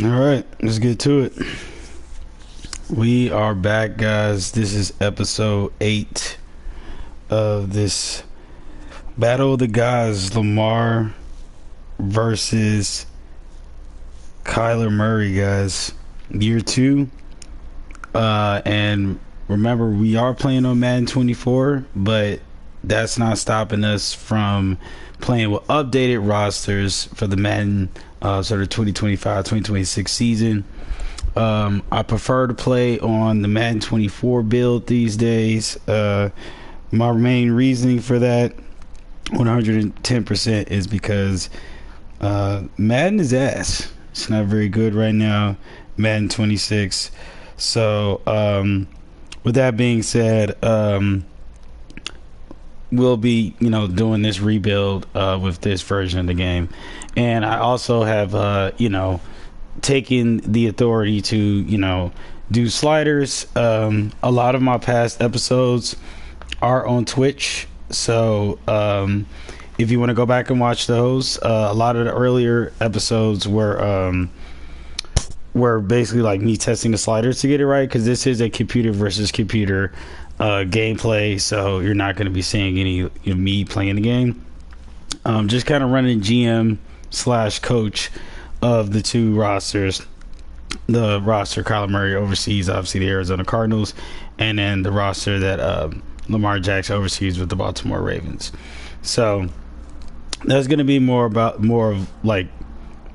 All right, let's get to it. We are back, guys. This is episode 8 of this Battle of the Guys, Lamar versus KYLER Murray, guys. Year 2. And remember, we are playing on Madden 24, but that's not stopping us from playing with updated rosters for the Madden sort of 2025-2026 season. I prefer to play on the Madden 24 build these days. My main reasoning for that 110% is because Madden is ass. It's not very good right now. Madden 26. So with that being said, we'll be doing this rebuild with this version of the game. And I also have taken the authority to do sliders. A lot of my past episodes are on Twitch, so if you want to go back and watch those, a lot of the earlier episodes were basically like me testing the sliders to get it right, because this is a computer versus computer gameplay, so you're not going to be seeing any me playing the game. Just kind of running GM/coach of the two rosters. The roster KYLER Murray oversees, obviously, the Arizona Cardinals, and then the roster that Lamar Jackson oversees with the Baltimore Ravens. So that's going to be more of like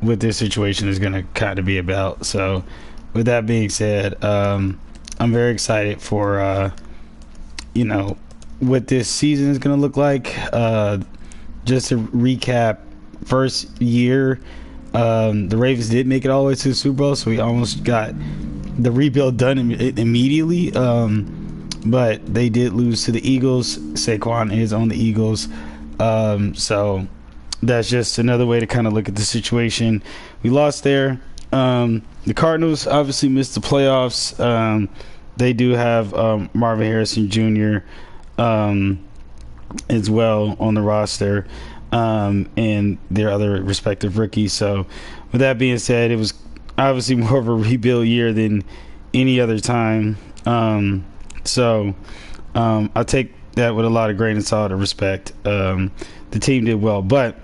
what this situation is going to kind of be about. So with that being said, I'm very excited for what this season is going to look like. Just to recap, first year, the Ravens did make it all the way to the Super Bowl, so we almost got the rebuild done immediately. But they did lose to the Eagles. Saquon is on the Eagles. So that's just another way to kind of look at the situation. We lost there. The Cardinals obviously missed the playoffs. They do have Marvin Harrison Jr. As well on the roster, and their other respective rookies. So with that being said, it was obviously more of a rebuild year than any other time. So I take that with a lot of grain of salt and respect. The team did well, but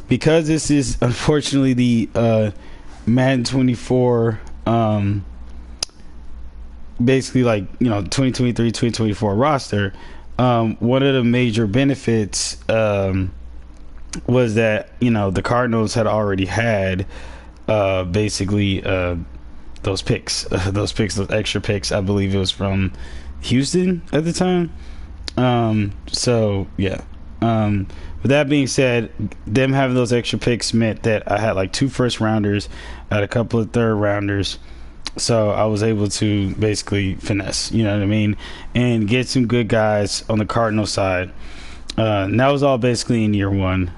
because this is unfortunately the Madden 24 basically like 2023-2024 roster, one of the major benefits was that the Cardinals had already had basically those extra picks. I believe it was from Houston at the time. So yeah. With that being said, them having those extra picks meant that I had like 2 first rounders, I had a couple of third rounders. So I was able to basically finesse, you know what I mean, and get some good guys on the Cardinal side. And that was all basically in year 1.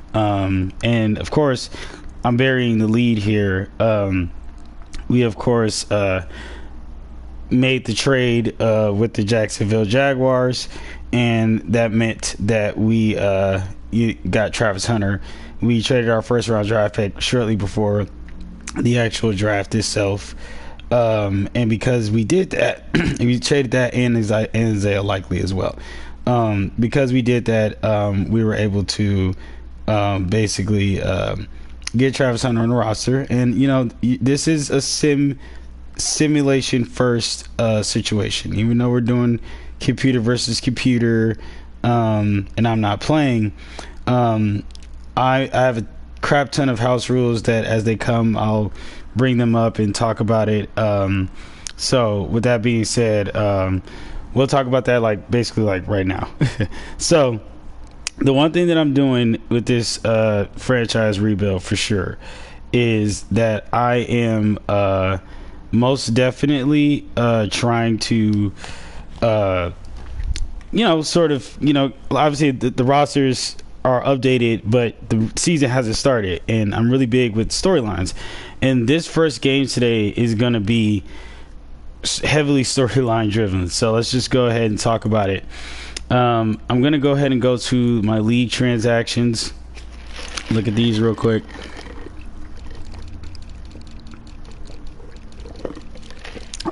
And of course, I'm burying the lead here. We of course made the trade with the Jacksonville Jaguars, and that meant that we got Travis Hunter. We traded our first round draft pick shortly before the actual draft itself. And because we did that, we traded that and Isaiah Likely as well. Because we did that, we were able to basically get Travis Hunter on the roster. And this is a simulation first situation. Even though we're doing computer versus computer, and I'm not playing, I have a crap ton of house rules that as they come, I'll bring them up and talk about it. So with that being said, we'll talk about that basically right now. So the one thing that I'm doing with this franchise rebuild for sure is that I am most definitely trying to obviously the rosters are updated, but the season hasn't started, and I'm really big with storylines. And this first game today is going to be heavily storyline driven. So let's just go ahead and talk about it. I'm going to go ahead and go to my league transactions. Look at these real quick.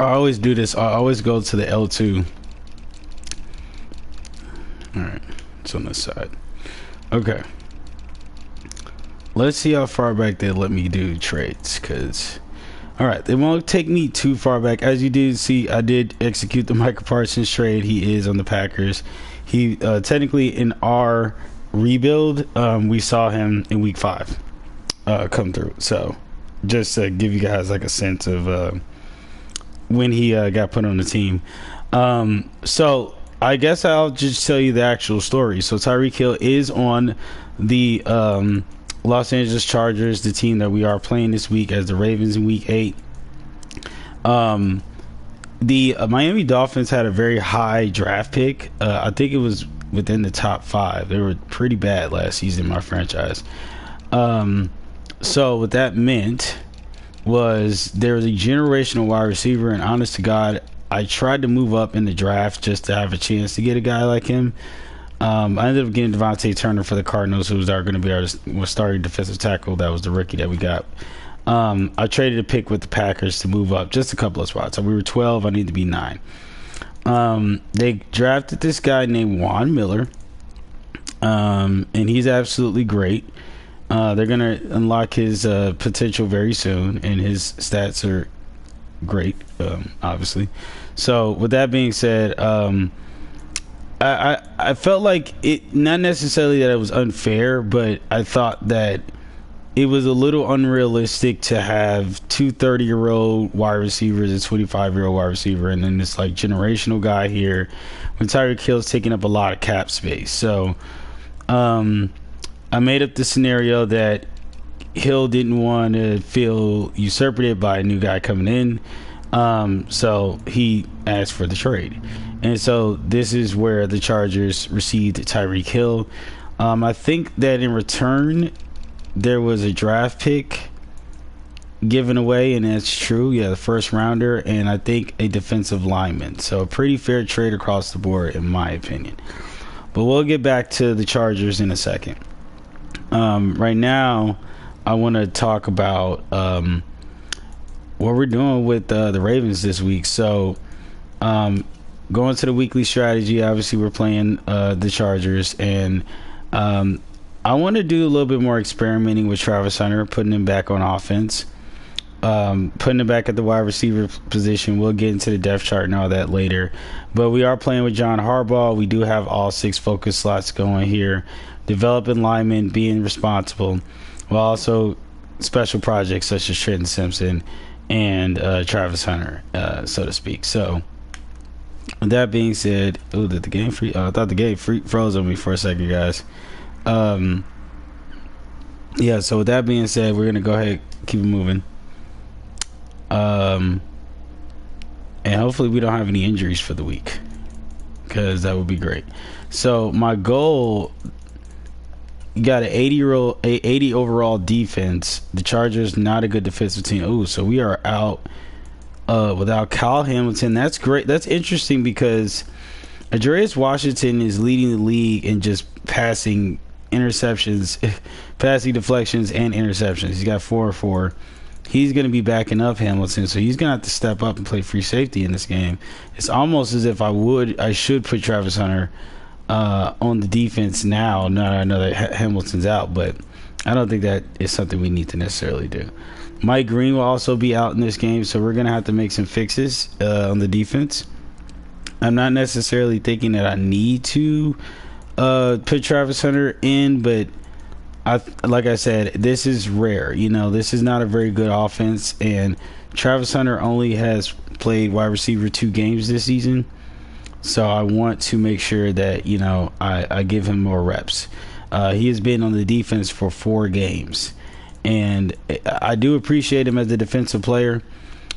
I always do this. I always go to the L2. All right, it's on this side. Okay. Let's see how far back they let me do trades, because all right, it won't take me too far back. As you did see, I did execute the Micah Parsons trade. He is on the Packers. He technically in our rebuild, we saw him in week 5 come through. So just to give you guys like a sense of when he got put on the team. So I guess I'll just tell you the actual story. So Tyreek Hill is on the Los Angeles Chargers, the team that we are playing this week as the Ravens in week 8. The Miami Dolphins had a very high draft pick. I think it was within the top 5. They were pretty bad last season in my franchise. So what that meant was there was a generational wide receiver, and honest to God, I tried to move up in the draft just to have a chance to get a guy like him. I ended up getting Devontae Turner for the Cardinals, who was going to be our starting defensive tackle. That was the rookie that we got. I traded a pick with the Packers to move up just a couple of spots. So we were 12. I need to be 9. They drafted this guy named Juan Miller, and he's absolutely great. They're going to unlock his potential very soon, and his stats are great, obviously. So with that being said, I felt like it, not necessarily that it was unfair, but I thought that it was a little unrealistic to have 2 30-year-old wide receivers, a 25-year-old wide receiver, and then this like generational guy here when Tyreek Hill's taking up a lot of cap space. So I made up the scenario that Hill didn't want to feel usurped by a new guy coming in. So he asked for the trade. And so this is where the Chargers received Tyreek Hill. I think that in return, there was a draft pick given away, and that's true. Yeah, the first rounder, and I think a defensive lineman. So a pretty fair trade across the board, in my opinion. But we'll get back to the Chargers in a second. Right now, I want to talk about what we're doing with the Ravens this week. So going to the weekly strategy, obviously we're playing the Chargers, and I want to do a little bit more experimenting with Travis Hunter, putting him back on offense, putting him back at the wide receiver position. We'll get into the depth chart and all that later, but we are playing with John Harbaugh. We do have all 6 focus slots going here, developing linemen, being responsible, while also special projects such as Trenton Simpson and Travis Hunter, so to speak. So with that being said, did the game free? I thought the game froze on me for a second, guys. Yeah, so with that being said, we're gonna go ahead and keep it moving. And hopefully we don't have any injuries for the week, because that would be great. So my goal, you got an 80 overall defense. The Chargers not a good defensive team. Ooh, so we are out without Kyle Hamilton. That's great. That's interesting because Adrius Washington is leading the league in just passing interceptions, passing deflections, and interceptions. He's got 4-4. He's going to be backing up Hamilton, so he's going to have to step up and play free safety in this game. It's almost as if I should put Travis Hunter on the defense now. Now I know that Hamilton's out, but I don't think that is something we need to necessarily do. Mike Green will also be out in this game, so we're going to have to make some fixes on the defense. I'm not necessarily thinking that I need to put Travis Hunter in, but like I said, this is rare. You know, this is not a very good offense, and Travis Hunter only has played wide receiver 2 games this season, so I want to make sure that, you know, I give him more reps. He has been on the defense for 4 games, and I do appreciate him as a defensive player,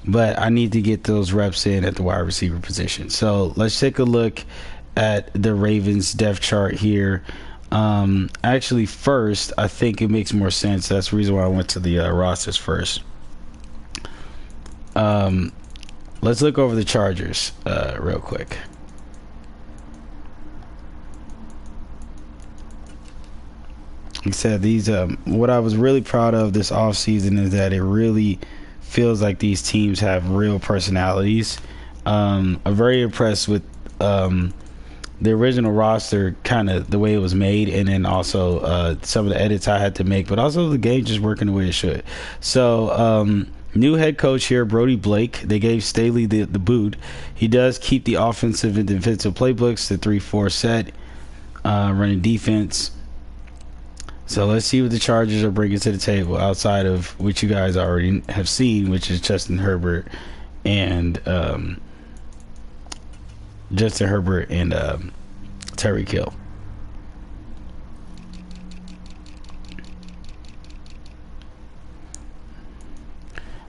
but I need to get those reps in at the wide receiver position. So let's take a look at the Ravens depth chart here. Actually, first, I think it makes more sense. That's the reason why I went to the rosters first. Let's look over the Chargers real quick. Like I said, these what I was really proud of this offseason is that it really feels like these teams have real personalities. I'm very impressed with the original roster, kind of the way it was made, and then also some of the edits I had to make, but also the game just working the way it should. So new head coach here, Brody Blake. They gave Staley the boot. He does keep the offensive and defensive playbooks, the 3-4 set, running defense. So let's see what the Chargers are bringing to the table outside of what you guys already have seen, which is Justin Herbert and Tyreek Hill.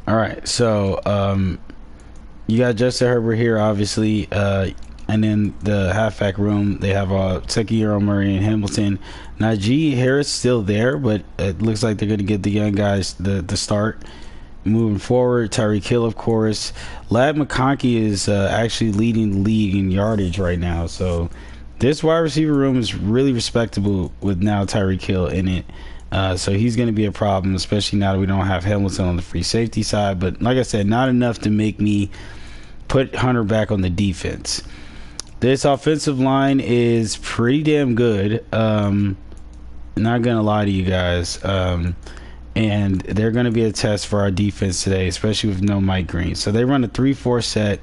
All right, so you got Justin Herbert here, obviously, and then the halfback room, they have second year on Murray and Hamilton. Najee Harris still there, but it looks like they're going to give the young guys the start moving forward. Tyreek Hill, of course. Ladd McConkey is actually leading the league in yardage right now, so this wide receiver room is really respectable with now Tyreek Hill in it. So he's going to be a problem, especially now that we don't have Hamilton on the free safety side. But like I said, not enough to make me put Hunter back on the defense. This offensive line is pretty damn good. Not going to lie to you guys. And they're going to be a test for our defense today, especially with no Mike Green. So they run a 3-4 set.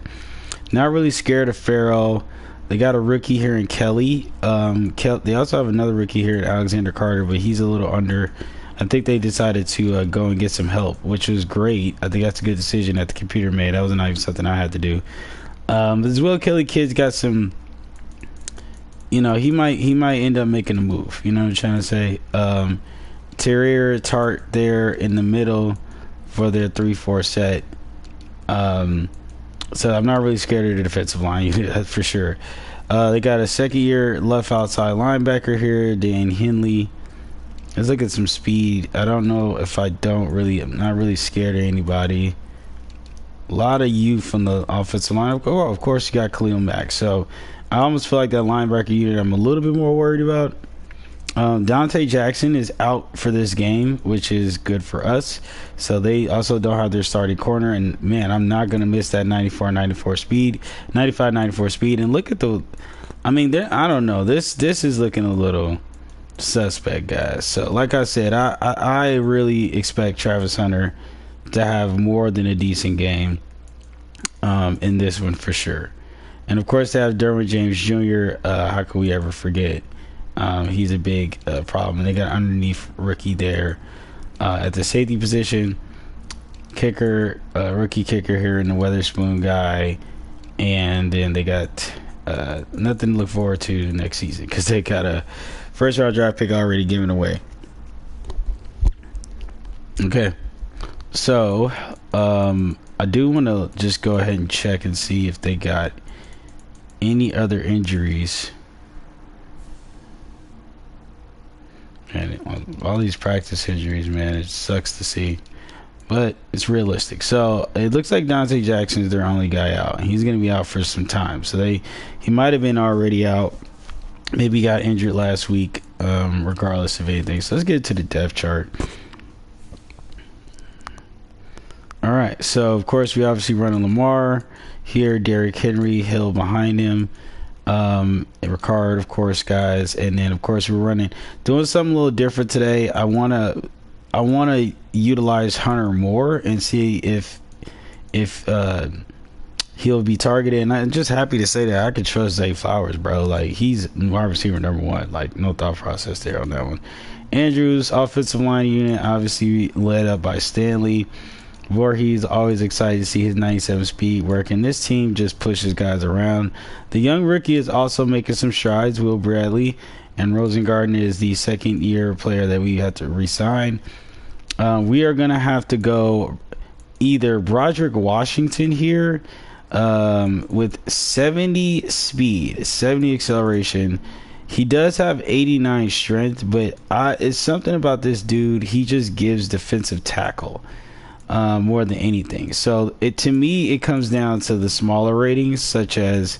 Not really scared of Farrell. They got a rookie here in Kelly. They also have another rookie here in Alexander Carter, but he's a little under. I think they decided to go and get some help, which was great. I think that's a good decision that the computer made. That was not even something I had to do. As well, Kelly kid's got some. He might end up making a move. You know what I'm trying to say? Terrier Tart there in the middle for their 3-4 set. So I'm not really scared of the defensive line, that's for sure. They got a second-year left outside linebacker here, Dan Henley. Let's look at some speed. I don't know if I'm not really scared of anybody. A lot of youth on the offensive line. Oh, of course, you got Khalil Mack. So I almost feel like that linebacker unit I'm a little bit more worried about. Dante Jackson is out for this game, which is good for us. So they also don't have their starting corner. And, man, I'm not going to miss that 95-94 speed. And look at I don't know. This is looking a little suspect, guys. So, like I said, I really expect Travis Hunter to have more than a decent game in this one for sure. And, of course, they have Derwin James Jr. How could we ever forget? He's a big problem. And they got underneath rookie there at the safety position. Kicker, rookie kicker here in the Weatherspoon guy. And then they got nothing to look forward to next season because they got a first-round draft pick already given away. Okay. So, I do want to just go ahead and check and see if they got any other injuries. And all these practice injuries, man, it sucks to see, but it's realistic. So it looks like Dante Jackson is their only guy out, and he's going to be out for some time. So he might have been already out, maybe got injured last week, regardless of anything. So let's get to the depth chart. All right, so of course we obviously run a Lamar here, Derrick Henry, Hill behind him. Ricard, of course, guys, and then of course we're doing something a little different today. I wanna utilize Hunter more and see if he'll be targeted. And I'm just happy to say that I could trust Zay Flowers, bro. Like, he's wide receiver number one. Like, no thought process there on that one. Andrews, offensive line unit, obviously led up by Stanley. Voorhees, always excited to see his 97 speed work, and this team just pushes guys around. The young rookie is also making some strides, Will Bradley, and Rosengarten is the second-year player that we have to re-sign. We are going to have to go either Broderick Washington here with 70 speed, 70 acceleration. He does have 89 strength, but it's something about this dude. He just gives defensive tackle. More than anything. So to me it comes down to the smaller ratings, such as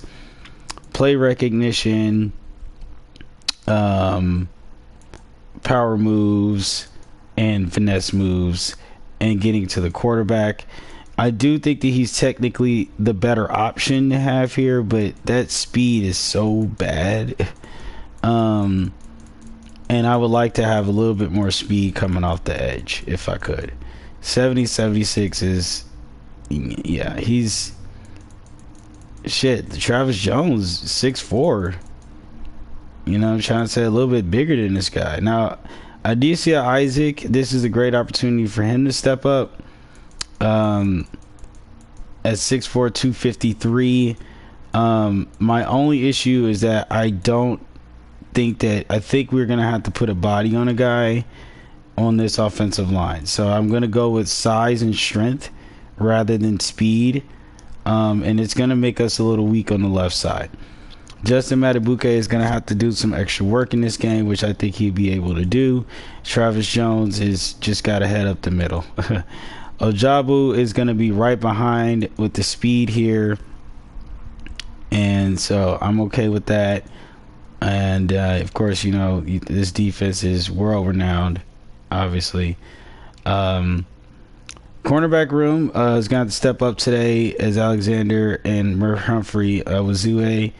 play recognition, power moves, and finesse moves, and getting to the quarterback. I do think that he's technically the better option to have here, but that speed is so bad. And I would like to have a little bit more speed coming off the edge if I could. 76 is, yeah, he's shit. Travis Jones 6'4". You know, I'm trying to say a little bit bigger than this guy. Now, I do see Isaac. This is a great opportunity for him to step up. At 6'4", 253. My only issue is that I think we're gonna have to put a body on a guy on this offensive line. So I'm gonna go with size and strength rather than speed. And it's gonna make us a little weak on the left side. Justin Matabuke is going to have to do some extra work in this game, which I think he'll be able to do. Travis Jones is just got to head up the middle. Ojabu is going to be right behind with the speed here. And so I'm okay with that. And, of course, you know, this defense is world renowned, obviously. Cornerback room is going to have to step up today as Alexander and Murph Humphrey Wazue.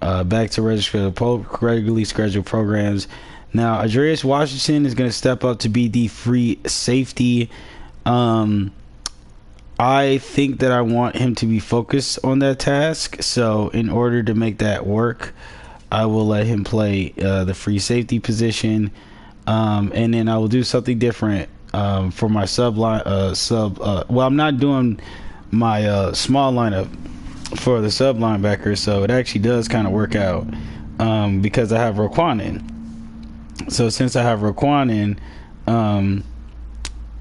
Back to regularly scheduled programs. Now, Adrius Washington is going to step up to be the free safety. I think that I want him to be focused on that task. So, in order to make that work, I will let him play the free safety position. And then I will do something different for my well, I'm not doing my small lineup for the sub linebacker, so it actually does kind of work out because I have Roquan in. So since I have Roquan in,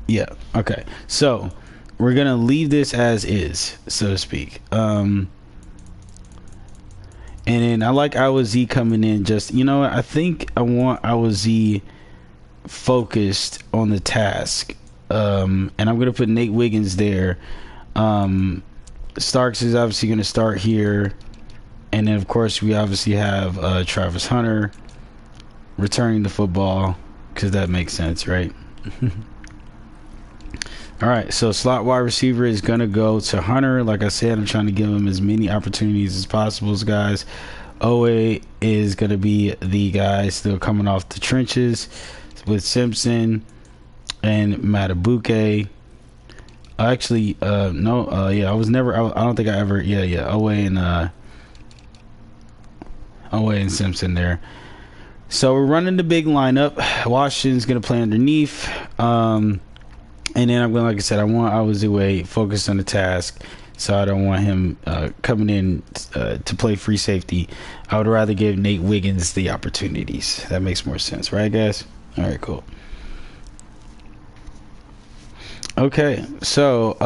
yeah, okay. So we're gonna leave this as is, so to speak. And then I like Awazi coming in. Just, you know what? I think I want Awazi focused on the task, and I'm gonna put Nate Wiggins there. Starks is obviously going to start here, and then of course we obviously have Travis Hunter returning the football because that makes sense, right? All right, so slot wide receiver is going to go to Hunter. Like I said, I'm trying to give him as many opportunities as possible, guys. Owe is going to be the guy still coming off the trenches with Simpson and Matabuke. Actually, no, yeah, I don't think I ever, Owe and Simpson there. So we're running the big lineup. Washington's going to play underneath. And then I'm going, like I said, I want Awazue focused on the task. So I don't want him coming in to play free safety. I would rather give Nate Wiggins the opportunities. That makes more sense, right, guys? All right, cool. Okay, so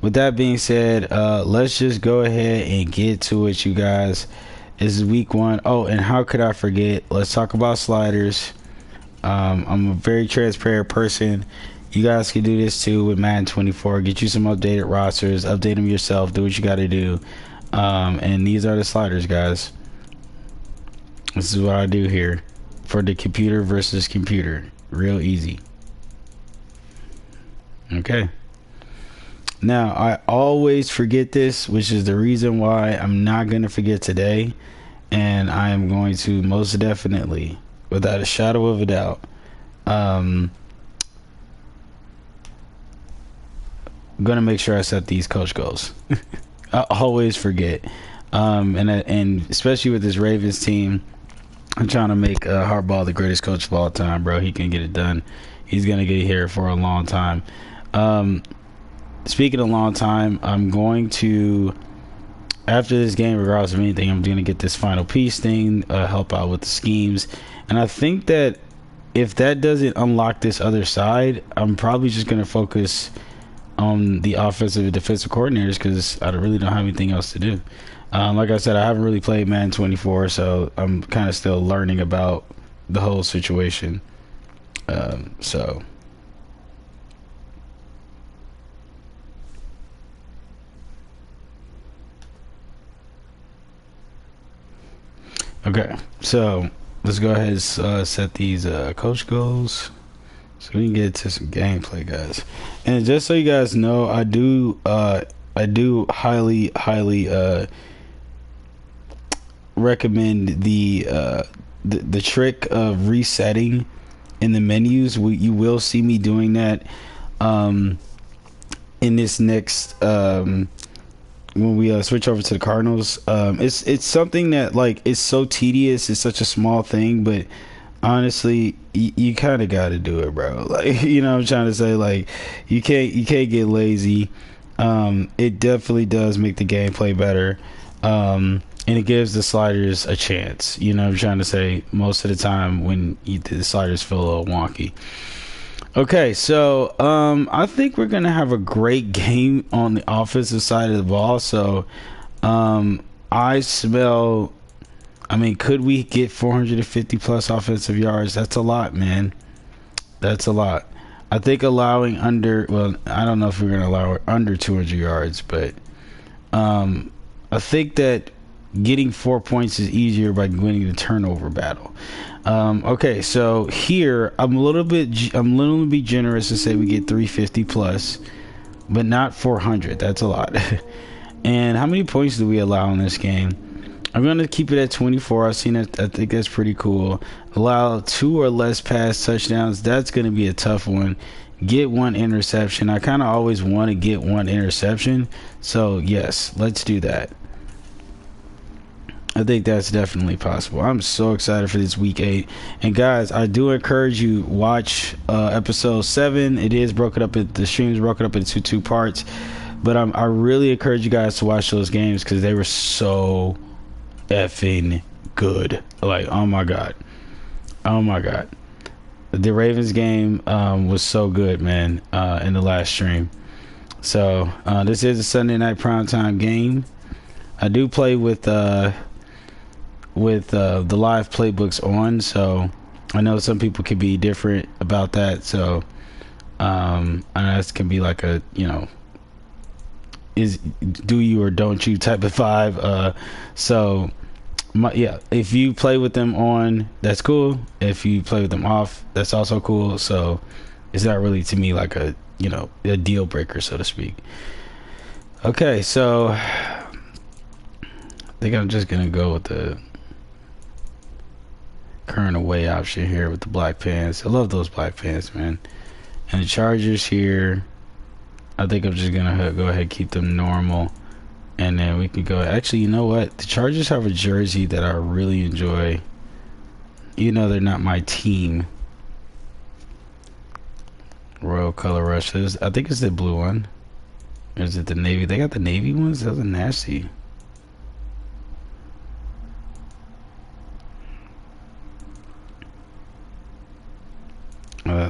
with that being said, let's just go ahead and get to it, you guys. This is week 1. Oh, and how could I forget? Let's talk about sliders. I'm a very transparent person. You guys can do this too with Madden 24. Get you some updated rosters, update them yourself, do what you got to do. And these are the sliders, guys. This is what I do here for the computer versus computer. Real easy. Okay. Now, I always forget this, which is the reason why I'm not going to forget today. And I am going to most definitely, without a shadow of a doubt, going to make sure I set these coach goals. I always forget. And especially with this Ravens team, I'm trying to make Harbaugh the greatest coach of all time, bro. He can get it done. He's going to get here for a long time. Speaking of long time, I'm going to, after this game, regardless of anything, I'm going to get this final piece thing, help out with the schemes. And I think that if that doesn't unlock this other side, I'm probably just going to focus on the offensive and defensive coordinators because I really don't have anything else to do. Like I said, I haven't really played Madden 24, so I'm kind of still learning about the whole situation. So... Okay, so let's go ahead and set these coach goals. So we can get to some gameplay, guys. And just so you guys know, I do highly recommend the trick of resetting in the menus. You will see me doing that in this next when we switch over to the Cardinals. It's something that, like, it's so tedious. It's such a small thing, but honestly, you kind of got to do it, bro. Like, you know what I'm trying to say? Like, you can't get lazy. It definitely does make the gameplay better. And it gives the sliders a chance. You know what I'm trying to say? Most of the time when the sliders feel a little wonky. Okay, so I think we're gonna have a great game on the offensive side of the ball. So I smell. I mean, could we get 450 plus offensive yards? That's a lot, man. That's a lot. I think allowing under. Well, I don't know if we're gonna allow under 200 yards, but I think that getting 4 points is easier by winning the turnover battle. Okay, so here I'm a little bit generous to say we get 350 plus, but not 400. That's a lot. And how many points do we allow in this game? I'm gonna keep it at 24. I've seen it. I think that's pretty cool. Allow 2 or less pass touchdowns. That's gonna be a tough one. Get 1 interception. I kind of always want to get 1 interception. So yes, let's do that. I think that's definitely possible. I'm so excited for this week 8. And guys, I do encourage you watch episode 7. It is broken up. The stream's broken up into 2 parts. But I really encourage you guys to watch those games because they were so effing good. Like, oh my god. The Ravens game was so good, man, in the last stream. So this is a Sunday night primetime game. I do play with the live playbooks on, so I know some people can be different about that. So I know this can be like a, you know, is do you or don't you type of vibe. So yeah, if you play with them on, that's cool. If you play with them off, that's also cool. So it's not really, to me, like a, you know, a deal breaker, so to speak. Okay, so I think I'm just gonna go with the current away option here with the black pants. I love those black pants, man. And the Chargers here, I think I'm just gonna go ahead and keep them normal. And then we can go. Actually, you know what? The Chargers have a jersey that I really enjoy. You know, they're not my team. Royal Color Rush. I think it's the blue one. Or is it the navy? They got the navy ones? Those are nasty.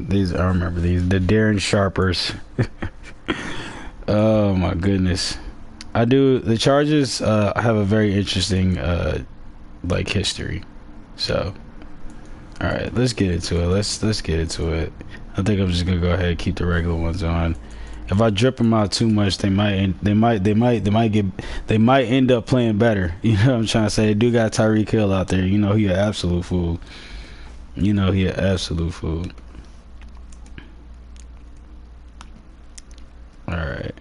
These, I remember these. The Darren Sharpers. Oh my goodness. I do. The Chargers have a very interesting like history. So, all right, let's get into it. Let's get into it. I think I'm just gonna go ahead and keep the regular ones on. If I drip them out too much, they might end up playing better. You know what I'm trying to say? They do got Tyreek Hill out there. You know he an absolute fool. You know he an absolute fool. All right.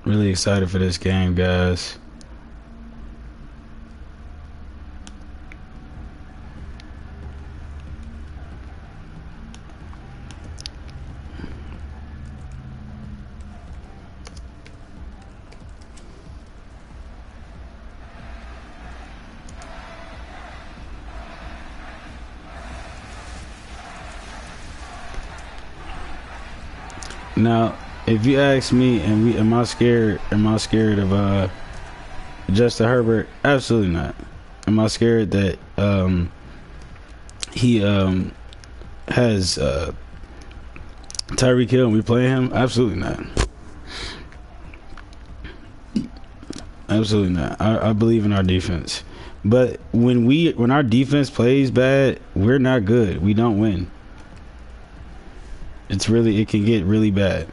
Really excited for this game, guys. Now, if you ask me, am I scared of Justin Herbert? Absolutely not. Am I scared that he has Tyreek Hill and we play him? Absolutely not. Absolutely not. I believe in our defense, but when our defense plays bad, we're not good. We don't win. It can get really bad.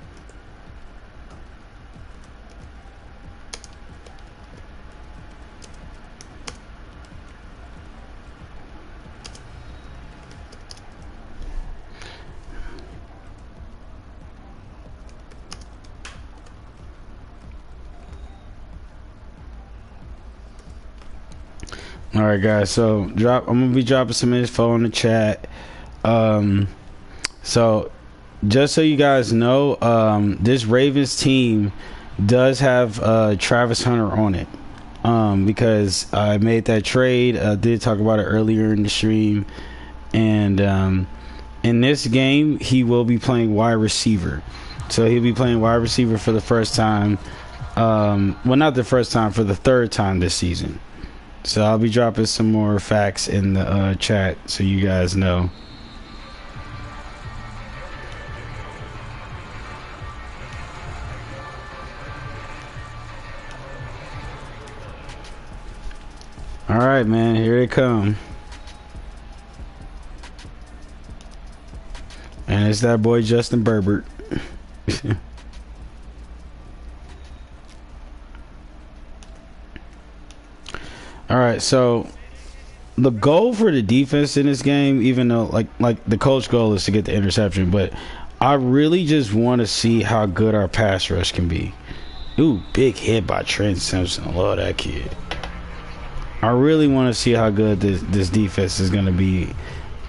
All right, guys. So I'm gonna be dropping some info in the chat. So just so you guys know, this Ravens team does have Travis Hunter on it. Because I made that trade. I did talk about it earlier in the stream, and in this game he will be playing wide receiver. So he'll be playing wide receiver for the first time. Well, not the first time, for the third time this season. So I'll be dropping some more facts in the chat so you guys know. All right, man, here they come. And it's that boy Justin Herbert. All right, so the goal for the defense in this game, even though like the coach goal is to get the interception, but I really just want to see how good our pass rush can be. Ooh, big hit by Trent Simpson. I love that kid. I really want to see how good this defense is going to be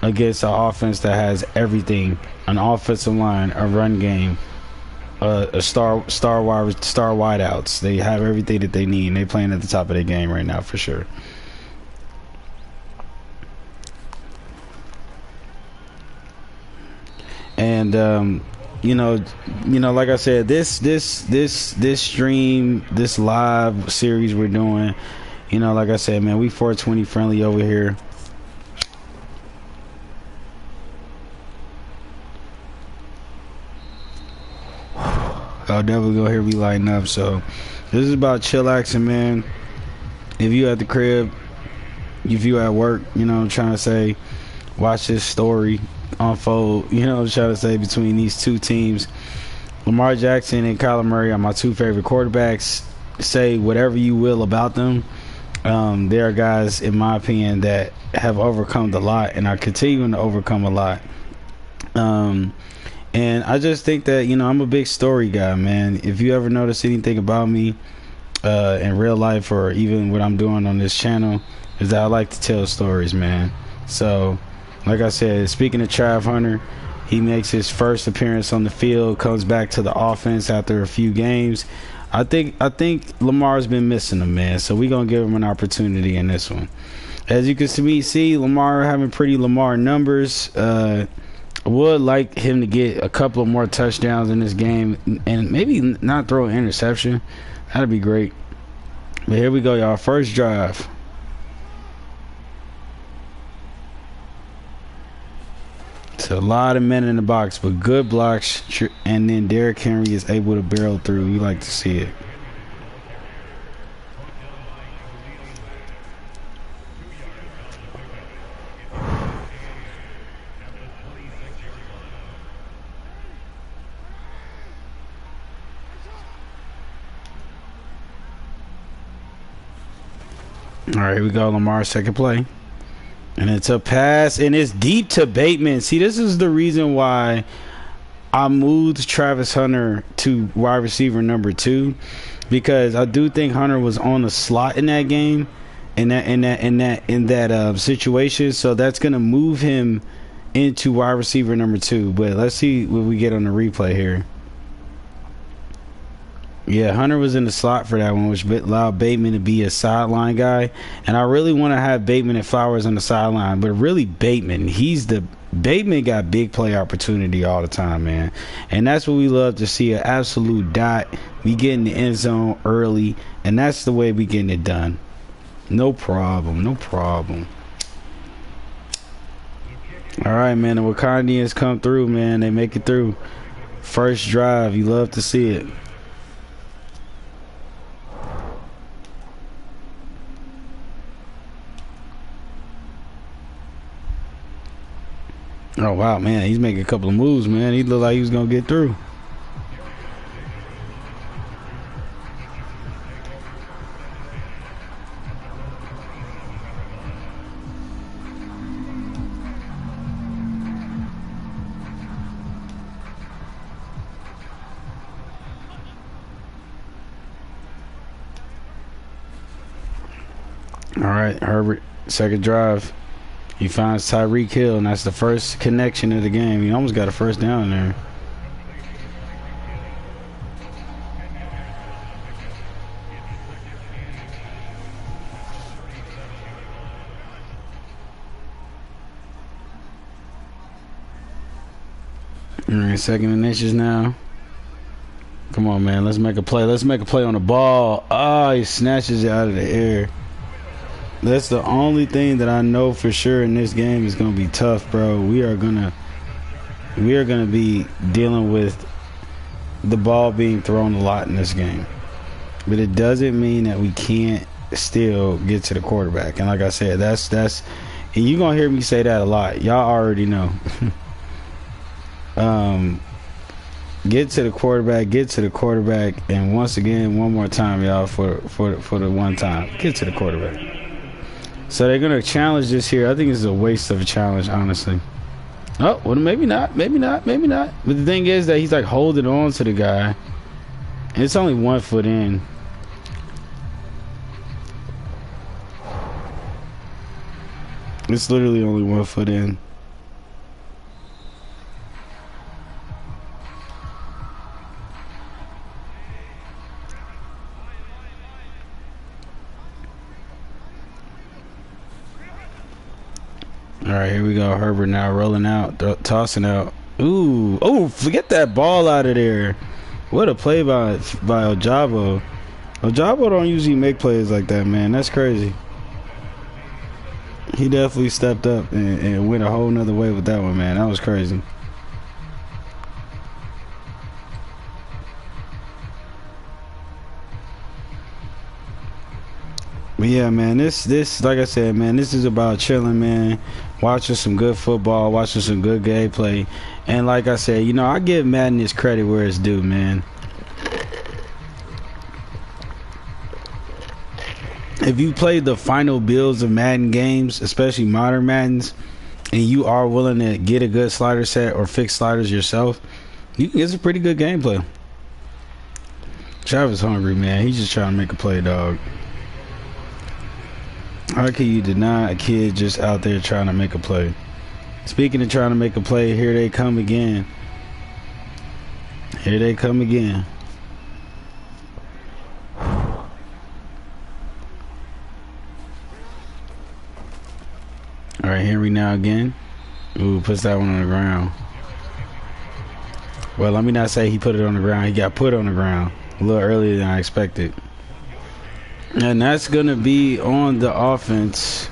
against an offense that has everything: an offensive line, a run game, a star wideouts. They have everything that they need, and they playing at the top of their game right now for sure. And you know, like I said, this stream, this live series we're doing, you know, like I said, man, we 420 friendly over here. I'll definitely go here. We lighten up. So this is about chillaxing, man. If you at the crib, if you at work, you know, I'm trying to say, watch this story unfold. You know, I'm trying to say, between these two teams, Lamar Jackson and KYLER Murray are my two favorite quarterbacks. Say whatever you will about them. They are guys, in my opinion, that have overcome a lot and are continuing to overcome a lot. And I just think that, you know, I'm a big story guy, man. If you ever notice anything about me in real life, or even what I'm doing on this channel, is that I like to tell stories, man. So, like I said, speaking of Trav Hunter, he makes his first appearance on the field, comes back to the offense after a few games. I think Lamar's been missing him, man. So we're going to give him an opportunity in this one. As you can see, Lamar having pretty Lamar numbers. I would like him to get a couple of more touchdowns in this game and maybe not throw an interception. That'd be great. But here we go, y'all. First drive. It's a lot of men in the box, but good blocks. And then Derrick Henry is able to barrel through. We like to see it. All right, here we go. Lamar, second play. And it's a pass, and it's deep to Bateman. See, this is the reason why I moved Travis Hunter to wide receiver number 2, because I do think Hunter was on the slot in that game, in that situation. So that's gonna move him into wide receiver number 2. But let's see what we get on the replay here. Yeah, Hunter was in the slot for that one, which allowed Bateman to be a sideline guy. And I really want to have Bateman and Flowers on the sideline, but really Bateman got big play opportunity all the time, man. And that's what we love to see, an absolute dot. We get in the end zone early, and that's the way we getting it done. No problem, no problem. All right, man, the Wakandians come through, man. They make it through. First drive, you love to see it. Oh, wow, man. He's making a couple of moves, man. He looked like he was going to get through. All right, Herbert Second drive. He finds Tyreek Hill, and that's the first connection of the game. He almost got a first down there. All right, second and inches now. Come on, man. Let's make a play. Let's make a play on the ball. Oh, he snatches it out of the air. That's the only thing that I know for sure in this game is going to be tough, bro. We are gonna be dealing with the ball being thrown a lot in this game. But it doesn't mean that we can't still get to the quarterback. And like I said, that's and you're going to hear me say that a lot. Y'all already know. Get to the quarterback, and once again, one more time, y'all, for the one time, get to the quarterback. So they're gonna challenge this here. I think it's a waste of a challenge, honestly. Oh, well, maybe not. But the thing is that he's like holding on to the guy, and it's only 1 foot in. It's literally only 1 foot in. All right, here we go. Herbert now rolling out, tossing out. Ooh, oh, forget that ball out of there. What a play by Ojabo. Ojabo don't usually make plays like that, man. That's crazy. He definitely stepped up and went a whole nother way with that one, man. That was crazy. But yeah, man, this like I said, man, this is about chilling, man, watching some good football, watching some good gameplay. And like I said, you know, I give Madden his credit where it's due, man. If you play the final builds of Madden games, especially modern Maddens, and you are willing to get a good slider set or fix sliders yourself, you can get some pretty good gameplay. Travis hungry, man. He's just trying to make a play, dog. How can you deny a kid just out there trying to make a play? Speaking of trying to make a play, here they come again. Here they come again. All right, Henry now again. Ooh, puts that one on the ground. Well, let me not say he put it on the ground. He got put on the ground a little earlier than I expected. And that's going to be on the offense.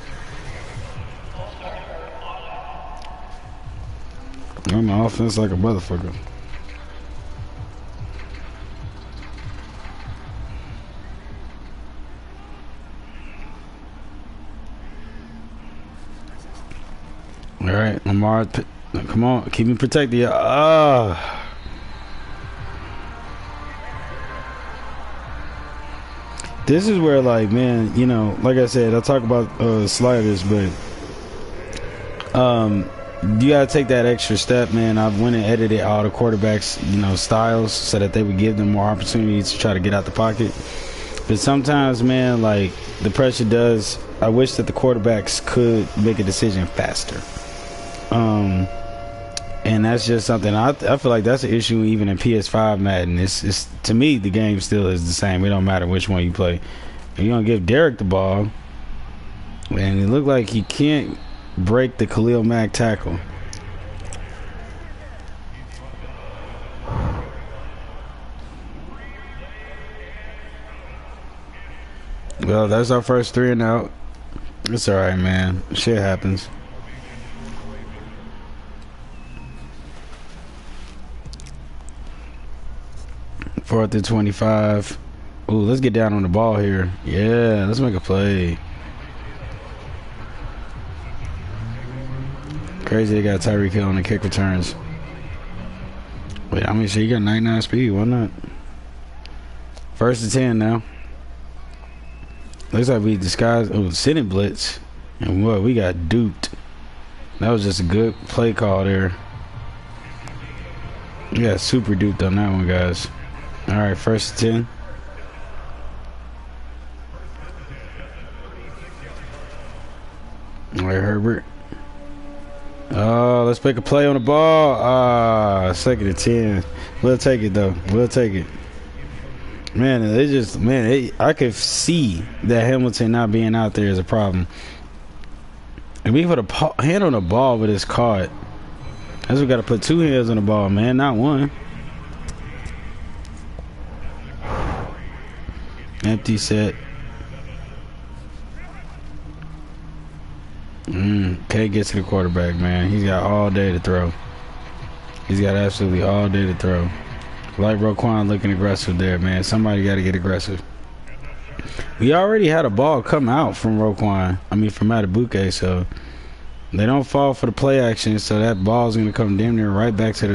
On the offense like a motherfucker. All right, Lamar, come on, keep me protected. This is where, like, man, you know, like I said, I talk about sliders, but you gotta take that extra step, man. I've went and edited all the quarterbacks, you know, styles so that they would give them more opportunities to try to get out the pocket. But sometimes, man, like, the pressure does. I wish that the quarterbacks could make a decision faster. And that's just something I feel like that's an issue even in PS5 Madden. It's to me, the game still is the same. It don't matter which one you play. You're gonna give Derek the ball, and it looked like he can't break the Khalil Mack tackle. Well, that's our first 3 and out. It's all right, man. Shit happens. Fourth and 25. Ooh, let's get down on the ball here. Yeah, let's make a play. Crazy they got Tyreek Hill on the kick returns. Wait, I mean, so you got 99 speed. Why not? First and 10 now. Looks like we disguised. Oh, sitting blitz. And what? We got duped. That was just a good play call there. We got super duped on that one, guys. All right, first and 10. right, Herbert. Oh, let's make a play on the ball. Ah, 2nd and 10. We'll take it though. We'll take it. Man, they just I could see that Hamilton not being out there is a problem. And we put a hand on the ball, but it's caught. That's we got to put 2 hands on the ball, man, not 1. Empty set. K gets to the quarterback, man. He's got all day to throw. He's got absolutely all day to throw. Like Roquan looking aggressive there, man. Somebody got to get aggressive. We already had a ball come out from Roquan. I mean, from Matabuke, so they don't fall for the play action. So that ball's gonna come damn near right back to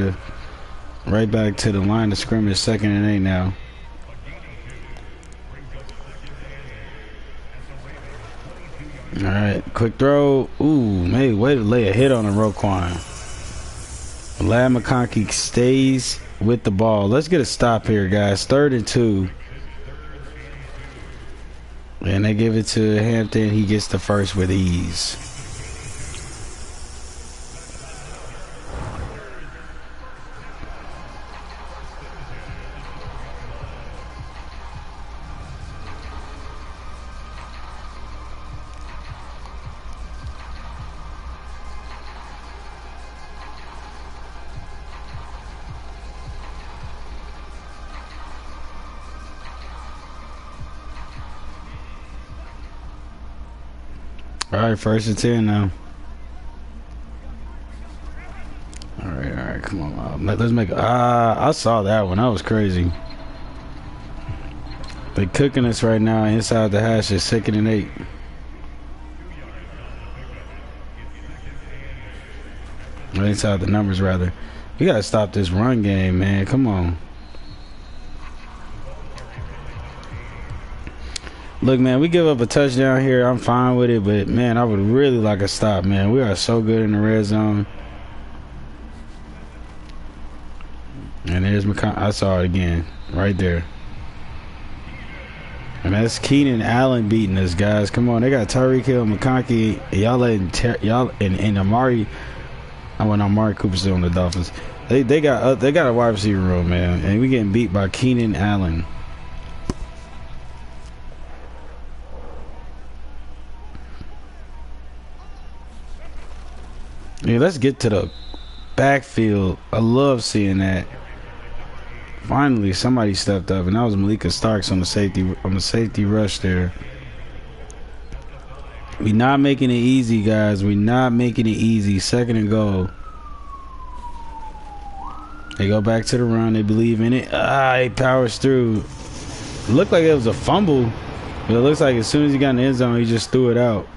the line of scrimmage. 2nd and 8 now. All right, quick throw. Ooh, maybe way to lay a hit on a Roquan. Lad McConkey stays with the ball. Let's get a stop here, guys. 3rd and 2. And they give it to Hampton. He gets the first with ease. All right, 1st and 10 now. All right, come on. Let's make I saw that one. That was crazy. They cooking us right now inside the hash at 2nd and 8. Or inside the numbers, rather. We got to stop this run game, man. Come on. Look, man, we give up a touchdown here. I'm fine with it, but, man, I would really like a stop, man. We are so good in the red zone. And there's McCon. I saw it again right there. And that's Keenan Allen beating us, guys. Come on, they got Tyreek Hill, McConkey, y'all letting y'all and Amari. I went on Amari Cooper still on the Dolphins. They got a wide receiver room, man, and we getting beat by Keenan Allen. Yeah, let's get to the backfield. I love seeing that. Finally, somebody stepped up, and that was Malika Starks on the safety rush there. We not making it easy, guys. We not making it easy. 2nd and goal. They go back to the run. They believe in it. He powers through. It looked like it was a fumble, but it looks like as soon as he got in the end zone, he just threw it out.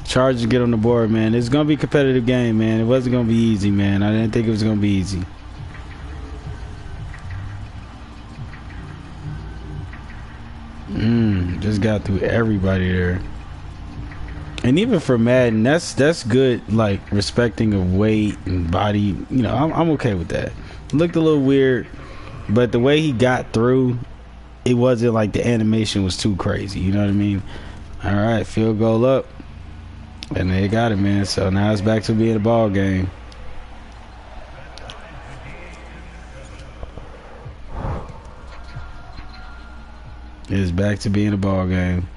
Chargers get on the board, man. It's going to be a competitive game, man. It wasn't going to be easy, man. I didn't think it was going to be easy. Just got through everybody there. And even for Madden, that's good, like, respecting of weight and body. You know, I'm okay with that. It looked a little weird, but the way he got through, it wasn't like the animation was too crazy. You know what I mean? All right, field goal up. And they got it, man. So now it's back to being a ball game. It's back to being a ball game.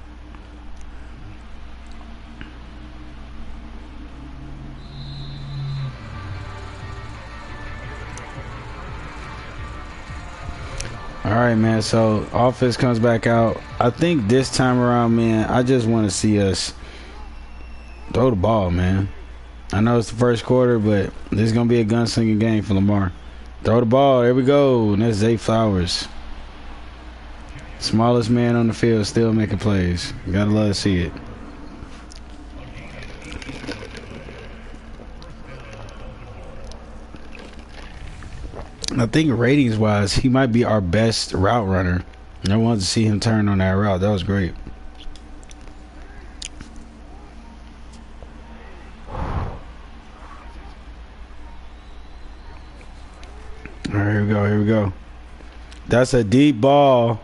All right, man. So offense comes back out. I think this time around, man, I just want to see us throw the ball, man. I know it's the first quarter, but this is going to be a gunslinging game for Lamar. Throw the ball. There we go. And that's Zay Flowers. Smallest man on the field still making plays. You got to love to see it. I think ratings-wise, he might be our best route runner. I wanted to see him turn on that route. That was great. All right, here we go. That's a deep ball.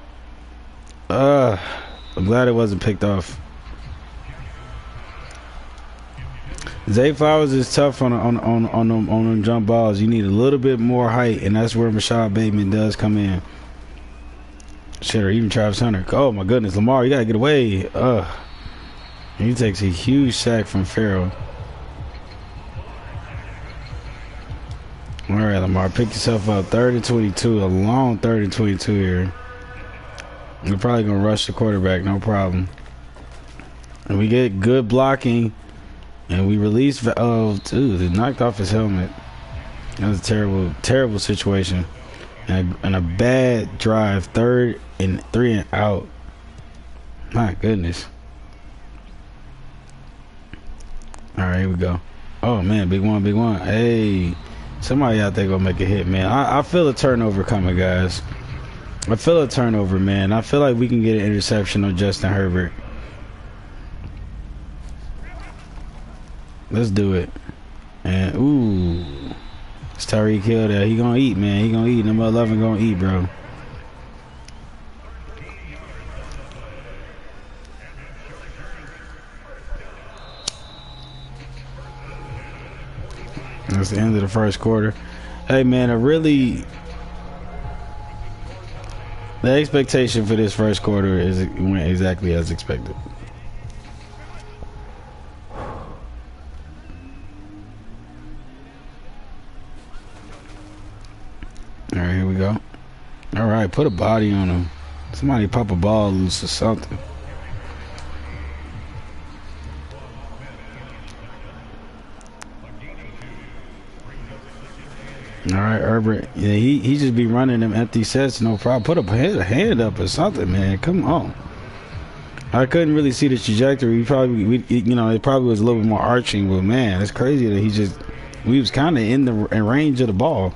I'm glad it wasn't picked off. Zay Flowers is tough on them jump balls. You need a little bit more height, and that's where Rashad Bateman does come in. Shit, or even Travis Hunter. Oh my goodness, Lamar, you gotta get away. He takes a huge sack from Farrell. All right, Lamar, pick yourself up. 3rd and 22, a long 3rd and 22 here. We're probably gonna rush the quarterback, no problem. And we get good blocking, and we release. Oh, dude, they knocked off his helmet. That was a terrible, terrible situation, and a bad drive. 3rd and 3 and out. My goodness. All right, here we go. Oh man, big one, big one. Hey, somebody out there gonna make a hit, man. I feel a turnover coming, guys. I feel a turnover, man. I feel like we can get an interception on Justin Herbert. Let's do it. And ooh, it's Tyreek Hill there. He gonna eat, man. He gonna eat. Number 11 gonna eat, bro. That's the end of the first quarter. Hey, man, the expectation for this first quarter went exactly as expected. All right, here we go. All right, put a body on him. Somebody pop a ball loose or something. All right, Herbert. Yeah, he just be running them empty sets, no problem. Put a hand up or something, man. Come on. I couldn't really see the trajectory. It probably was a little bit more arching, but man, it's crazy that we was kind of in range of the ball.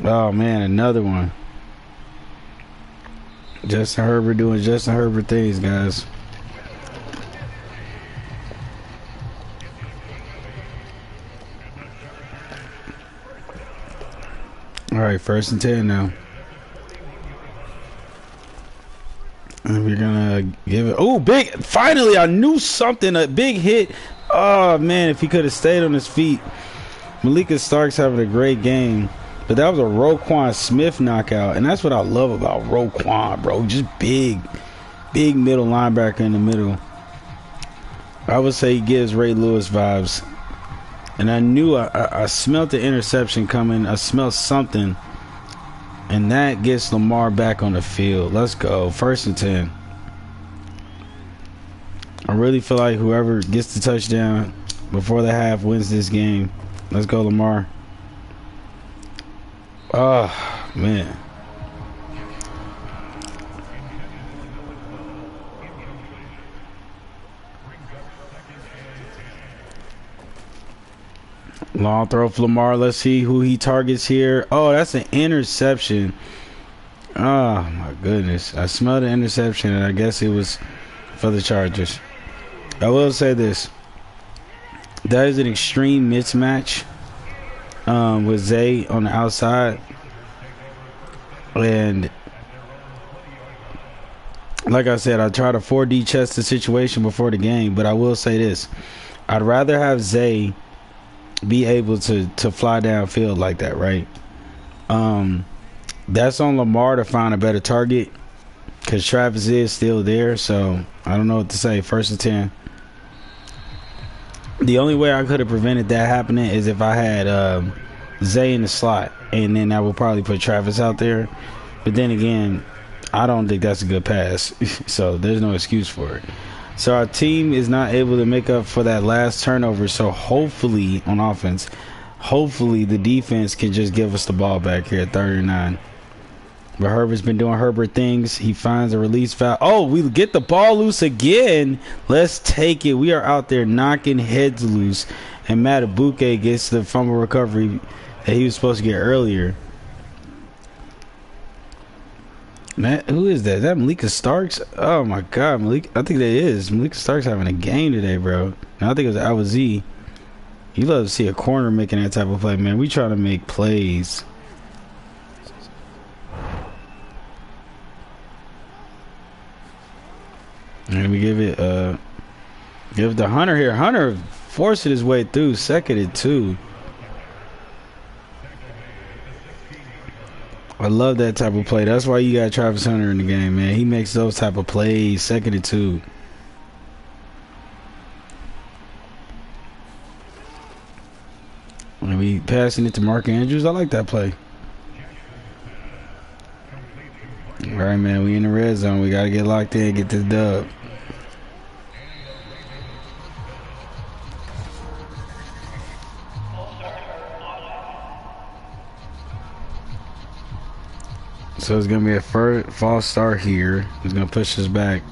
Oh man, another one. Justin Herbert doing Justin Herbert things, guys. All right, 1st and 10 now. And we're gonna give it. Oh, big! Finally, I knew something. A big hit. Oh man, if he could have stayed on his feet. Malika Starks having a great game, but that was a Roquan Smith knockout, and that's what I love about Roquan, bro. Just big middle linebacker in the middle. I would say he gives Ray Lewis vibes. And I knew I smelled the interception coming. I smelled something. And that gets Lamar back on the field. Let's go. 1st and 10. I really feel like whoever gets the touchdown before the half wins this game. Let's go, Lamar. Oh, man. Long throw for Lamar. Let's see who he targets here. Oh, that's an interception. Oh, my goodness. I smelled an interception, and I guess it was for the Chargers. I will say this. That is an extreme mismatch with Zay on the outside. And like I said, I tried to 4D chess the situation before the game, but I will say this. I'd rather have Zay be able to fly downfield like that, right? That's on Lamar to find a better target because Travis is still there, so I don't know what to say. 1st and 10. The only way I could have prevented that happening is if I had Zay in the slot, and then I would probably put Travis out there. But then again, I don't think that's a good pass, so there's no excuse for it. So our team is not able to make up for that last turnover. So hopefully on offense, hopefully the defense can just give us the ball back here at 3rd and 9. But Herbert's been doing Herbert things. He finds a release foul. Oh, we get the ball loose again. Let's take it. We are out there knocking heads loose. And Matt Abuke gets the fumble recovery that he was supposed to get earlier. Matt, who is that? Is that Malika Starks? Oh my God, Malika! I think that is Malika Starks having a game today, bro. And I think it was Awazi. You love to see a corner making that type of play, man. We try to make plays. And we give it to Hunter here. Hunter forcing his way through. 2nd and 2. I love that type of play. That's why you got Travis Hunter in the game, man. He makes those type of plays. 2nd and 2. And we passing it to Mark Andrews. I like that play. All right, man. We in the red zone. We got to get locked in, get this dub. So it's going to be a false start here. He's going to push us back.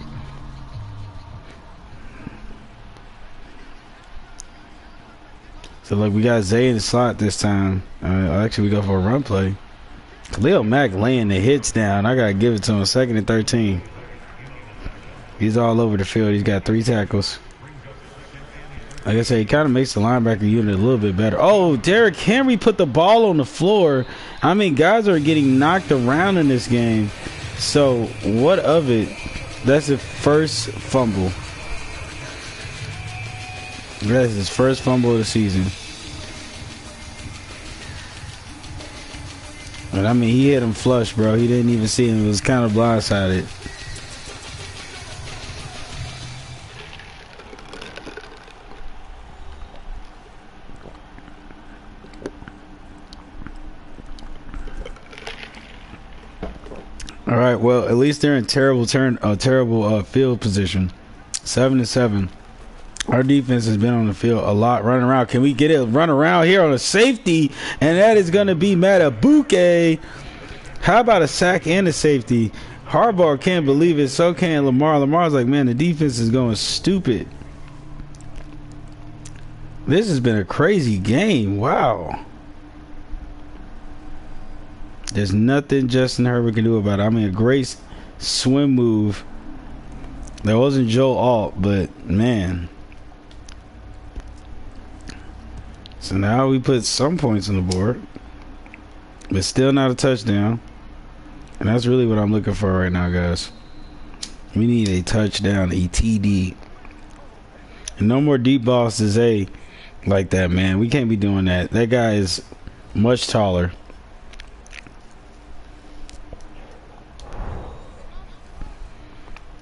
So look, we got Zay in the slot this time. Actually, we go for a run play. Khalil Mack laying the hits down. I got to give it to him. 2nd and 13. He's all over the field. He's got 3 tackles. Like I said, he kind of makes the linebacker unit a little bit better. Oh, Derrick Henry put the ball on the floor. I mean, guys are getting knocked around in this game. So, what of it? That's his first fumble. That's his first fumble of the season. But, I mean, he hit him flush, bro. He didn't even see him. He was kind of blindsided. All right, well, at least they're in terrible field position. 7 and 7. Our defense has been on the field a lot, running around. Can we get it run around here on a safety? And that is going to be Matabuke. How about a sack and a safety? Harbaugh can't believe it. So can Lamar. Lamar's like, man, the defense is going stupid. This has been a crazy game. Wow. There's nothing Justin Herbert can do about it. I mean, a great swim move. That wasn't Joe Alt, but man. So now we put some points on the board, but still not a touchdown. And that's really what I'm looking for right now, guys. We need a touchdown, a TD. And no more deep balls to Zay like that, man. We can't be doing that. That guy is much taller.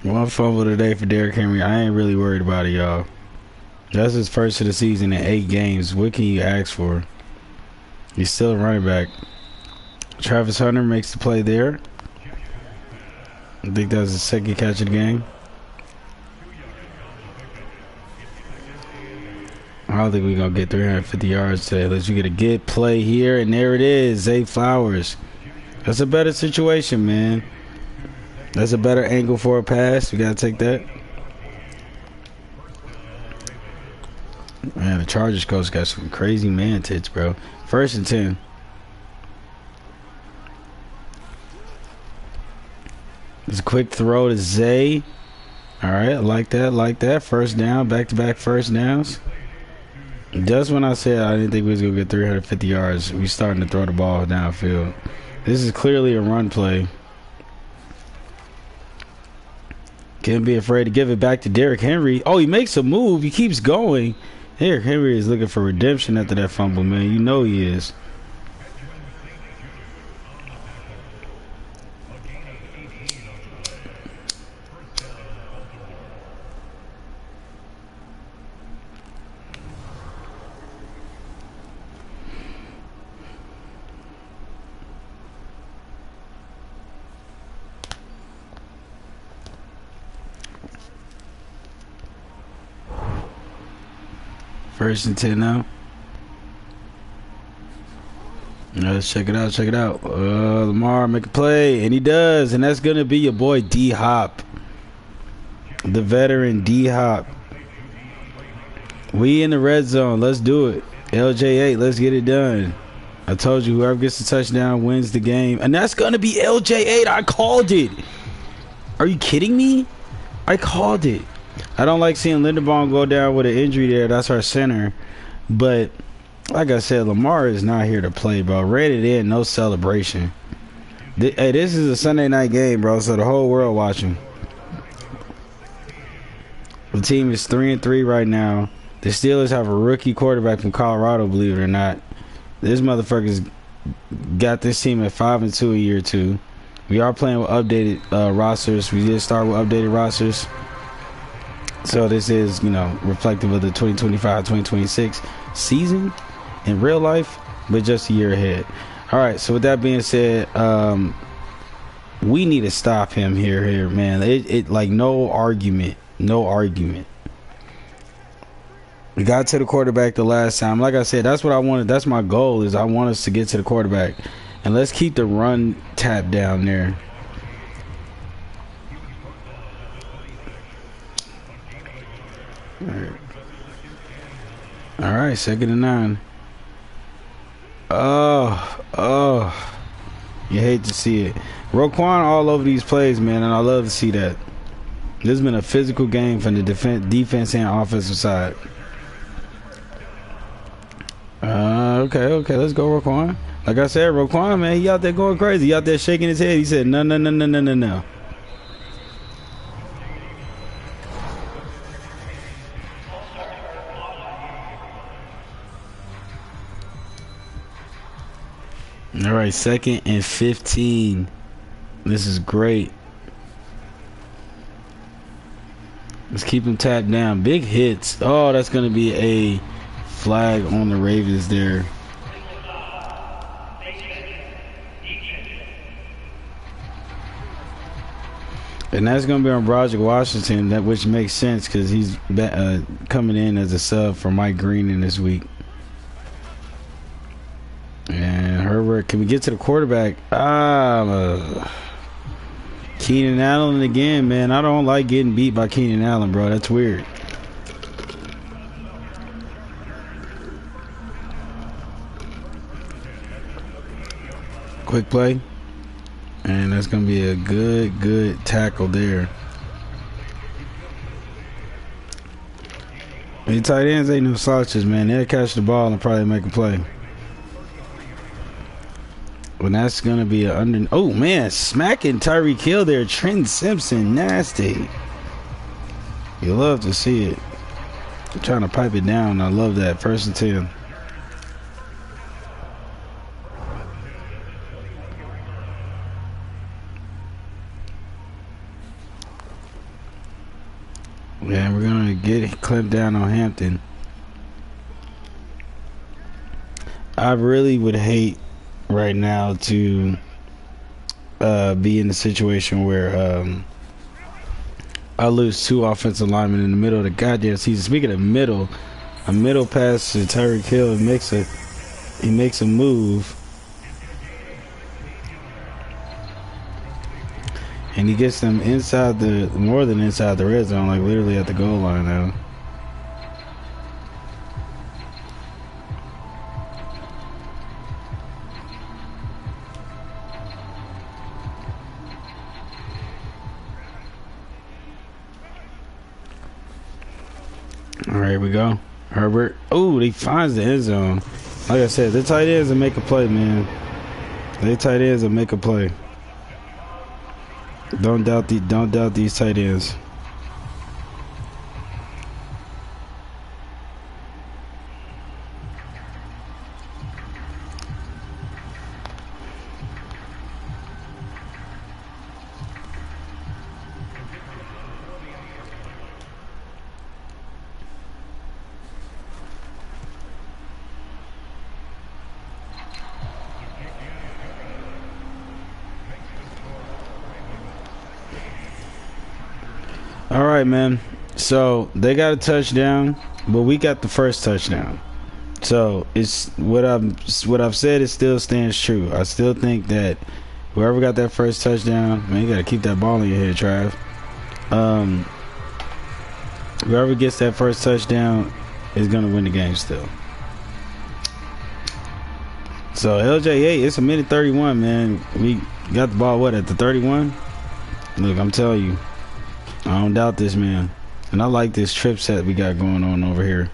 One fumble today for Derrick Henry. I ain't really worried about it, y'all. That's his first of the season in 8 games. What can you ask for? He's still a running back. Travis Hunter makes the play there. I think that was the 2nd catch of the game. I don't think we're going to get 350 yards today. Let's get a good play here. And there it is. Zay Flowers. That's a better situation, man. That's a better angle for a pass. We got to take that. Man, the Chargers coach got some crazy man tits, bro. 1st and 10. It's a quick throw to Zay. All right, I like that. Like that. 1st down. Back-to-back 1st downs. Just when I said I didn't think we was going to get 350 yards, we starting to throw the ball downfield. This is clearly a run play. Can't be afraid to give it back to Derrick Henry. Oh, he makes a move. He keeps going. Derrick Henry is looking for redemption after that fumble, man. You know he is. First and 10 now. Let's check it out. Check it out. Lamar make a play, and he does, and that's gonna be your boy D Hop, the veteran D Hop. We in the red zone. Let's do it. LJ8. Let's get it done. I told you, whoever gets the touchdown wins the game, and that's gonna be LJ8. I called it. Are you kidding me? I called it. I don't like seeing Linderbaum go down with an injury there. That's our center. But, like I said, Lamar is not here to play, bro. Ran it in, no celebration. Hey, this is a Sunday night game, bro, so the whole world watching. The team is 3-3 right now. The Steelers have a rookie quarterback from Colorado, believe it or not. This motherfucker's got this team at 5-2 a year too. We are playing with updated rosters. We did start with updated rosters. So this is, you know, reflective of the 2025-2026 season in real life, but just a year ahead. All right, so with that being said, we need to stop him here, man. It like no argument. We got to the quarterback the last time. Like I said, that's what I wanted. That's my goal, is I want us to get to the quarterback. And let's keep the run tap down there. All right, 2nd and 9. Oh. You hate to see it. Roquan all over these plays, man, and I love to see that. This has been a physical game from the defense and offensive side. Okay, let's go, Roquan. Like I said, Roquan, man, he out there going crazy. He out there shaking his head. He said, no. All right, 2nd and 15. This is great. Let's keep him tapped down. Big hits. Oh, that's going to be a flag on the Ravens there. And that's going to be on Broderick Washington, which makes sense because he's coming in as a sub for Mike Green this week. And Herbert, can we get to the quarterback? Keenan Allen again, man. I don't like getting beat by Keenan Allen, bro. That's weird. Quick play. And that's going to be a good tackle there. These tight ends ain't no slouches, man. They'll catch the ball and probably make a play. When that's going to be a under... Oh, man. Smacking Tyreek Hill there. Trent Simpson. Nasty. You love to see it. I'm trying to pipe it down. I love that. 1st and 10. Yeah, we're going to get it clamped down on Hampton. I really would hate right now to be in a situation where I lose 2 offensive linemen in the middle of the goddamn season. Speaking of middle, a middle pass to Tyreek Hill, he makes a move. And he gets them inside more than inside the red zone, like literally at the goal line now. All right, here we go. Herbert. Oh, he finds the end zone. Like I said, the tight ends will make a play, man. They tight ends will make a play. Don't doubt these tight ends. All right, man. So they got a touchdown, but we got the first touchdown. So it's what I've said. It still stands true. I still think that whoever got that first touchdown, man, you got to keep that ball in your head, Trav. Whoever gets that first touchdown is gonna win the game still. So LJ8, it's a minute 31, man. We got the ball at the 31. Look, I'm telling you. I don't doubt this, man. And I like this trip set we got going on over here.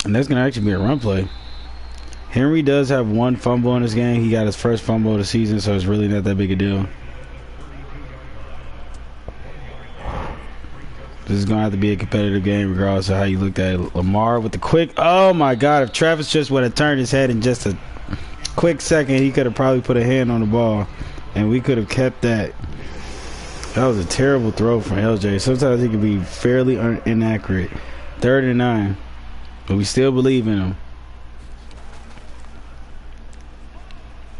And that's going to actually be a run play. Henry does have 1 fumble in this game. He got his first fumble of the season, so it's really not that big a deal. This is gonna have to be a competitive game regardless of how you looked at it. Lamar with the quick. Oh my God! If Travis just would have turned his head in just a quick second, he could have probably put a hand on the ball, and we could have kept that. That was a terrible throw from LJ. Sometimes he can be fairly inaccurate. 3rd and 9, but we still believe in him.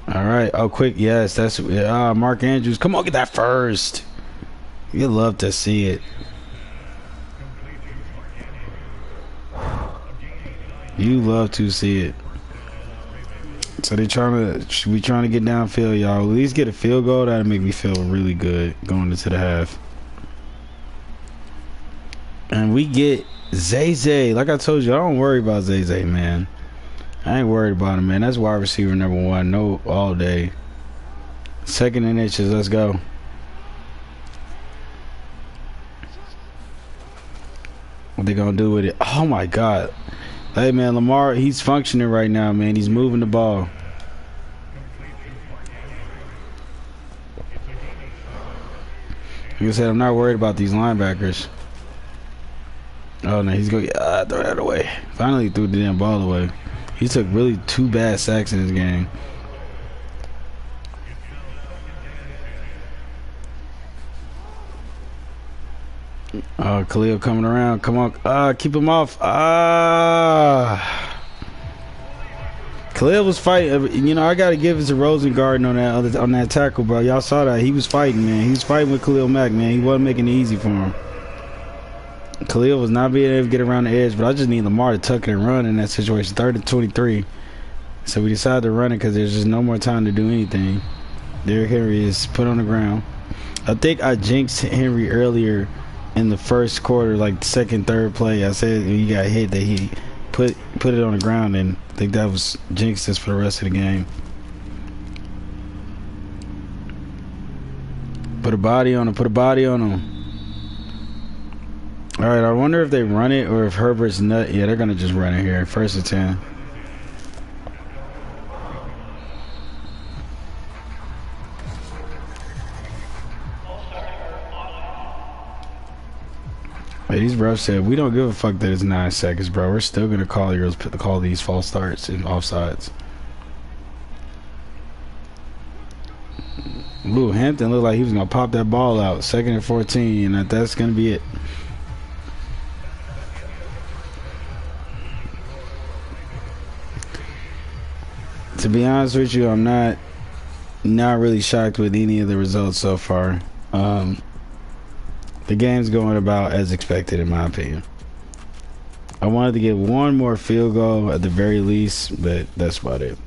All right. Oh, quick. Yes, that's Mark Andrews. Come on, get that first. You love to see it. You love to see it. So we trying to get downfield, y'all. At least get a field goal. That'll make me feel really good going into the half. And we get Zay. Like I told you, I don't worry about Zay, man. I ain't worried about him, man. That's wide receiver number 1. No, all day. 2nd and inches. Let's go. What they gonna do with it? Oh my God. Hey man, Lamar, he's functioning right now, man. He's moving the ball. Like I said, I'm not worried about these linebackers. Oh no, he's going to throw that away. Finally threw the damn ball away. He took really 2 bad sacks in this game. Khalil coming around. Come on. Keep him off. Khalil was fighting. You know, I got to give it to Rosengarten on that tackle, bro. Y'all saw that. He was fighting, man. He was fighting with Khalil Mack, man. He wasn't making it easy for him. Khalil was not being able to get around the edge, but I just need Lamar to tuck it and run in that situation. 3rd and 23. So we decided to run it because there's just no more time to do anything. Derrick Henry is put on the ground. I think I jinxed Henry earlier in the first quarter, like 2nd, 3rd play. I said he got hit that he put it on the ground, and I think that was jinxed us for the rest of the game. Put a body on him. Put a body on him. All right, I wonder if they run it or if Herbert's nut. Yeah, they're gonna just run it here. 1st and 10. Hey, these refs said we don't give a fuck that it's 9 seconds, bro. We're still gonna call these false starts and offsides. Ooh, Hampton looked like he was gonna pop that ball out. 2nd and 14, and that's gonna be it. To be honest with you, I'm not really shocked with any of the results so far. The game's going about as expected, in my opinion. I wanted to get one more field goal at the very least, but that's about it.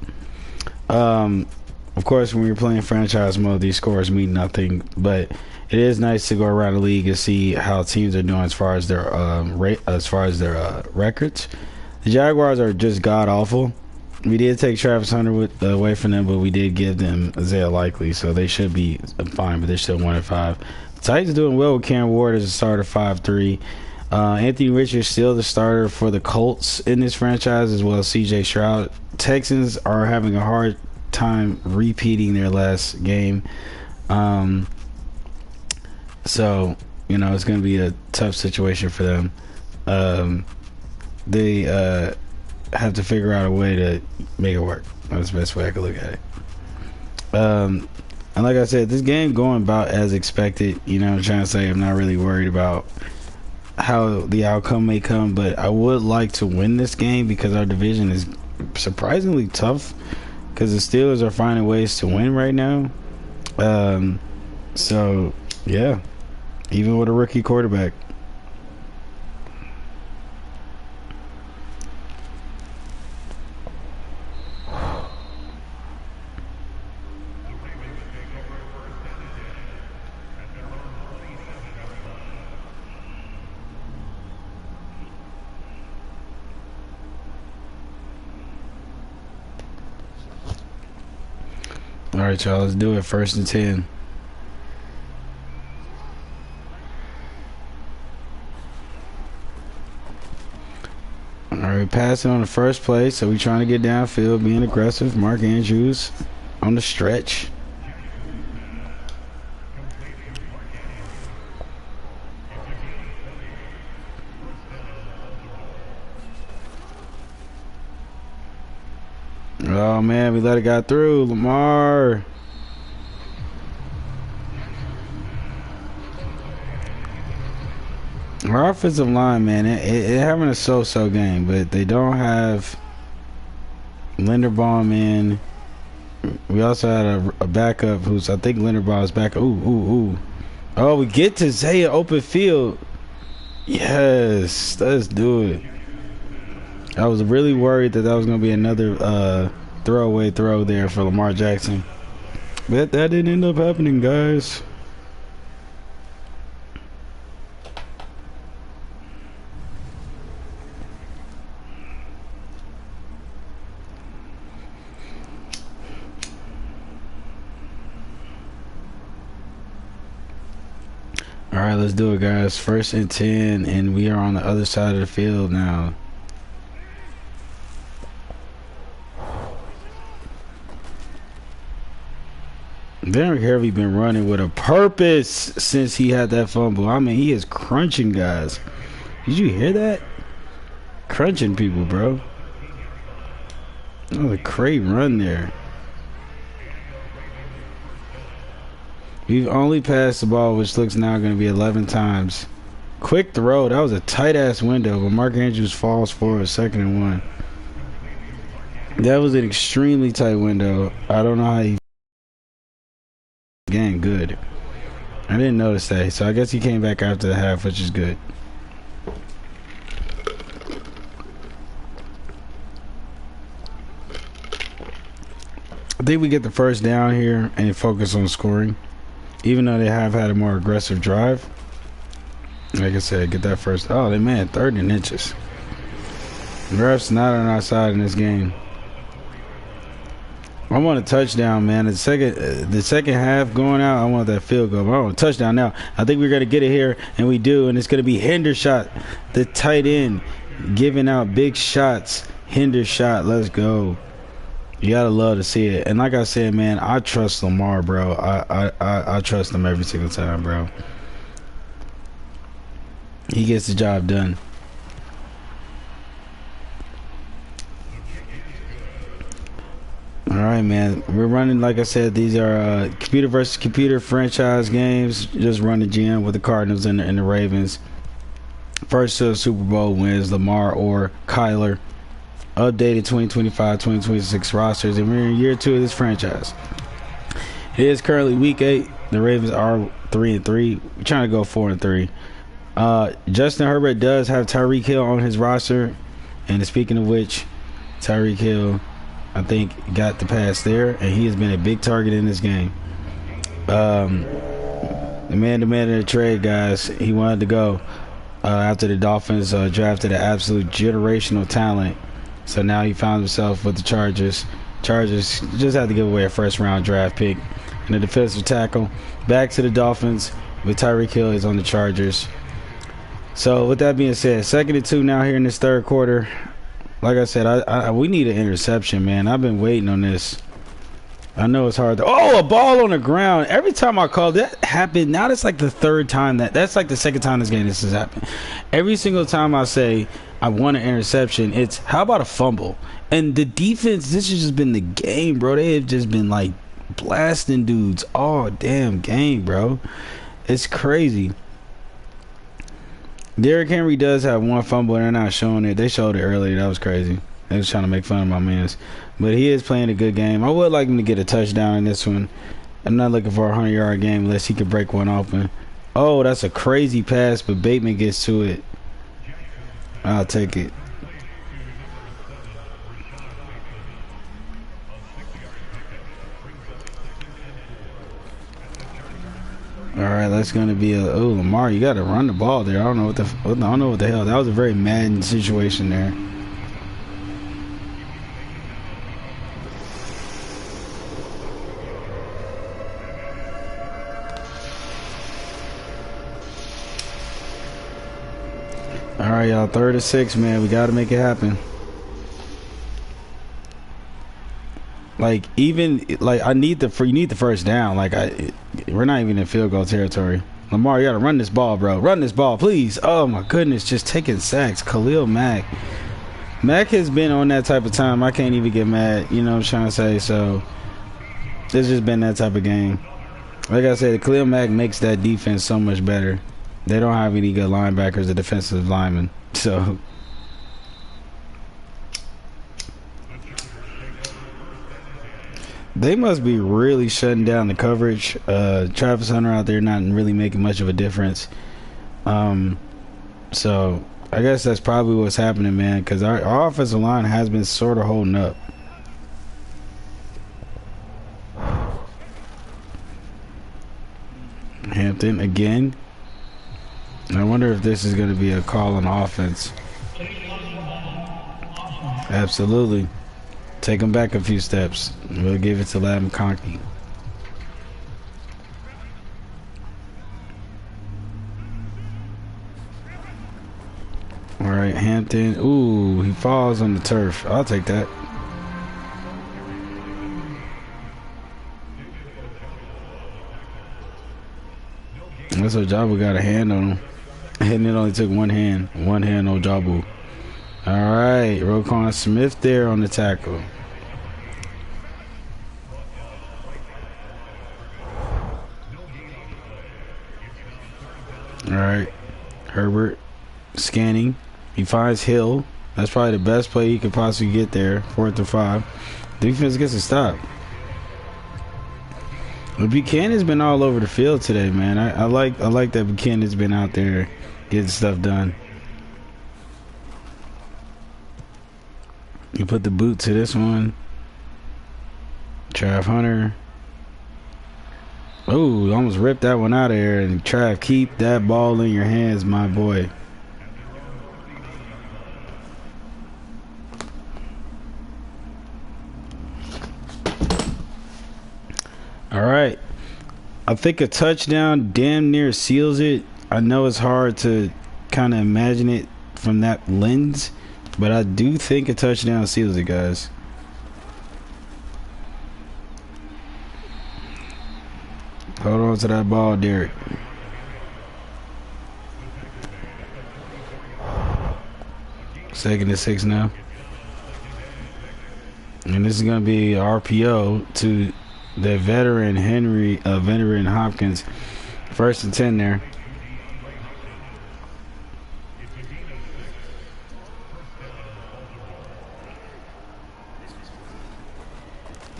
Of course, when you're playing franchise mode, these scores mean nothing, but it is nice to go around the league and see how teams are doing as far as their records. The Jaguars are just god awful. We did take Travis Hunter away from them, but we did give them Isaiah Likely, so they should be fine, but they're still 1-5. Titans doing well with Cam Ward as a starter, 5-3. Anthony Richards still the starter for the Colts in this franchise, as well as C.J. Stroud. Texans are having a hard time repeating their last game. So, you know, it's going to be a tough situation for them. They have to figure out a way to make it work. That's the best way I could look at it. And like I said, this game going about as expected. You know what I'm trying to say? I'm not really worried about how the outcome may come, but I would like to win this game because our division is surprisingly tough because the Steelers are finding ways to win right now. So, yeah, even with a rookie quarterback. All right, y'all, let's do it. 1st and 10. All right, passing on the first play, so we trying to get downfield, being aggressive. Mark Andrews on the stretch. Oh man, we let it got through. Lamar. Our offensive line, man, it having a so-so game, but they don't have Linderbaum in. We also had a backup who's, I think Linderbaum's back. Ooh. Oh, we get to Zay open field. Yes, let's do it. I was really worried that was going to be another throwaway throw there for Lamar Jackson. But that didn't end up happening, guys. All right, let's do it, guys. 1st and 10, and we are on the other side of the field now. Derrick Henry been running with a purpose since he had that fumble. I mean, he is crunching guys. Did you hear that? Crunching people, bro. That was a great run there. We've only passed the ball, which looks now going to be 11 times. Quick throw. That was a tight-ass window, but Mark Andrews falls for a 2nd and 1. That was an extremely tight window. I don't know how he... Game good. I didn't notice that, so I guess he came back after the half, which is good. I think we get the 1st down here and focus on scoring. Even though they have had a more aggressive drive. Like I said, get that 1st. Oh, they man, 3rd and inches. The ref's not on our side in this game. I want a touchdown, man. The second half going out, I want that field goal. I want a touchdown now. I think we're going to get it here, and we do. And it's going to be Hendershot, the tight end, giving out big shots. Hendershot, let's go. You gotta love to see it. And like I said, man, I trust Lamar, bro. I trust him every single time, bro. He gets the job done. All right, man. We're running, like I said, these are computer versus computer franchise games. Just run the GM with the Cardinals and the Ravens. First to the Super Bowl wins Lamar or KYLER. Updated 2025-2026 rosters, and we're in year 2 of this franchise. It is currently week 8. The Ravens are 3-3. We're trying to go 4-3. Justin Herbert does have Tyreek Hill on his roster, and speaking of which, Tyreek Hill, I think, got the pass there, and he has been a big target in this game. The man demanded a trade, guys. He wanted to go after the Dolphins drafted an absolute generational talent. So now he found himself with the Chargers. Chargers just had to give away a 1st-round draft pick and a defensive tackle. Back to the Dolphins with Tyreek Hill is on the Chargers. So with that being said, 2nd and 2 now here in this 3rd quarter. Like I said, we need an interception, man. I've been waiting on this. I know it's hard. A ball on the ground. Every time I call that happened. Now that's like the 3rd time that's like the 2nd time this game this has happened. Every single time I say I want an interception, it's how about a fumble? And the defense, this has just been the game, bro. They have just been like blasting dudes all damn game, bro. It's crazy. Derrick Henry does have 1 fumble, and they're not showing it. They showed it earlier. That was crazy. They was trying to make fun of my mans. But he is playing a good game. I would like him to get a touchdown in this one. I'm not looking for a 100-yard game unless he could break one open. Oh, that's a crazy pass, but Bateman gets to it. I'll take it. All right, that's gonna be a Lamar. You got to run the ball there. I don't know what the hell. That was a very Madden situation there. All right, y'all. 3rd and 6, man. We got to make it happen. Like, even like you need the 1st down. Like, we're not even in field goal territory. Lamar, you got to run this ball, bro. Run this ball, please. Oh my goodness, just taking sacks. Khalil Mack. Mac has been on that type of time. I can't even get mad. You know what I'm trying to say? So it's just been that type of game. Like I said, Khalil Mack makes that defense so much better. They don't have any good linebackers or defensive linemen. So they must be really shutting down the coverage. Travis Hunter out there not really making much of a difference. So I guess that's probably what's happening, man, because our offensive line has been sort of holding up. Hampton again. I wonder if this is going to be a call on offense. Absolutely. Take him back a few steps. We'll give it to Lamar. All right, Hampton. Ooh, he falls on the turf. I'll take that. That's what Jabu got a hand on him. And it only took one hand. One hand on Jabu. All right, Roquan Smith there on the tackle. All right, Herbert scanning. He finds Hill. That's probably the best play he could possibly get there. 4th and 5. Defense gets a stop. But Buchanan's been all over the field today, man. I like that Buchanan's been out there getting stuff done. You put the boot to this one. Trav Hunter. Oh, almost ripped that one out of there. And Trav, keep that ball in your hands, my boy. All right. I think a touchdown damn near seals it. I know it's hard to kind of imagine it from that lens, but I do think a touchdown seals it, guys. Hold on to that ball, Derek. Second and 6 now. And this is going to be RPO to the veteran veteran Hopkins. 1st and 10 there.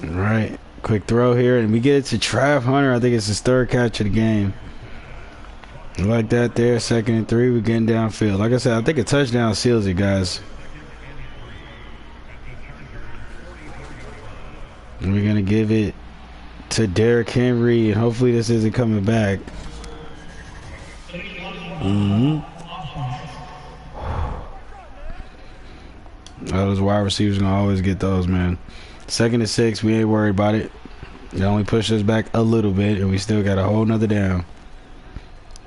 All right, quick throw here, and we get it to Trav Hunter. I think it's his 3rd catch of the game. Like that there. 2nd and 3. We're getting downfield. Like I said, I think a touchdown seals it, guys. And we're gonna give it to Derrick Henry, and hopefully this isn't coming back. Those wide receivers gonna always get those, man. 2nd and 6, we ain't worried about it. They only pushed us back a little bit, and we still got a whole nother down.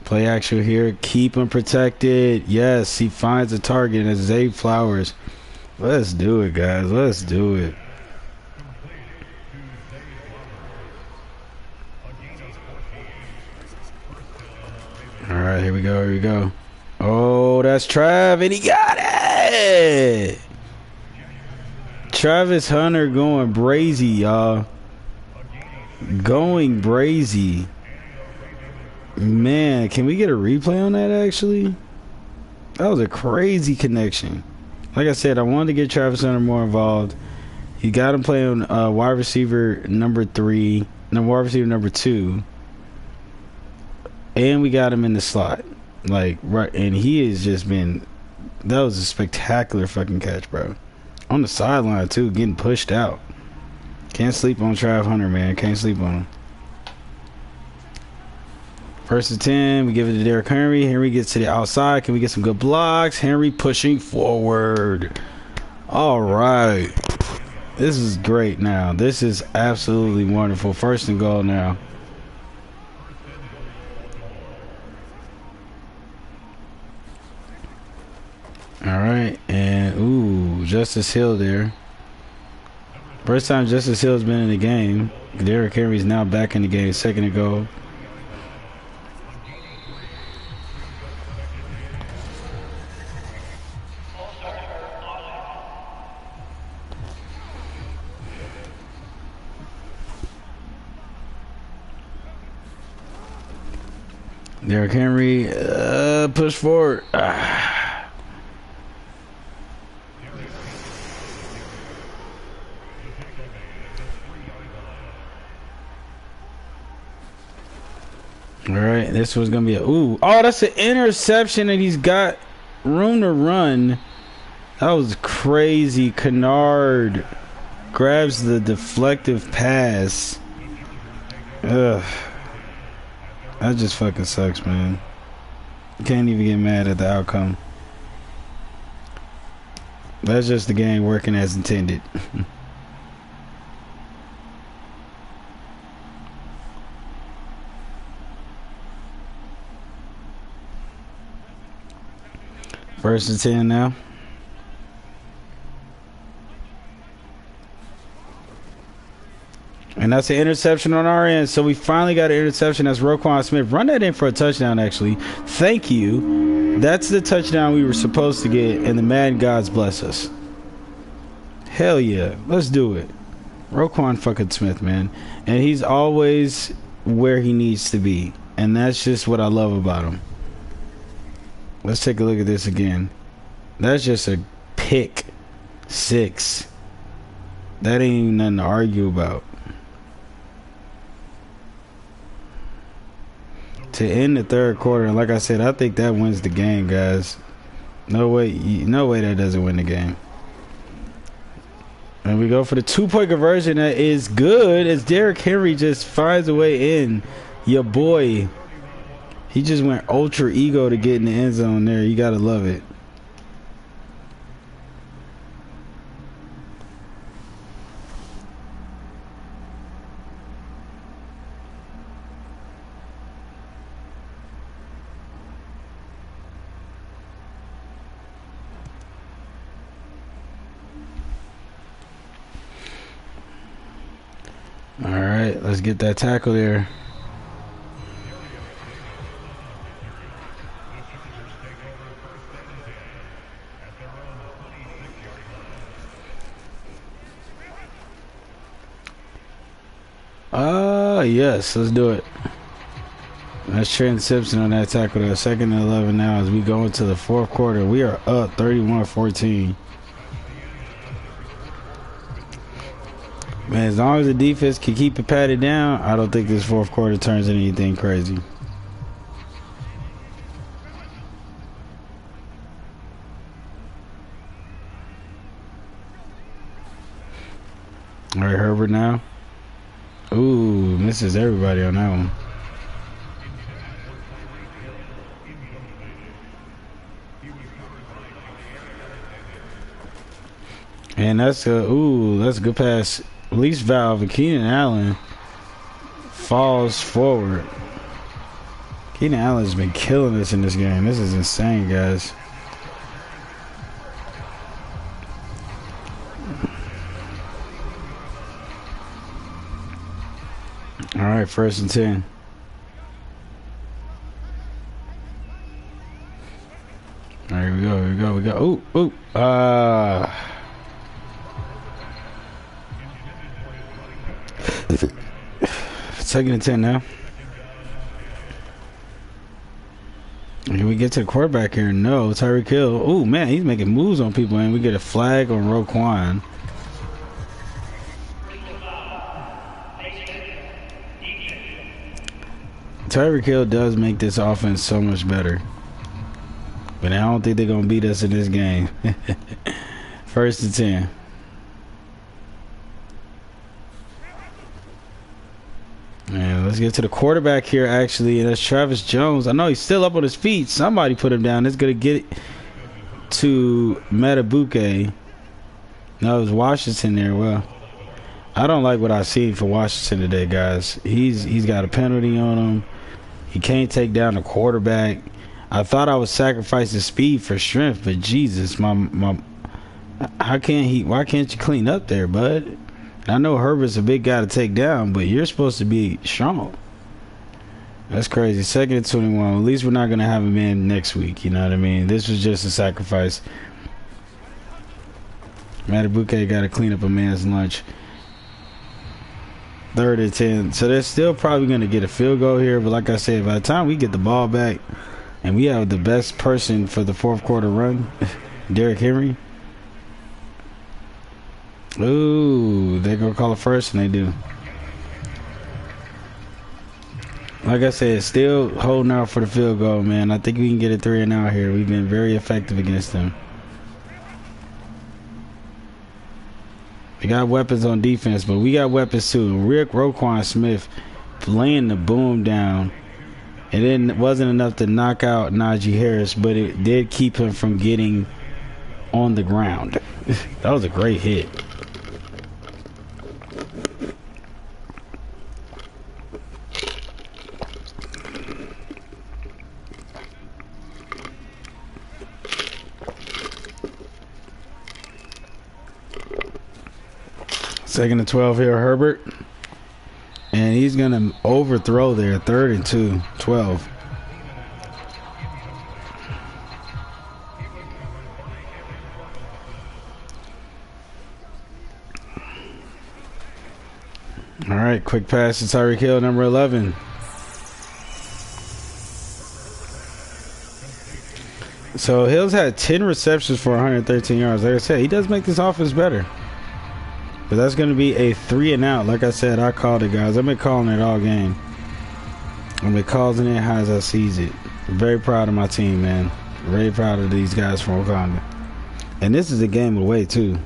Play action here. Keep him protected. Yes, he finds a target, and it's Zay Flowers. Let's do it, guys. Let's do it. All right, here we go. Here we go. Oh, that's Trav, and he got it. Travis Hunter going brazy, y'all. Going brazy. Man, can we get a replay on that, actually? That was a crazy connection. Like I said, I wanted to get Travis Hunter more involved. He got him playing wide receiver number 3, wide receiver number 2. And we got him in the slot. Like, right, and he has just been, that was a spectacular fucking catch, bro. On the sideline, too, getting pushed out. Can't sleep on Trav Hunter, man. Can't sleep on him. 1st and 10, we give it to Derrick Henry. Henry gets to the outside. Can we get some good blocks? Henry pushing forward. All right. This is great now. This is absolutely wonderful. 1st and goal now. All right, and ooh, Justice Hill there. First time Justice Hill's been in the game. Derrick Henry's now back in the game. 2nd and goal. Derrick Henry, push forward. All right, this was gonna be a ooh. Oh, that's an interception, and he's got room to run. That was crazy. Kennard grabs the deflective pass. Ugh, that just fucking sucks, man. You can't even get mad at the outcome. That's just the game working as intended. First and 10 now. And that's an interception on our end. So we finally got an interception. That's Roquan Smith. Run that in for a touchdown, actually. Thank you. That's the touchdown we were supposed to get, and the Mad Gods bless us. Hell yeah. Let's do it. Roquan fucking Smith, man. And he's always where he needs to be. And that's just what I love about him. Let's take a look at this again. That's just a pick six. That ain't even nothing to argue about. To end the third quarter, like I said, I think that wins the game, guys. No way that doesn't win the game. And we go for the 2-point conversion. That is good as Derrick Henry just finds a way in. Your boy. He just went ultra ego to get in the end zone there. You got to love it. All right, let's get that tackle there. Yes, let's do it. That's Trent Simpson on that tackle there. 2nd and 11 now as we go into the fourth quarter. We are up 31-14. Man, as long as the defense can keep it padded down, I don't think this fourth quarter turns into anything crazy. All right, Herbert now. Ooh, misses everybody on that one. And that's that's a good pass. Least valve, and Keenan Allen falls forward. Keenan Allen's been killing us in this game. This is insane, guys. All right, 1st and 10. All right, here we go. Ooh. 2nd and 10 now. Can we get to the quarterback here? No. Tyreek Hill. Oh, man, he's making moves on people, and we get a flag on Roquan. Tyreek Hill does make this offense so much better. But I don't think they're going to beat us in this game. 1st and 10. Yeah, let's get to the quarterback here, actually, and that's Travis Jones. I know he's still up on his feet. Somebody put him down. It's going to get it to Matabuke. No, it was Washington there. Well, I don't like what I see for Washington today, guys. He's got a penalty on him. He can't take down the quarterback. I thought I was sacrificing speed for strength, but Jesus, why can't you clean up there, bud? I know Herbert's a big guy to take down, but you're supposed to be strong. That's crazy. 2nd and 21. At least we're not going to have him in next week. You know what I mean? This was just a sacrifice. Matabuke got to clean up a man's lunch. 3rd and 10. So they're still probably going to get a field goal here. But like I said, by the time we get the ball back and we have the best person for the 4th quarter run, Derrick Henry. Ooh, they're going to call it first, and they do. Like I said, still holding out for the field goal, man. I think we can get a 3 and out here. We've been very effective against them. We got weapons on defense, but we got weapons too. Roquan Smith laying the boom down. It wasn't enough to knock out Najee Harris, but it did keep him from getting on the ground. That was a great hit. Second and 12 here, Herbert. And he's going to overthrow there. 3rd and 2, 12. All right, quick pass to Tyreek Hill, number 11. So Hill's had 10 receptions for 113 yards. Like I said, he does make this offense better. But that's going to be a 3 and out. Like I said, I called it, guys. I've been calling it all game. I've been calling it how I sees it. I'm very proud of my team, man. Very proud of these guys from Wakanda. And this is a game away, too.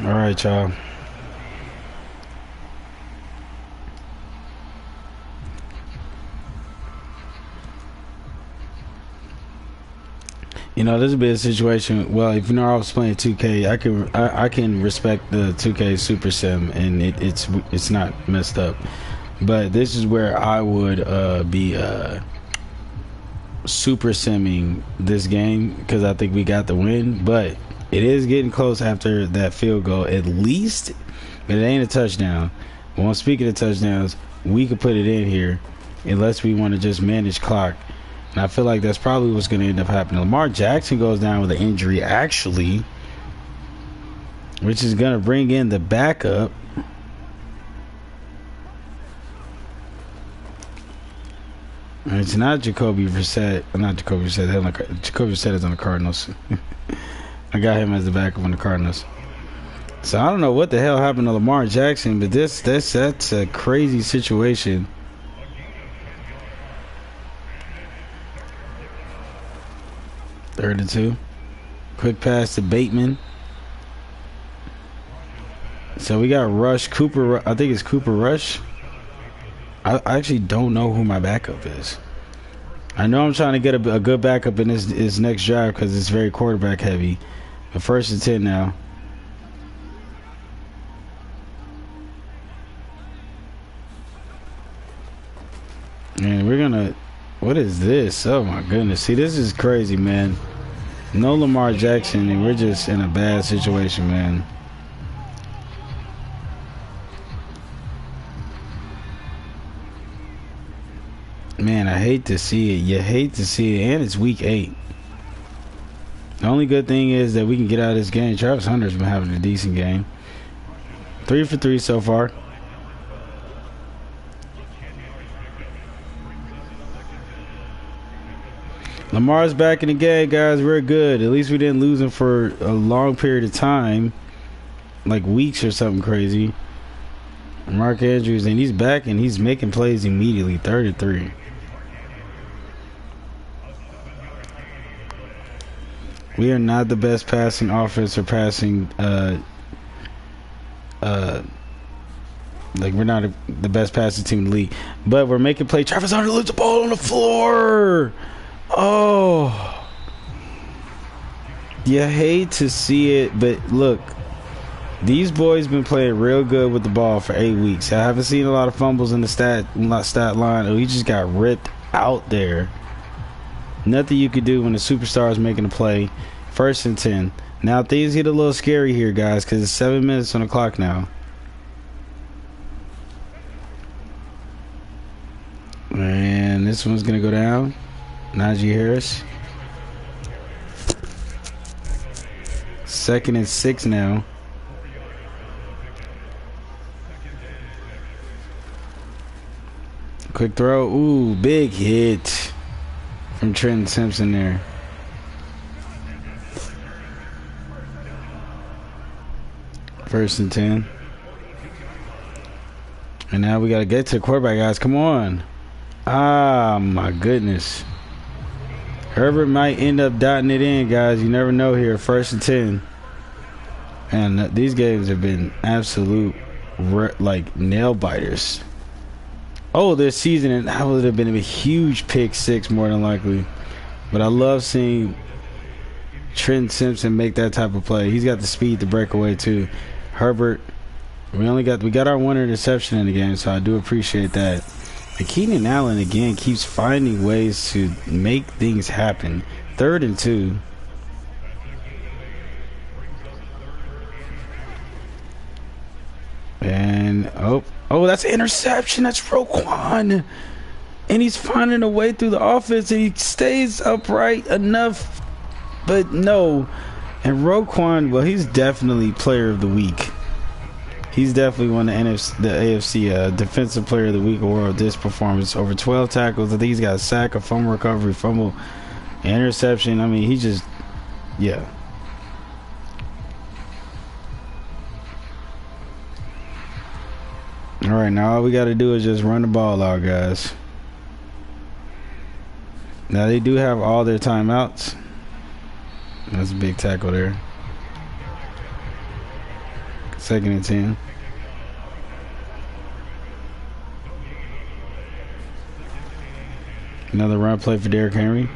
All right, y'all. You know, this would be a situation. Well, if you know I was playing 2K, I can respect the 2K Super Sim, and it's not messed up. But this is where I would be super simming this game because I think we got the win. But it is getting close after that field goal, at least. But it ain't a touchdown. Well, speaking of touchdowns, we could put it in here unless we want to just manage clock. And I feel like that's probably what's going to end up happening. Lamar Jackson goes down with an injury, actually, which is going to bring in the backup. And it's not Jacoby Brissett. Not Jacoby Brissett. Jacoby Brissett is on the Cardinals. I got him as the backup on the Cardinals. So I don't know what the hell happened to Lamar Jackson, but that's a crazy situation. Third and 2. Quick pass to Bateman. So we got Rush, Cooper. I think it's Cooper Rush. I actually don't know who my backup is. I know I'm trying to get a good backup in this next drive because it's very quarterback heavy. But 1st and 10 now. And we're gonna. What is this? Oh my goodness! See, this is crazy, man. No Lamar Jackson, and we're just in a bad situation, man. Man, I hate to see it. You hate to see it, and it's week 8. The only good thing is that we can get out of this game. Travis Hunter's been having a decent game. 3 for 3 so far. Lamar's back in the game, guys. We're good. At least we didn't lose him for a long period of time, like weeks or something crazy. Mark Andrews, and he's back and he's making plays immediately. 3rd and 3. We are not the best passing offense or passing like we're not the best passing team in the league, but we're making play. Travis Hunter leaves the ball on the floor. Oh, you hate to see it, but look, these boys been playing real good with the ball for 8 weeks. I haven't seen a lot of fumbles in the stat line. Oh, he just got ripped out there. Nothing you could do when the superstar is making a play. 1st and 10. Now things get a little scary here, guys, because it's 7 minutes on the clock now. And this one's gonna go down. Najee Harris. 2nd and 6 now. Quick throw. Ooh, big hit from Trenton Simpson there. First and 10. And now we got to get to the quarterback, guys. Come on. Ah, my goodness. Herbert might end up dotting it in, guys. You never know here. 1st and 10. And these games have been absolute, like, nail biters. Oh, this season, and that would have been a huge pick 6 more than likely. But I love seeing Trent Simpson make that type of play. He's got the speed to break away too. Herbert, we got our one interception in the game, so I do appreciate that. And Keenan Allen again keeps finding ways to make things happen. 3rd and 2. And oh, that's an interception. That's Roquan. And he's finding a way through the offense, and he stays upright enough, but no. And Roquan, well, he's definitely player of the week. He's definitely won the AFC Defensive Player of the Week award with this performance. Over 12 tackles. I think he's got a sack, a fumble recovery, fumble, interception. I mean, he just, yeah. All right, now all we got to do is just run the ball out, guys. Now they do have all their timeouts. That's a big tackle there. 2nd and 10. Another run play for Derrick Henry.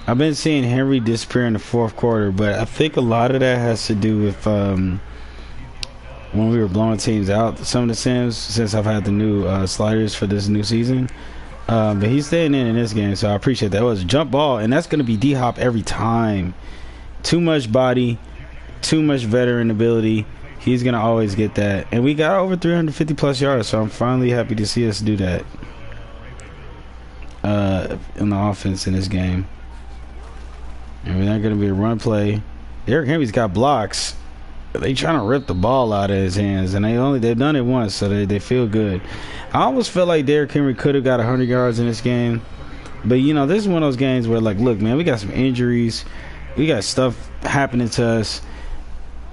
I've been seeing Henry disappear in the 4th quarter, but I think a lot of that has to do with when we were blowing teams out. Some of the sims, since I've had the new sliders for this new season. But he's staying in this game, so I appreciate that. It was a jump ball, and that's going to be D-Hop every time. Too much body, too much veteran ability. He's going to always get that. And we got over 350-plus yards, so I'm finally happy to see us do that in the offense in this game. And we're not going to be a run play. Derrick Henry's got blocks. They trying to rip the ball out of his hands, and they've done it once, so they feel good. I almost felt like Derrick Henry could have got 100 yards in this game, but you know, this is one of those games where, like, look, man, we got some injuries, we got stuff happening to us.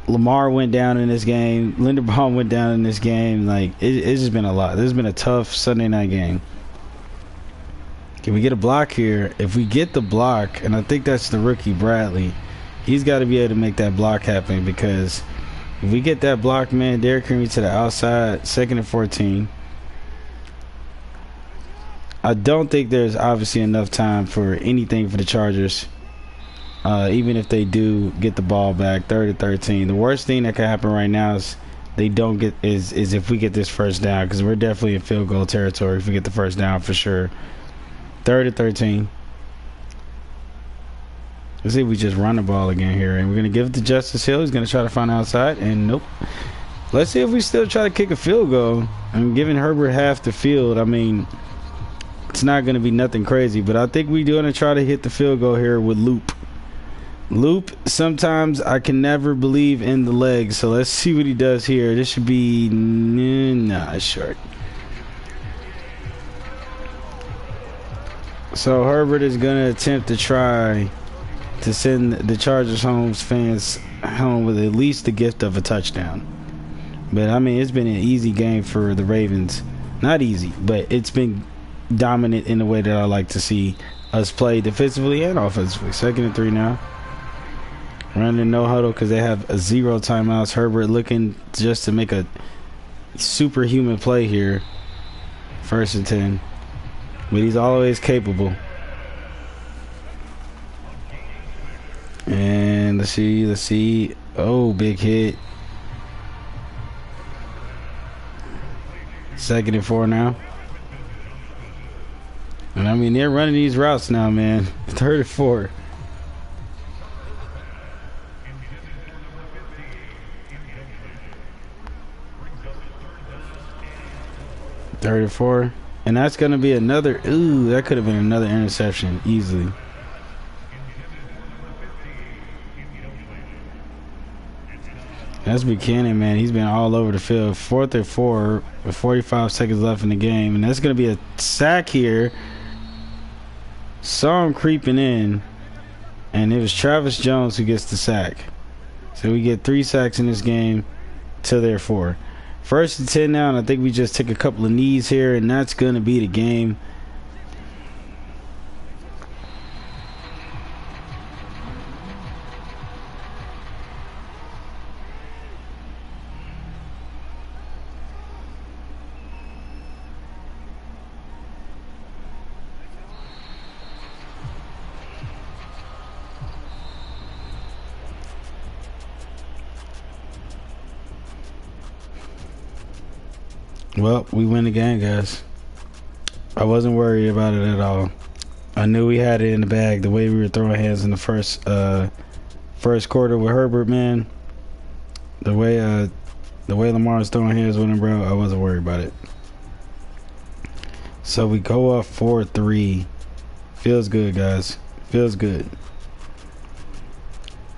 Lamar went down in this game, Linderbaum went down in this game. Like, it's just been a lot. This has been a tough Sunday night game. Can we get a block here? If we get the block, and I think that's the rookie Bradley, he's got to be able to make that block happen, because if we get that block, man, Derrick Henry to the outside, 2nd and 14. I don't think there's obviously enough time for anything for the Chargers. Even if they do get the ball back, 3rd and 13. The worst thing that could happen right now is they don't get is if we get this first down, because we're definitely in field goal territory if we get the first down for sure. 3rd and 13. Let's see if we just run the ball again here. And we're going to give it to Justice Hill. He's going to try to find outside. And nope. Let's see if we still try to kick a field goal. I'm giving Herbert half the field. I mean, it's not going to be nothing crazy. But I think we're going to try to hit the field goal here with Loop. Loop, sometimes I can never believe in the legs. So let's see what he does here. This should be... Nah, short. So Herbert is going to attempt to try to send the Chargers fans home with at least the gift of a touchdown. But, I mean, it's been an easy game for the Ravens. Not easy, but it's been dominant in the way that I like to see us play defensively and offensively. 2nd and 3 now. Running no huddle because they have 0 timeouts. Herbert looking just to make a superhuman play here. 1st and 10. But he's always capable. And let's see. Oh, big hit. 2nd and 4 now. And I mean, they're running these routes now, man. 3rd and 4. 4. And that's going to be another... Ooh, that could have been another interception easily. That's Buchanan, man. He's been all over the field. 4th and 4 with 45 seconds left in the game. And that's going to be a sack here. Saw him creeping in. And it was Travis Jones who gets the sack. So we get 3 sacks in this game to their 4. 1st and 10 now, and I think we just took a couple of knees here, and that's going to be the game. Well, we win the game, guys. I wasn't worried about it at all. I knew we had it in the bag. The way we were throwing hands in the first quarter with Herbert, man. The way Lamar was throwing hands with him, bro, I wasn't worried about it. So we go up 4-3. Feels good, guys. Feels good.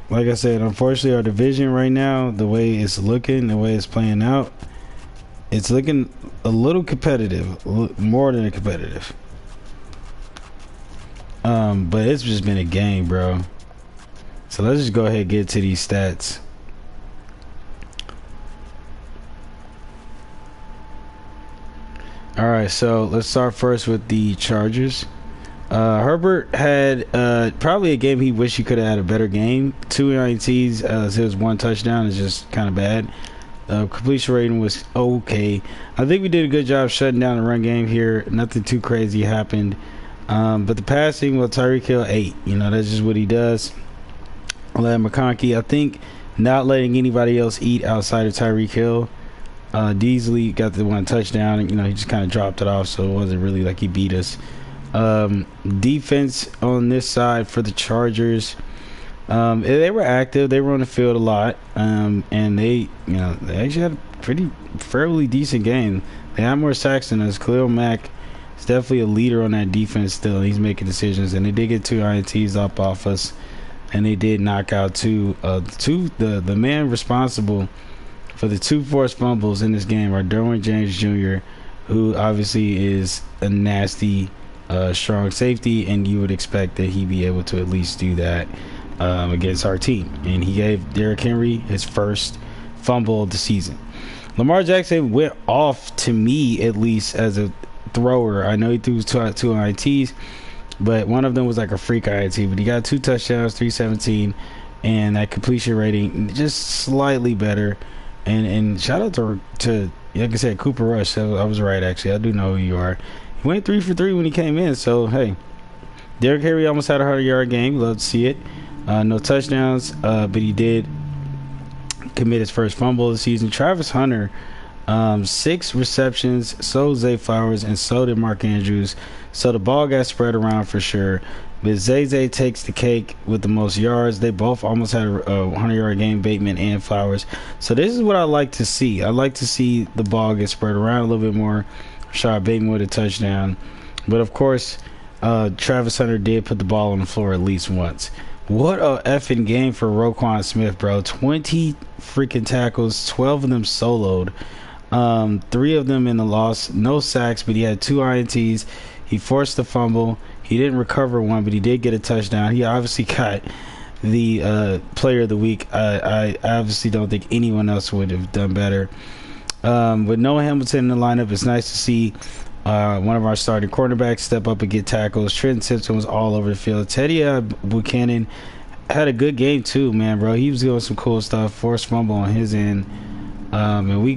Like I said, unfortunately, our division right now, the way it's looking, the way it's playing out, it's looking a little competitive, more than competitive. But it's just been a game, bro. So let's just go ahead and get to these stats. All right, so let's start first with the Chargers. Herbert had probably a game he wished he could have had a better game. 2 INTs, his 1 touchdown is just kind of bad. Completion rating was okay. I think we did a good job shutting down the run game here. Nothing too crazy happened. But the passing, well, Tyreek Hill 8. You know, that's just what he does. McConkey, I think not letting anybody else eat outside of Tyreek Hill. Deasley got the 1 touchdown. And, you know, he just kind of dropped it off, so it wasn't really like he beat us. Defense on this side for the Chargers. They were active. They were on the field a lot, and they actually had a fairly decent game. They had more sacks than us. Khalil Mack is definitely a leader on that defense still. He's making decisions, and they did get 2 INTs off us, and they did knock out the man responsible for the 2 forced fumbles in this game are Derwin James Jr., who obviously is a nasty, strong safety, and you would expect that he'd be able to at least do that against our team. And he gave Derrick Henry his first fumble of the season. Lamar Jackson went off, to me at least, as a thrower. I know he threw 2 INTs, but one of them was like a freak INT. But he got 2 touchdowns, 317, and that completion rating just slightly better. And shout out to like I said, Cooper Rush. I was right, actually. I do know who you are. He went 3 for 3 when he came in. So hey, Derrick Henry almost had a 100-yard game. Love to see it. No touchdowns, but he did commit his first fumble of the season. Travis Hunter, 6 receptions, so did Zay Flowers, and so did Mark Andrews. So the ball got spread around for sure. But Zay takes the cake with the most yards. They both almost had a 100-yard game, Bateman and Flowers. So this is what I like to see. I like to see the ball get spread around a little bit more. Rashad Bateman with a touchdown. But, of course, Travis Hunter did put the ball on the floor at least once. What a effing game for Roquan Smith, bro. 20 freaking tackles, 12 of them soloed. 3 of them in the loss. No sacks, but he had 2 INTs. He forced the fumble. He didn't recover one, but he did get a touchdown. He obviously got the player of the week. I obviously don't think anyone else would have done better. With Noah Hamilton in the lineup, it's nice to see one of our starting cornerbacks step up and get tackles. Trenton Simpson was all over the field. Teddy Buchanan had a good game too, man, bro. He was doing some cool stuff. Forced fumble on his end. And we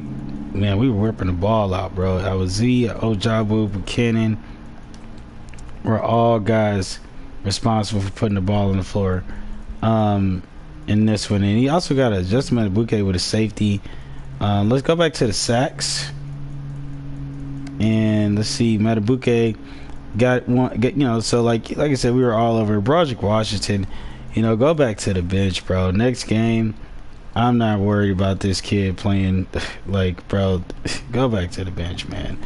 were whipping the ball out, bro. I was Ojabu, Buchanan. We're all guys responsible for putting the ball on the floor in this one. And he also got a Justin Madubuike with a safety. Let's go back to the sacks. And let's see, Madubuike got one. So like I said, we were all over. Broderick Washington, go back to the bench, bro. Next game, I'm not worried about this kid playing. Like, bro, go back to the bench, man.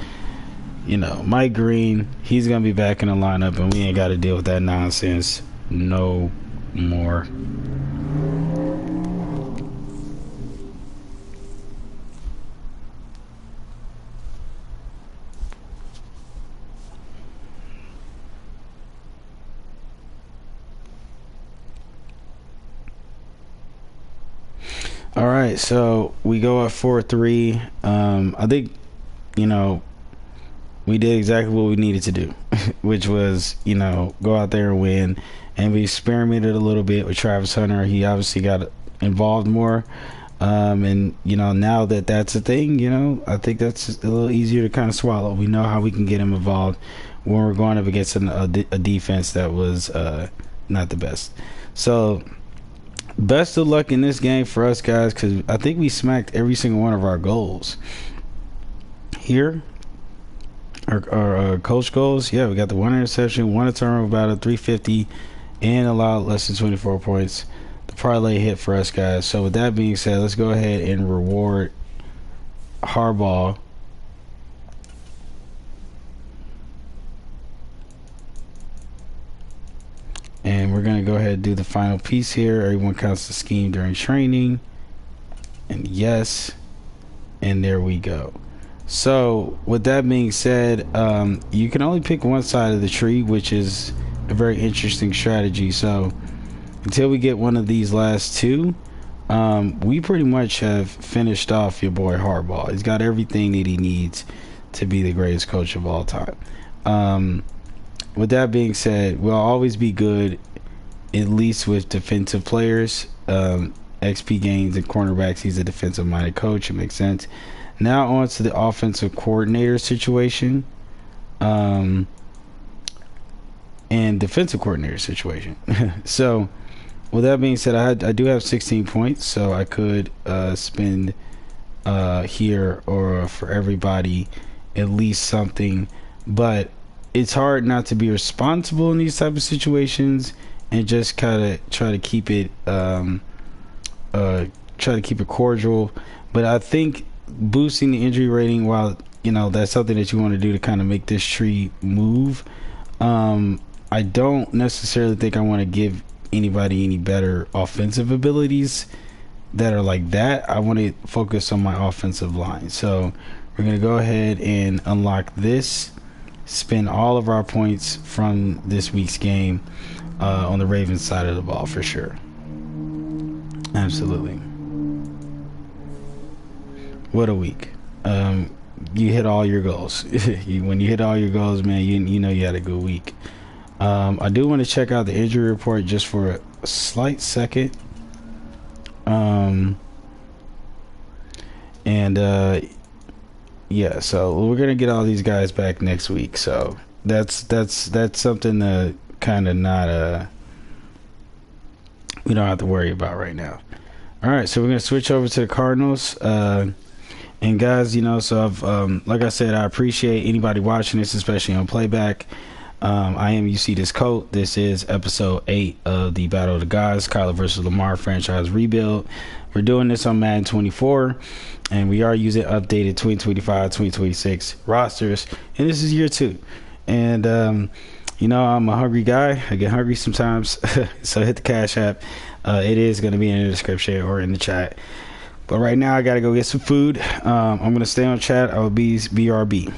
Mike Green, he's gonna be back in the lineup, and we ain't got to deal with that nonsense no more. All right, so we go at 4-3. I think, we did exactly what we needed to do, which was, go out there and win. And we experimented a little bit with Travis Hunter. He obviously got involved more. And, now that that's a thing, I think that's a little easier to kind of swallow. We know how we can get him involved when we're going up against a defense that was not the best. So, best of luck in this game for us, guys, because I think we smacked every single one of our goals. Here, our coach goals, we got the 1 interception, 1 turnover battle, 350, and allowed less than 24 points. The parlay hit for us, guys. So with that being said, let's go ahead and reward Harbaugh. And we're going to go ahead and do the final piece here. Everyone counts the scheme during training. And yes. And there we go. So, with that being said, you can only pick one side of the tree, which is a very interesting strategy. So, until we get one of these last two, we pretty much have finished off your boy Harbaugh. He's got everything that he needs to be the greatest coach of all time. With that being said, we'll always be good, at least with defensive players. XP gains and cornerbacks. He's a defensive-minded coach. It makes sense. Now on to the offensive coordinator situation, and defensive coordinator situation. So, with that being said, I do have 16 points, so I could spend here or for everybody at least something, but it's hard not to be responsible in these type of situations and just kind of try to keep it cordial. But I think boosting the injury rating, while that's something that you want to do to kind of make this tree move, I don't necessarily think I want to give anybody any better offensive abilities that are like that. I want to focus on my offensive line. So we're going to go ahead and unlock this, spend all of our points from this week's game on the Ravens side of the ball for sure. Absolutely. What a week. You hit all your goals. When you hit all your goals, man, you know you had a good week. I do want to check out the injury report just for a slight second. Yeah, so we're gonna get all these guys back next week. So that's something to kind of not we don't have to worry about right now. All right, so we're gonna switch over to the Cardinals. And guys, so I've like I said, I appreciate anybody watching this, especially on playback. I am UC This Coat. This is episode 8 of the Battle of the Gods, KYLER versus Lamar franchise rebuild. We're doing this on Madden 24, and we are using updated 2025, 2026 rosters, and this is year 2. And I'm a hungry guy. I get hungry sometimes, so hit the Cash App. It is going to be in the description or in the chat. But right now, I got to go get some food. I'm going to stay on chat. I will be BRB.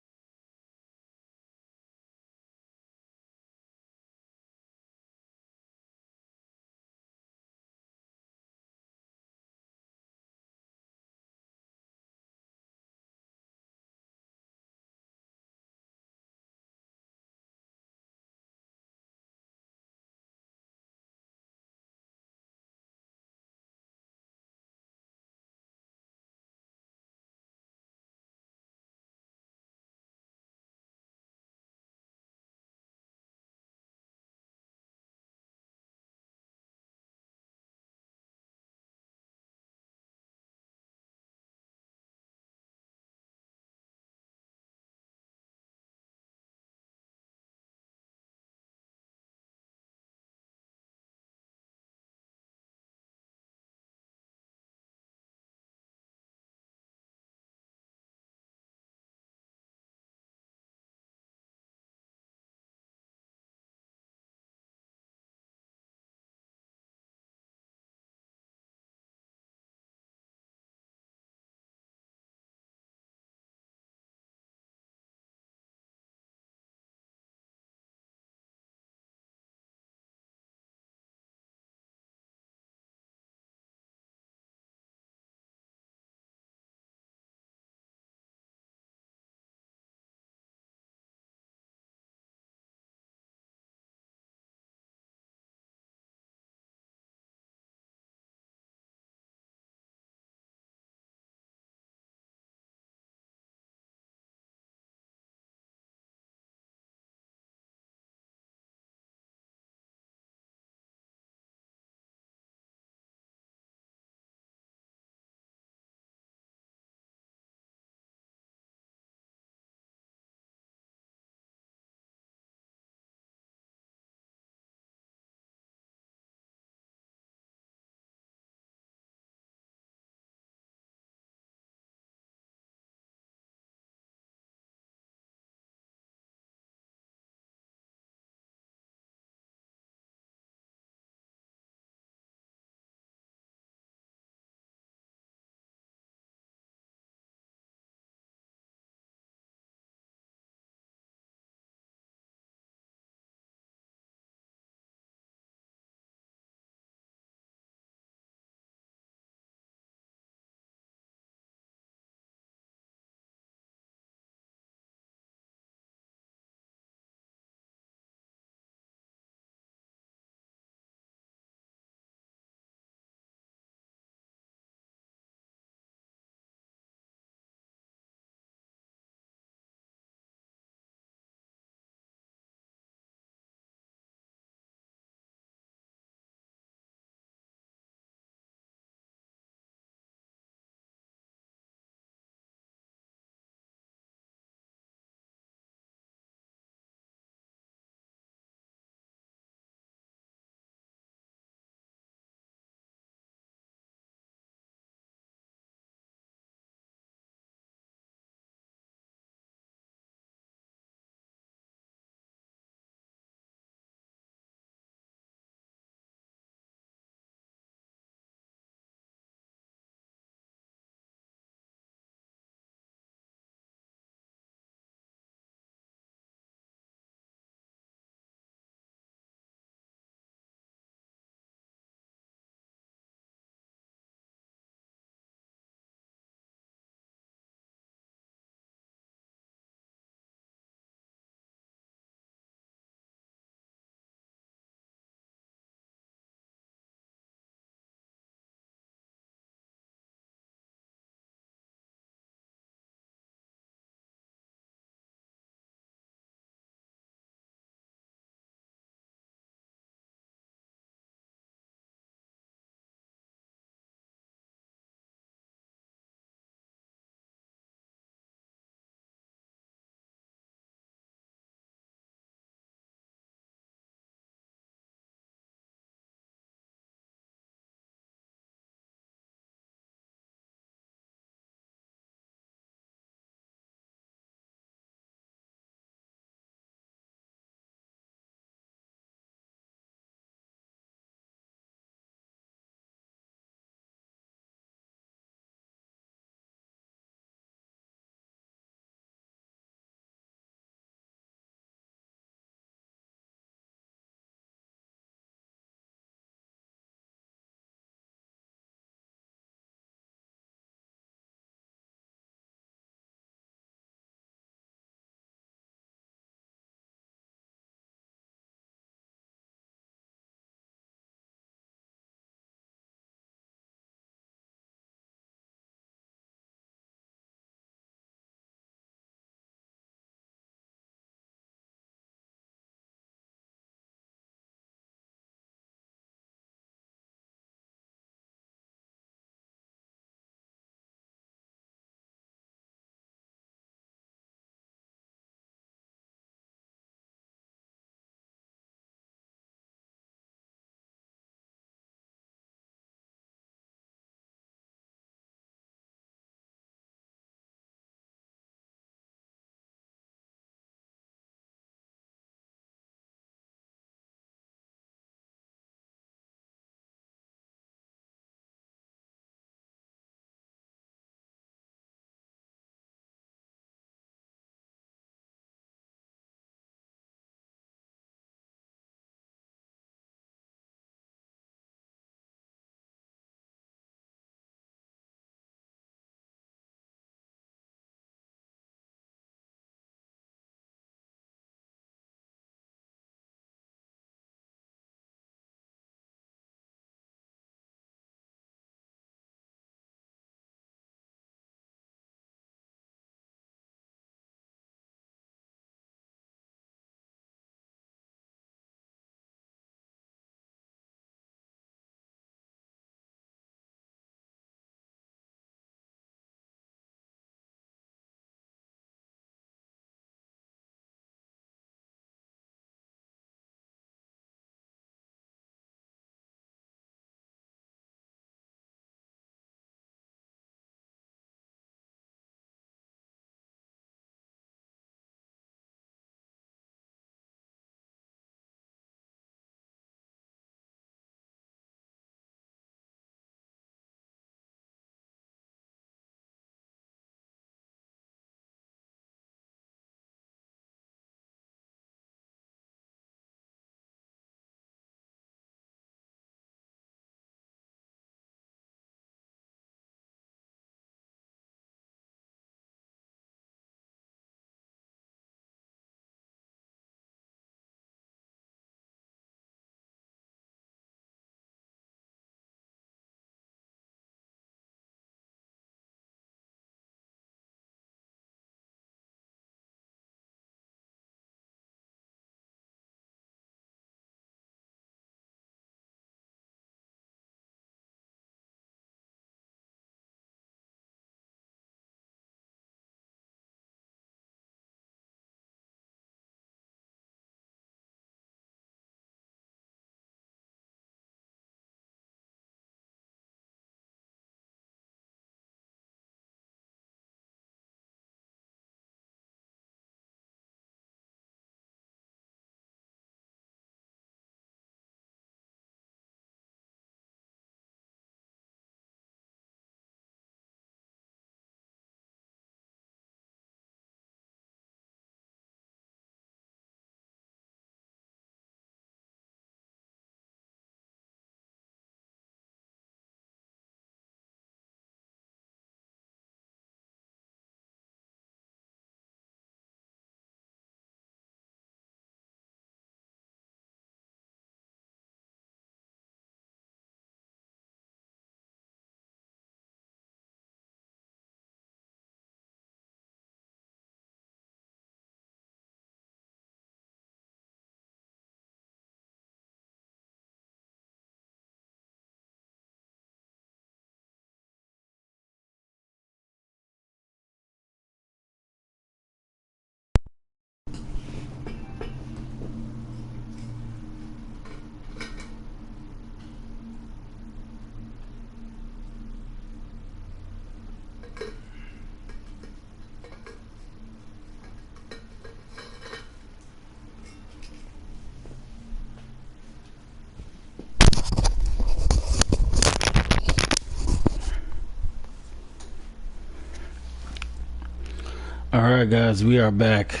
Alright guys, we are back.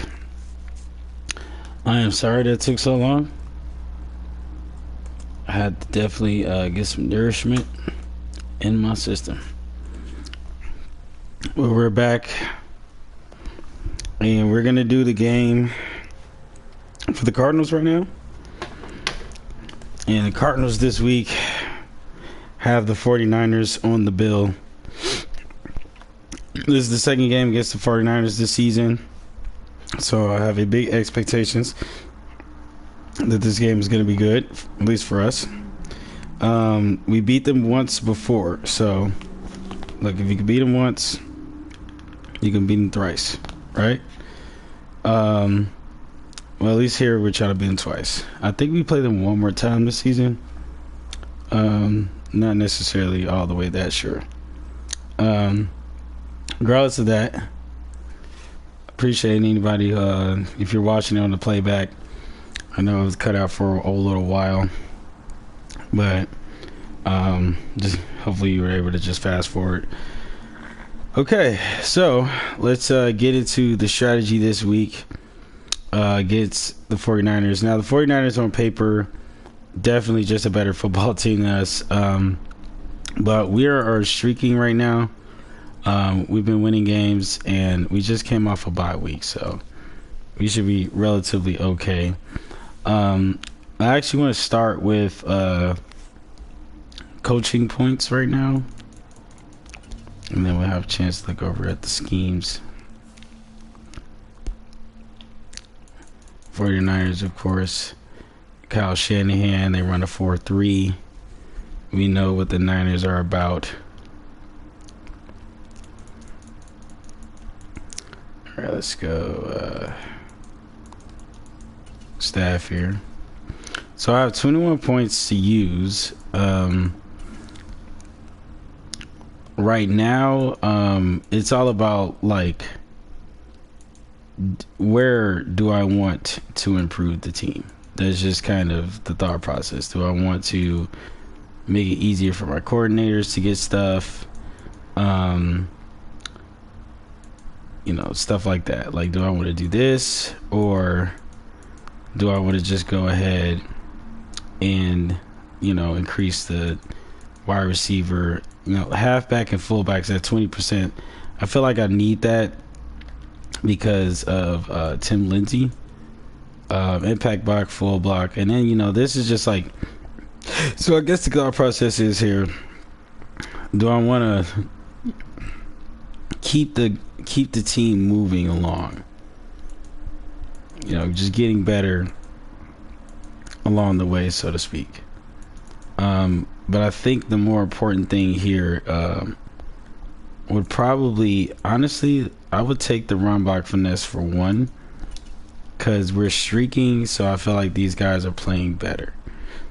I am sorry that it took so long. I had to definitely get some nourishment in my system. Well, we're back. And we're going to do the game for the Cardinals right now. And the Cardinals this week have the 49ers on the bill. This is the second game against the 49ers this season. So I have a big expectations that this game is going to be good, at least for us. We beat them once before. So, look, if you can beat them once, you can beat them thrice, right? Well, at least here we're trying to beat them twice. I think we play them one more time this season. Not necessarily all the way that sure. Regardless of that, appreciate anybody if you're watching it on the playback. I know it was cut out for a little while, but just hopefully you were able to just fast forward. Okay, so let's get into the strategy this week against the 49ers. Now the 49ers on paper definitely just a better football team than us, but we are streaking right now. We've been winning games, and we just came off a bye week, so we should be relatively okay. I actually want to start with coaching points right now, and then we'll have a chance to look over at the schemes. 49ers, of course, Kyle Shanahan, they run a 4-3. We know what the Niners are about. All right, let's go staff here. So I have 21 points to use. Right now, it's all about like where do I want to improve the team? That's just kind of the thought process. Do I want to make it easier for my coordinators to get stuff? You know, stuff like that. Like, do I want to do this, or do I want to just go ahead and, you know, increase the wide receiver, you know, halfback and fullbacks at 20%. I feel like I need that because of Tim Lindsay, impact block, full block, and then, you know, this is just like, so I guess the thought process is here, do I want to keep the team moving along, you know, just getting better along the way, so to speak. But I think the more important thing here would probably, honestly, I would take the run block finesse for one, because we're streaking, so I feel like these guys are playing better.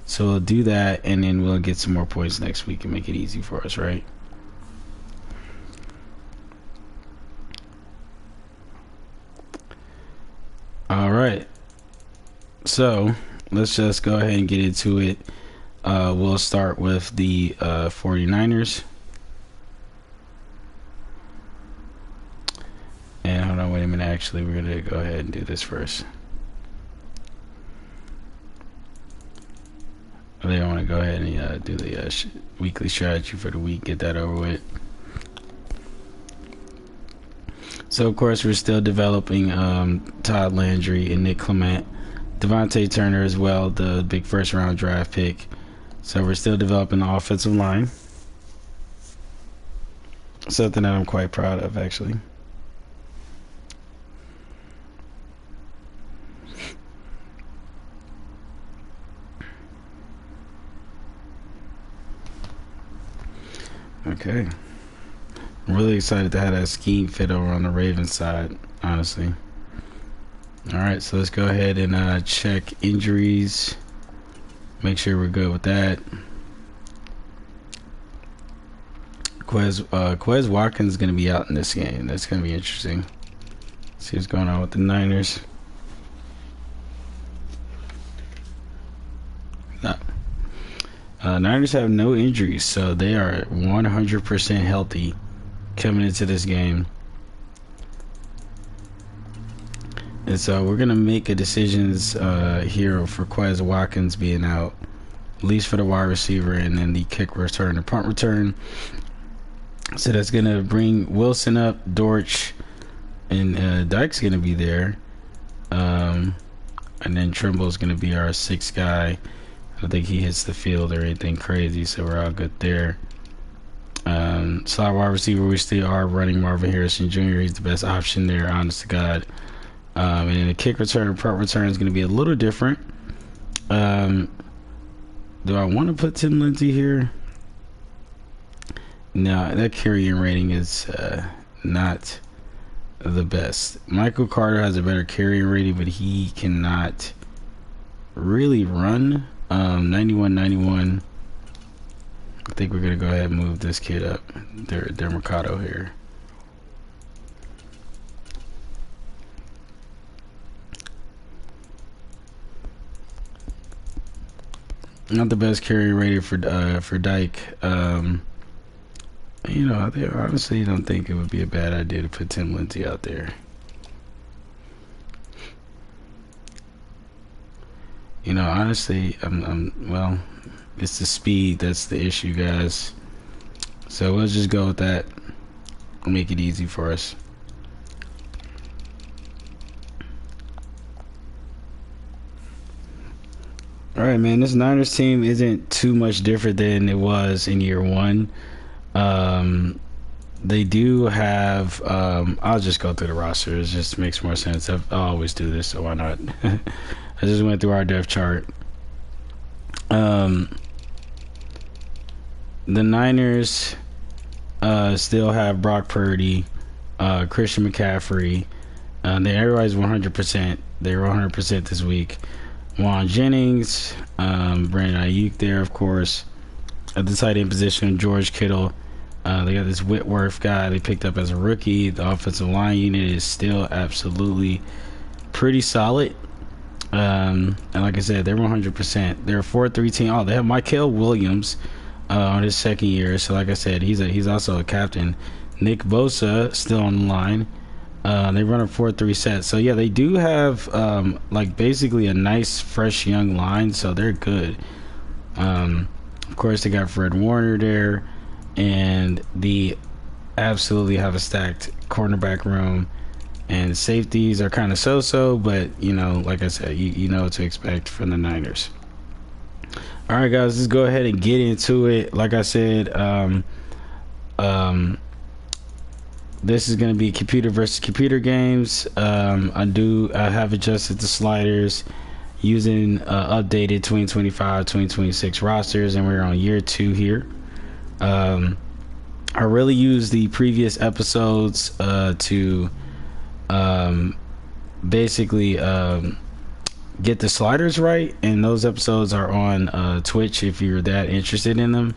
So we'll do that, and then we'll get some more points next week and make it easy for us, right? All right, so let's just go ahead and get into it. We'll start with the 49ers. And hold on, wait a minute. Actually, we're going to go ahead and do this first. I think I want to go ahead and do the weekly strategy for the week, get that over with. So, of course, we're still developing Todd Landry and Nick Clement. Devontae Turner as well, the big first-round draft pick. So we're still developing the offensive line. Something that I'm quite proud of, actually. Okay. I'm really excited to have that scheme fit over on the Ravens side, honestly. All right, so let's go ahead and check injuries. Make sure we're good with that. Quez Watkins is going to be out in this game. That's going to be interesting. See what's going on with the Niners. No. Niners have no injuries, so they are 100% healthy coming into this game. And so we're gonna make a decisions here for Quez Watkins being out, at least for the wide receiver, and then the kick return and punt return. So that's gonna bring Wilson up, Dortch, and Dyke's gonna be there, and then Trimble's gonna be our sixth guy. I don't think he hits the field or anything crazy, so we're all good there. Slot wide receiver, we still are running Marvin Harrison Jr. He's the best option there, honest to God. And then the kick return and punt return is going to be a little different. Do I want to put Tim Lindsay here? No, that carrying rating is not the best. Michael Carter has a better carrying rating, but he cannot really run. 91-91. I think we're gonna go ahead and move this kid up. Mercado here. Not the best carry rated for Dyke. You know, I honestly don't think it would be a bad idea to put Tim Lindsay out there. You know, honestly, well, it's the speed that's the issue, guys. So we'll just go with that. We'll make it easy for us. All right, man. This Niners team isn't too much different than it was in year one. They do have. I'll just go through the roster. It just makes more sense. I always do this, so why not? I just went through our depth chart. The Niners still have Brock Purdy, Christian McCaffrey. Everybody's 100%. They were 100% this week. Juan Jennings, Brandon Ayuk there, of course. At the tight end position, George Kittle. They got this Whitworth guy they picked up as a rookie. The offensive line unit is still absolutely pretty solid. And like I said, they're 100%. They're a 4-3 team. Oh, they have Michael Williams on his second year. So like I said, he's also a captain. Nick Bosa still on the line. They run a 4-3 set. So yeah, they do have like basically a nice fresh young line, so they're good. Of course they got Fred Warner there, and they absolutely have a stacked cornerback room. And safeties are kind of so-so, but, you know, like I said, you know what to expect from the Niners. All right, guys, let's go ahead and get into it. Like I said, this is going to be computer versus computer games. I have adjusted the sliders using updated 2025-2026 rosters, and we're on year 2 here. I really used the previous episodes to basically get the sliders right, and those episodes are on Twitch if you're that interested in them.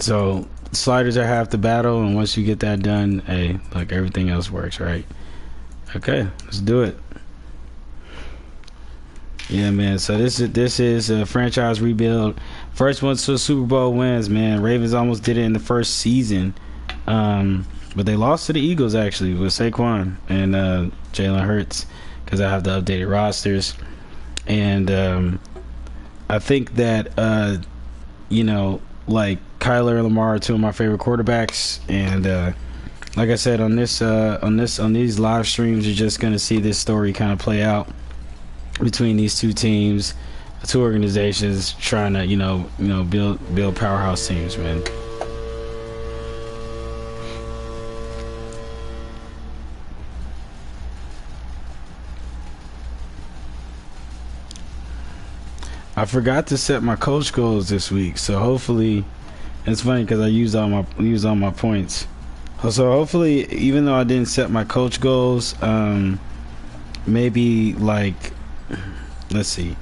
So sliders are half the battle, and once you get that done, hey, like, everything else works, right? Okay, let's do it. Yeah, man. So this is a franchise rebuild. First one to Super Bowl wins, man. Ravens almost did it in the first season. But they lost to the Eagles, actually, with Saquon and Jalen Hurts, because I have the updated rosters. And I think that, you know, like, KYLER and Lamar are two of my favorite quarterbacks. And like I said, on these live streams, you're just going to see this story kind of play out between these two teams, two organizations trying to, you know, build powerhouse teams, man. I forgot to set my coach goals this week, so hopefully, it's funny because I used all my points. So hopefully, even though I didn't set my coach goals, maybe, like, let's see,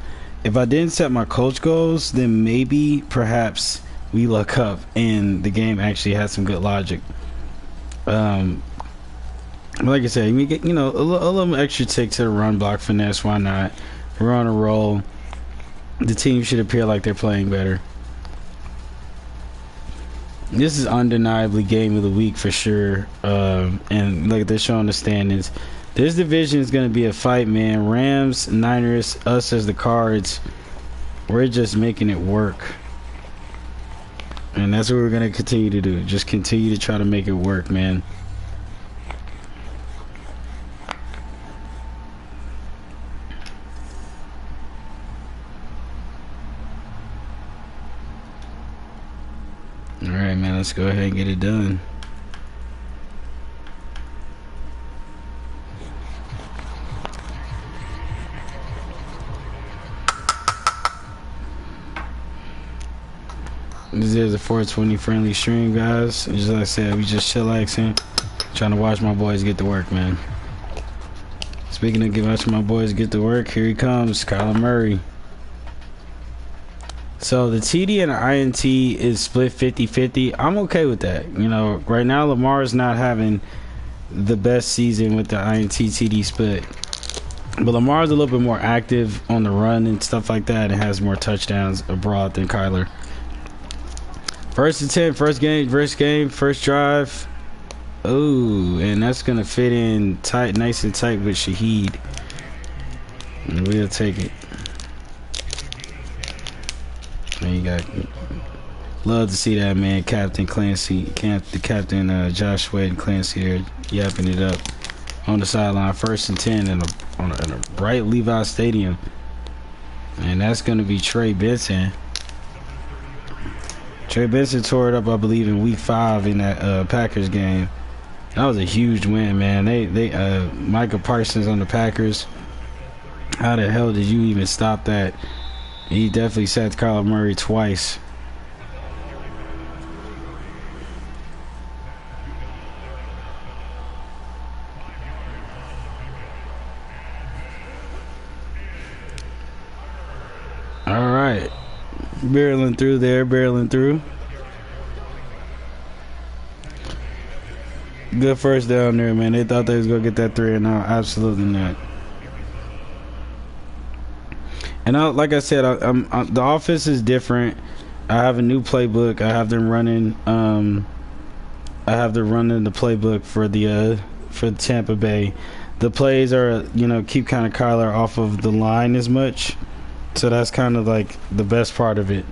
if I didn't set my coach goals, then maybe perhaps we luck up and the game actually has some good logic. Like I said, we get, you know, a little extra tick to the run block finesse. Why not? We're on a roll. The team should appear like they're playing better. This is undeniably game of the week for sure. And like they're showing the standings. This division is going to be a fight, man. Rams, Niners, us as the Cards. We're just making it work. And that's what we're going to continue to do. Just continue to try to make it work, man. All right, man. Let's go ahead and get it done. This is a 420 friendly stream, guys. Just like I said, we just chillaxing, trying to watch my boys get to work, man. Speaking of watching my boys get to work, here he comes, Kyler Murray. So the TD and the INT is split 50-50. I'm okay with that. You know, right now Lamar is not having the best season with the INT TD split. But Lamar's a little bit more active on the run and stuff like that, and has more touchdowns abroad than Kyler. First and 10, first game, first drive. Oh, and that's going to fit in tight, nice and tight with Shaheed. And we'll take it. And you got, love to see that, man. Captain Clancy, Captain Josh Sweat and Clancy there yapping it up on the sideline. First and 10 in a bright Levi Stadium. And that's going to be Trey Benson. Trey Benson tore it up, I believe, in week 5 in that Packers game. That was a huge win, man. They Micah Parsons on the Packers. How the hell did you even stop that? He definitely sacked Kyler Murray twice. All right. Barreling through there, barreling through. Good first down there, man. They thought they was going to get that 3 and out. Absolutely not. And like I said, the offense is different. I have a new playbook. I have them running. I have them running the playbook for Tampa Bay. The plays are, you know, keep kind of Kyler off of the line as much. So that's kind of like the best part of it.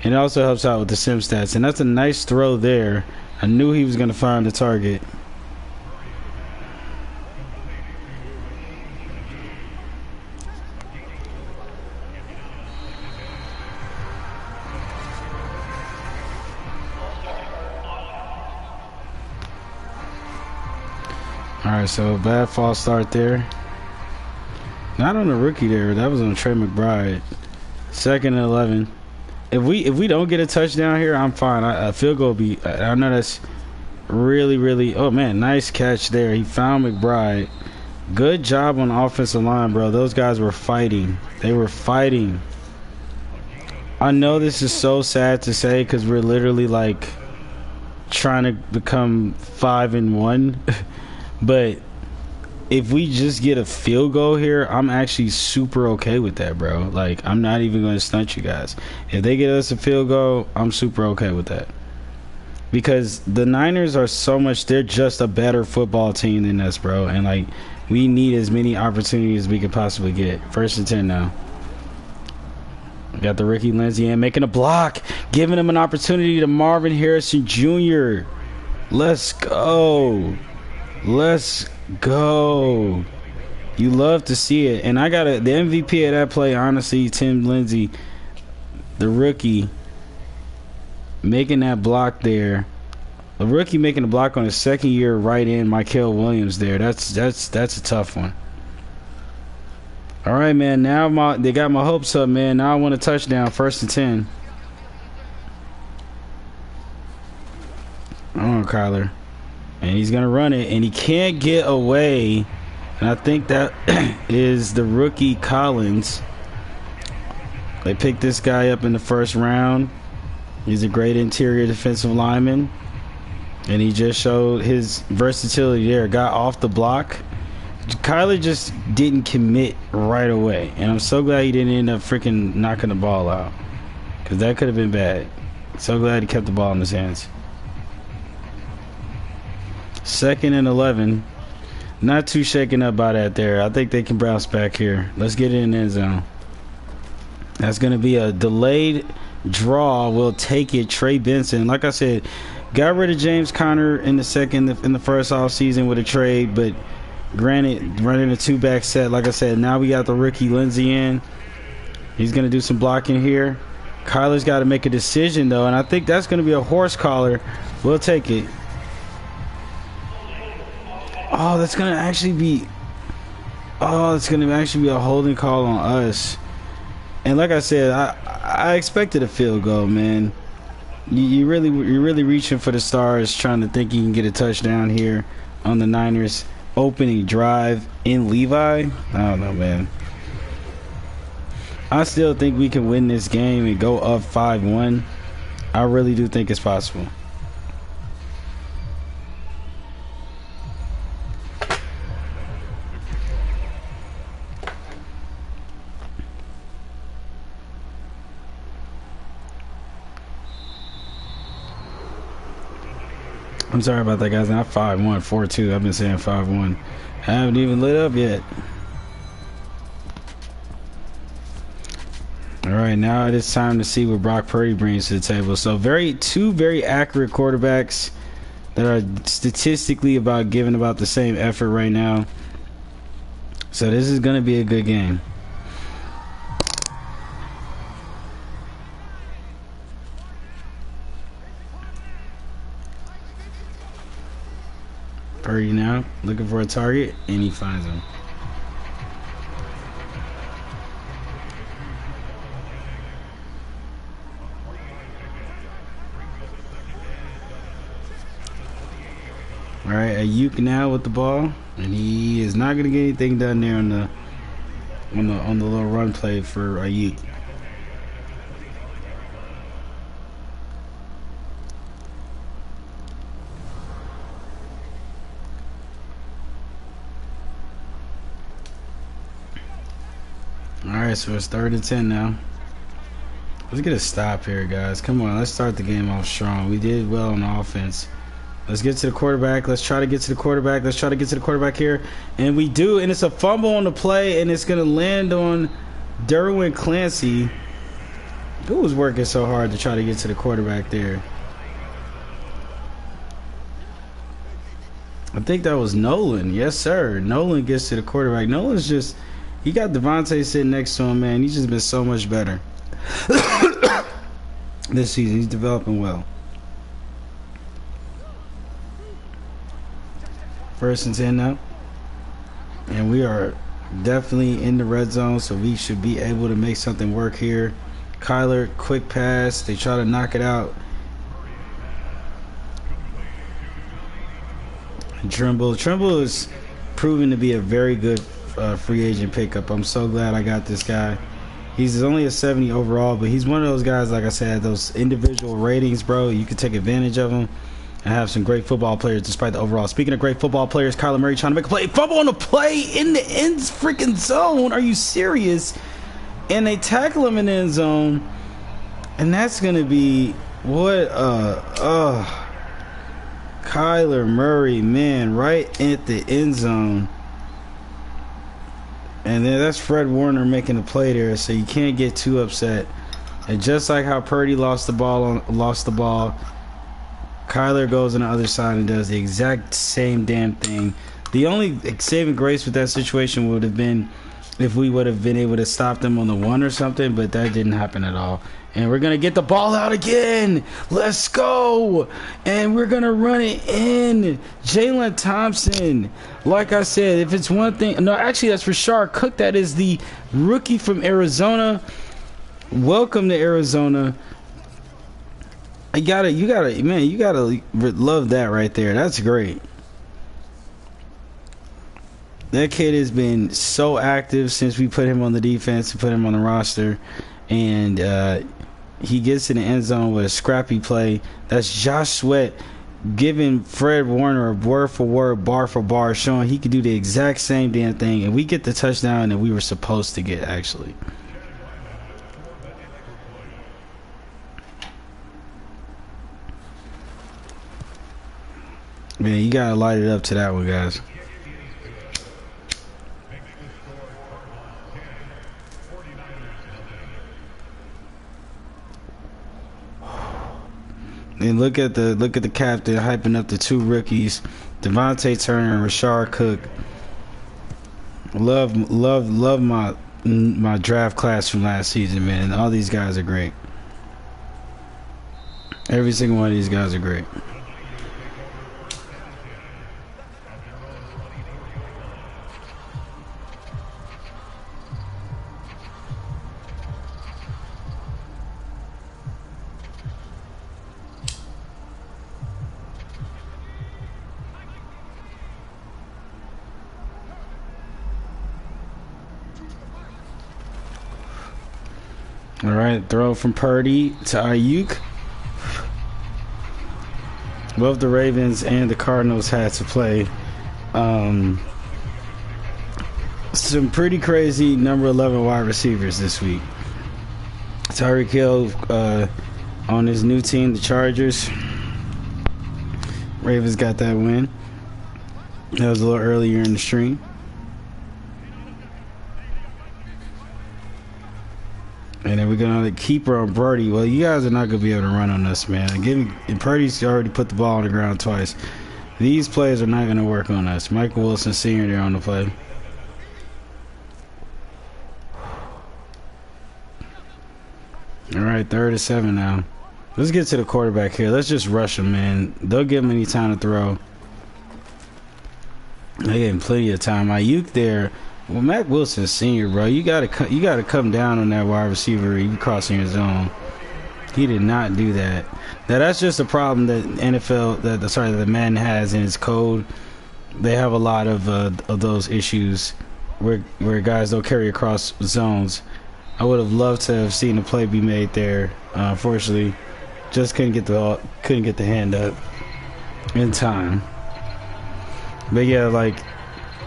And it also helps out with the sim stats. And that's a nice throw there. I knew he was going to find the target. Alright, so bad false start there. Not on the rookie there. That was on Trey McBride. 2nd and 11. If we don't get a touchdown here, I'm fine. A field goal be. I know that's really. Oh man, nice catch there. He found McBride. Good job on the offensive line, bro. Those guys were fighting. They were fighting. I know this is so sad to say because we're literally like trying to become 5-1, but if we just get a field goal here, I'm actually super okay with that, bro. Like, I'm not even going to stunt you guys. If they get us a field goal, I'm super okay with that. Because the Niners are so much, they're just a better football team than us, bro. And, like, we need as many opportunities as we could possibly get. 1st and 10 now. Got the Ricky Lindsey in, making a block. Giving him an opportunity to Marvin Harrison Jr. Let's go. Let's go. You love to see it. And I got the MVP of that play, honestly, Tim Lindsey, the rookie, making that block there. The rookie making a block on his 2nd year right in Mykel Williams there. That's a tough one. All right, man. Now they got my hopes up, man. Now I want a touchdown. 1st and 10. Oh, Kyler. And he's going to run it, and he can't get away. And I think that is the rookie Collins. They picked this guy up in the 1st round. He's a great interior defensive lineman. And he just showed his versatility there. Got off the block. Kyler just didn't commit right away. And I'm so glad he didn't end up freaking knocking the ball out. Because that could have been bad. So glad he kept the ball in his hands. 2nd and 11. Not too shaken up by that there. I think they can bounce back here. Let's get it in the end zone. That's going to be a delayed draw. We'll take it. Trey Benson. Like I said, got rid of James Conner in the first offseason with a trade, but granted, running a two-back set. Like I said, now we got the rookie Lindsey in. He's going to do some blocking here. Kyler's got to make a decision, though, and I think that's going to be a horse collar. We'll take it. Oh, that's going to actually be... Oh, it's going to actually be a holding call on us. And like I said, I expected a field goal, man. You're really reaching for the stars, trying to think you can get a touchdown here on the Niners opening drive in Levi. I don't know, man. I still think we can win this game and go up 5-1. I really do think it's possible. I'm sorry about that, guys. Not 5-1, 4-2. I've been saying 5-1. I haven't even lit up yet. All right, now it is time to see what Brock Purdy brings to the table. So two very accurate quarterbacks that are statistically giving about the same effort right now. So this is going to be a good game. Purdy now looking for a target, and he finds him. All right, Ayuk now with the ball, and he is not going to get anything done there on the little run play for Ayuk. Alright, so it's 3rd and 10 now. Let's get a stop here, guys. Come on, let's start the game off strong. We did well on offense. Let's get to the quarterback. Let's try to get to the quarterback. Let's try to get to the quarterback here. And we do, and it's a fumble on the play, and it's going to land on Derwin Clancy. Who was working so hard to try to get to the quarterback there? I think that was Nolan. Yes, sir. Nolan gets to the quarterback. Nolan's just... He got Devontae sitting next to him, man. He's just been so much better this season. He's developing well. 1st and 10 now. And we are definitely in the red zone, so we should be able to make something work here. KYLER, quick pass. They try to knock it out. Trimble is proven to be a very good free agent pickup. I'm so glad I got this guy. He's only a 70 overall, but he's one of those guys, like I said, those individual ratings, bro. You can take advantage of them and have some great football players despite the overall. Speaking of great football players, Kyler Murray trying to make a play. Fumble on the play in the end freaking zone. Are you serious? And they tackle him in the end zone. And that's going to be what Kyler Murray, man, right at the end zone. And then that's Fred Warner making the play there, so you can't get too upset. And just like how Purdy lost the ball, Kyler goes on the other side and does the exact same damn thing. The only saving grace with that situation would have been if we would have been able to stop them on the 1 or something, but that didn't happen at all. And we're going to get the ball out again. Let's go. And we're going to run it in. Jalen Thompson. Like I said, if it's one thing. No, actually, that's Rashard Cook. That is the rookie from Arizona. Welcome to Arizona. You gotta love that right there. That's great. That kid has been so active since we put him on the defense and put him on the roster. And he gets in the end zone with a scrappy play. That's Josh Sweat giving Fred Warner a word for word, bar for bar, showing he could do the exact same damn thing. And we get the touchdown that we were supposed to get, actually. Man, you gotta light it up to that one, guys. And look at the captain hyping up the 2 rookies, Devontae Turner and Rashard Cook. Love my draft class from last season, man. All these guys are great. Every single one of these guys are great. All right, throw from Purdy to Ayuk. Both the Ravens and the Cardinals had to play some pretty crazy number 11 wide receivers this week. Tyreek Hill on his new team, the Chargers. Ravens got that win. That was a little earlier in the stream. And then we're going to keep her on Brody. Well, you guys are not going to be able to run on us, man. And Purdy's already put the ball on the ground twice. These plays are not going to work on us. Michael Wilson Sr. there on the play. All right, 3rd and 7 now. Let's get to the quarterback here. Let's just rush him, man. They'll give him any time to throw. They gave him plenty of time. Ayuk there. Well, Mac Wilson Sr., bro, you gotta come down on that wide receiver. You crossing your zone. He did not do that. Now that's just a problem that the Madden has in its code. They have a lot of those issues where guys don't carry across zones. I would have loved to have seen a play be made there. Unfortunately, just couldn't get the hand up in time. But yeah, like.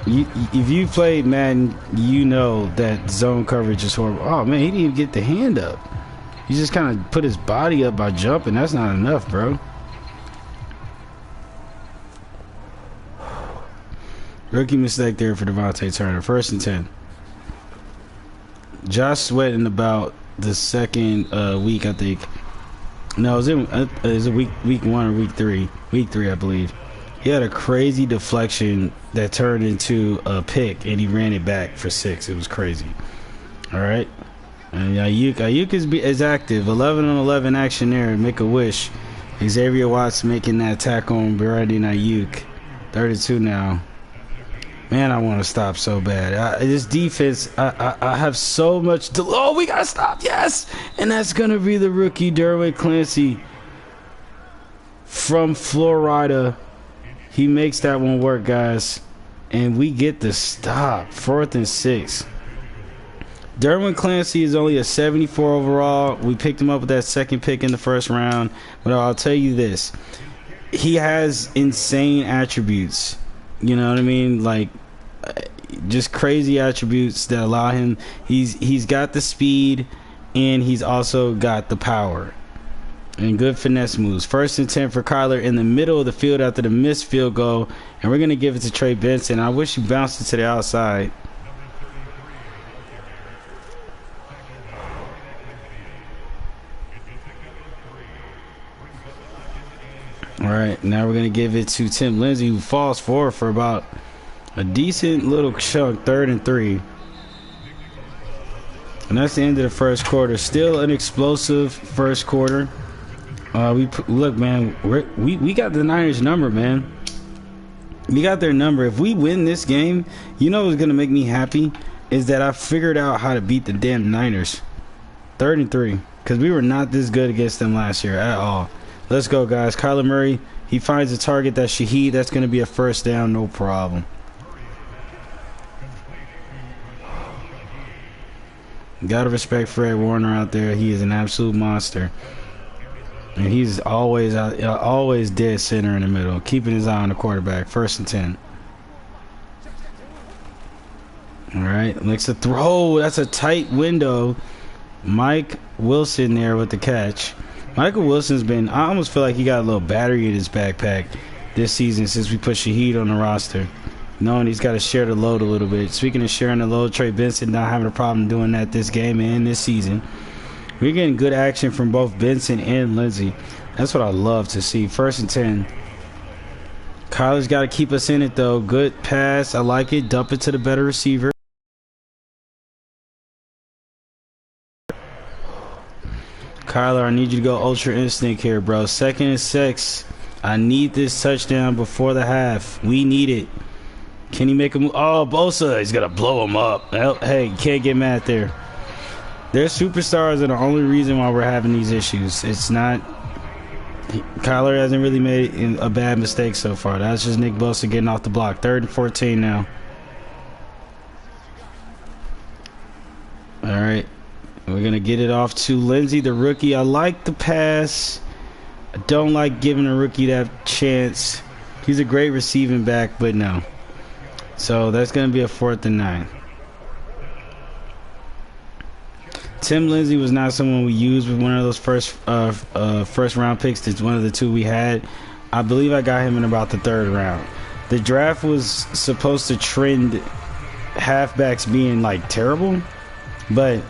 If you played Madden, you know that zone coverage is horrible. Oh, man, he didn't even get the hand up. He just kind of put his body up by jumping. That's not enough, bro. Rookie mistake there for Devontae Turner. 1st and 10. Josh Sweat in about the second week, I think. No, it was week 1 or week 3. Week 3, I believe. He had a crazy deflection that turned into a pick, and he ran it back for 6. It was crazy. All right. And Ayuk is active. 11 on 11 action there. Make a wish. Xavier Watts making that tackle on Brady and Ayuk. 32 now. Man, I want to stop so bad. This defense, I have so much. Oh, we got to stop. Yes. And that's going to be the rookie, Derwin Clancy from Florida. He makes that one work, guys. And we get the stop. 4th and 6. Derwin Clancy is only a 74 overall. We picked him up with that 2nd pick in the 1st round. But I'll tell you this. He has insane attributes. You know what I mean? Like, just crazy attributes that allow him. He's got the speed, and he's also got the power. And good finesse moves. 1st and 10 for KYLER in the middle of the field after the missed field goal. And we're going to give it to Trey Benson. I wish he bounced it to the outside. All right, now we're going to give it to Tim Lindsay, who falls forward for about a decent little chunk. 3rd and 3. And that's the end of the 1st quarter. Still an explosive 1st quarter. Look, man, we got the Niners number, man. We got their number. If we win this game, you know what's going to make me happy is that I figured out how to beat the damn Niners. 3rd and 3, because we were not this good against them last year at all. Let's go, guys. Kyler Murray, he finds a target. That's Shaheed. That's going to be a 1st down, no problem. Gotta respect Fred Warner out there. He is an absolute monster. And he's always dead center in the middle, keeping his eye on the quarterback. 1st and 10. All right, next to throw. That's a tight window. Mike Wilson there with the catch. Michael Wilson's been, I almost feel like he got a little battery in his backpack this season since we put Shaheed on the roster. Knowing he's got to share the load a little bit. Speaking of sharing the load, Trey Benson not having a problem doing that this game and this season. We're getting good action from both Benson and Lindsey. That's what I love to see. 1st and 10. KYLER's got to keep us in it, though. Good pass. I like it. Dump it to the better receiver. KYLER, I need you to go ultra instinct here, bro. 2nd and 6. I need this touchdown before the half. We need it. Can he make a move? Oh, Bosa. He's going to blow him up. Hey, can't get mad there. Their superstars are the only reason why we're having these issues. It's not... KYLER hasn't really made a bad mistake so far. That's just Nick Bosa getting off the block. 3rd and 14 now. All right. We're going to get it off to Lindsey, the rookie. I like the pass. I don't like giving a rookie that chance. He's a great receiving back, but no. So that's going to be a 4th and 9. Tim Lindsey was not someone we used with one of those first round picks. It's one of the 2 we had. I believe I got him in about the 3rd round. The draft was supposed to trend halfbacks being like terrible, but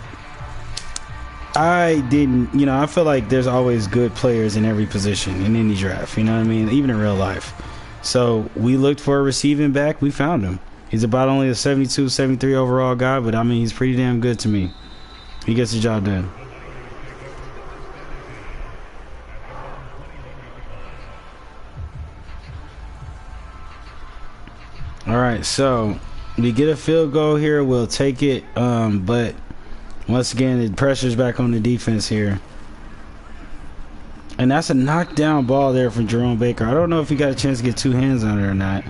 I didn't. You know, I feel like there's always good players in every position in any draft. You know what I mean? Even in real life. So we looked for a receiving back. We found him. He's about only a 72, 73 overall guy, but I mean, he's pretty damn good to me. He gets the job done. All right, so we get a field goal here. We'll take it, but once again, the pressure's back on the defense here. And that's a knockdown ball there from Jerome Baker. I don't know if he got a chance to get 2 hands on it or not,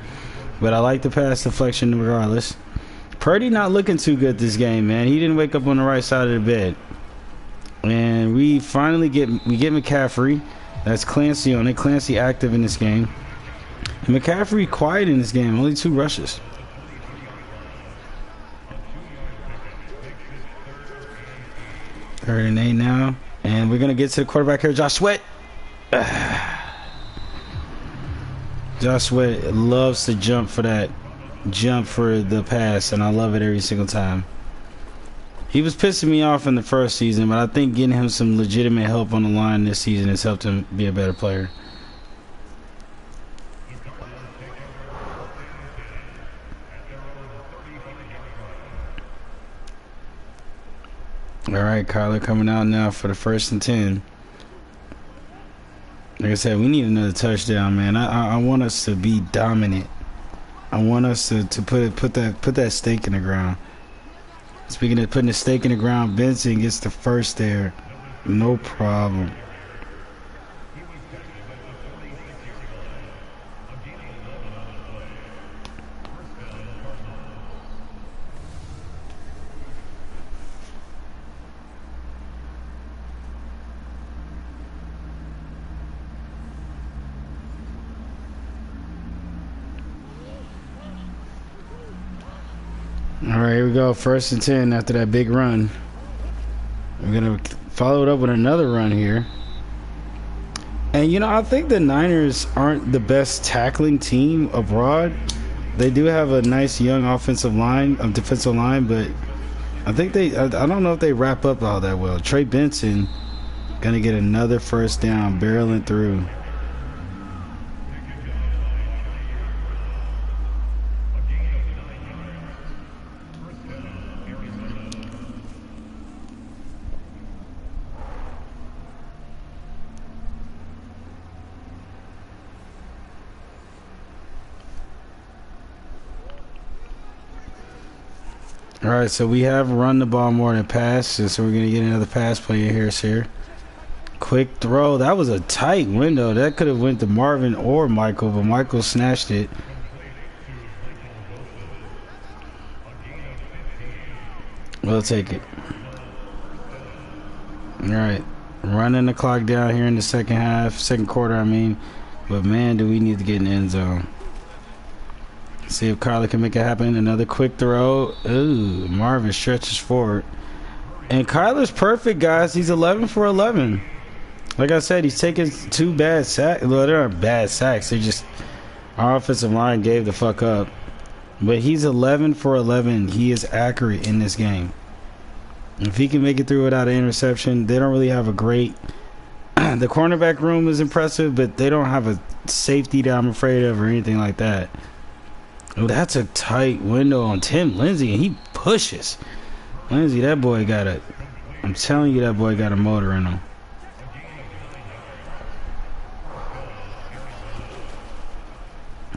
but I like the pass deflection regardless. Purdy not looking too good this game, man. He didn't wake up on the right side of the bed. And we finally get McCaffrey. That's Clancy on it. Clancy active in this game. And McCaffrey quiet in this game. Only 2 rushes. Third and 8 now. And we're going to get to the quarterback here. Josh Sweat. Josh Sweat loves to jump for the pass, and I love it every single time. He was pissing me off in the first season, but I think getting him some legitimate help on the line this season has helped him be a better player. All right, KYLER coming out now for the 1st and 10. Like I said, we need another touchdown, man. I want us to be dominant. I want us to put that stake in the ground. Speaking of putting the stake in the ground, Benson gets the first there. No problem. All right, here we go. 1st and 10 after that big run. We're going to follow it up with another run here. And, you know, I think the Niners aren't the best tackling team abroad. They do have a nice young defensive line, but I think I don't know if they wrap up all that well. Trey Benson going to get another 1st down, barreling through. All right, so we have run the ball more than pass, so we're going to get another pass play here. Quick throw. That was a tight window. That could have went to Marvin or Michael, but Michael snatched it. We'll take it. All right, running the clock down here in the second quarter, I mean. But, man, do we need to get in the end zone. See if KYLER can make it happen. Another quick throw. Ooh, Marvin stretches forward. And KYLER's perfect, guys. He's 11 for 11. Like I said, he's taking 2 bad sacks. Well, they aren't bad sacks. They just, our offensive line gave the fuck up. But he's 11 for 11. He is accurate in this game. If he can make it through without an interception, they don't really have a great. The cornerback room is impressive, but they don't have a safety that I'm afraid of or anything like that. Oh, that's a tight window on Tim Lindsay, and he pushes. Lindsay, that boy got a. I'm telling you, that boy got a motor in him.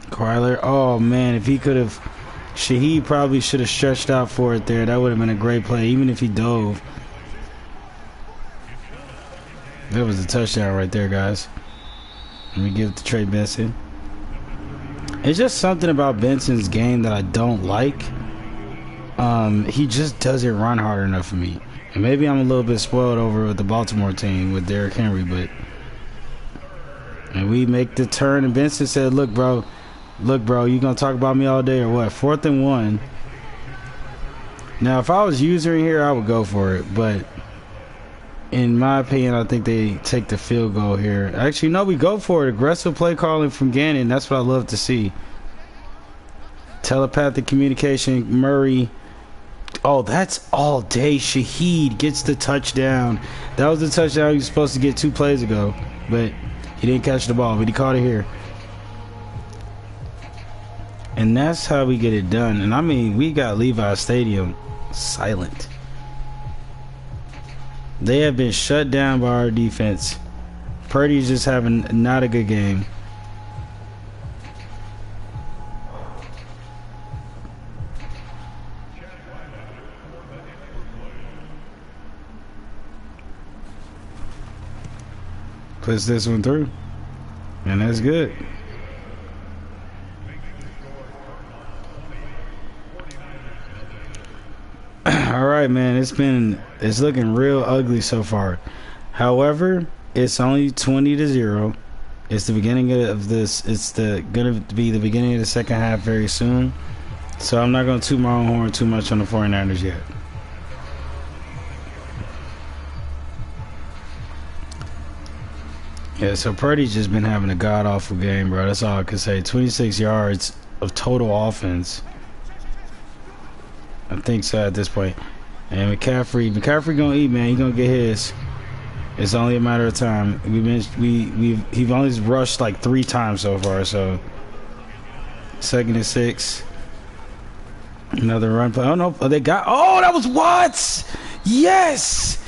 KYLER, oh man, if he could have. Shaheed probably should have stretched out for it there. That would have been a great play, even if he dove. That was a touchdown right there, guys. Let me give it to Trey Benson. It's just something about Benson's game that I don't like. He just doesn't run hard enough for me. And maybe I'm a little bit spoiled over with the Baltimore team with Derrick Henry, but... And we make the turn, and Benson said, look, bro, you gonna talk about me all day or what? 4th and 1. Now, if I was using here, I would go for it, but... In my opinion, I think they take the field goal here. Actually, no, we go for it. Aggressive play calling from Gannon. That's what I love to see. Telepathic communication. Murray. Oh, that's all day. Shaheed gets the touchdown. That was the touchdown he was supposed to get 2 plays ago. But he didn't catch the ball. But he caught it here. And that's how we get it done. And I mean, we got Levi Stadium silent. They have been shut down by our defense. Purdy's just having not a good game. Puts this one through. And that's good. All right, man. It's looking real ugly so far. However, it's only 20-0. It's the beginning of this. It's gonna be the beginning of the second half very soon. So I'm not gonna toot my own horn too much on the 49ers yet. Yeah, so Purdy's just been having a god-awful game, bro. That's all I can say. 26 yards of total offense. I think so at this point. And McCaffrey gonna eat, man. He gonna get his. It's only a matter of time. He's only rushed like 3 times so far. So 2nd and 6. Another run play. Oh no! Oh, they got. Oh, that was Watts. Yes.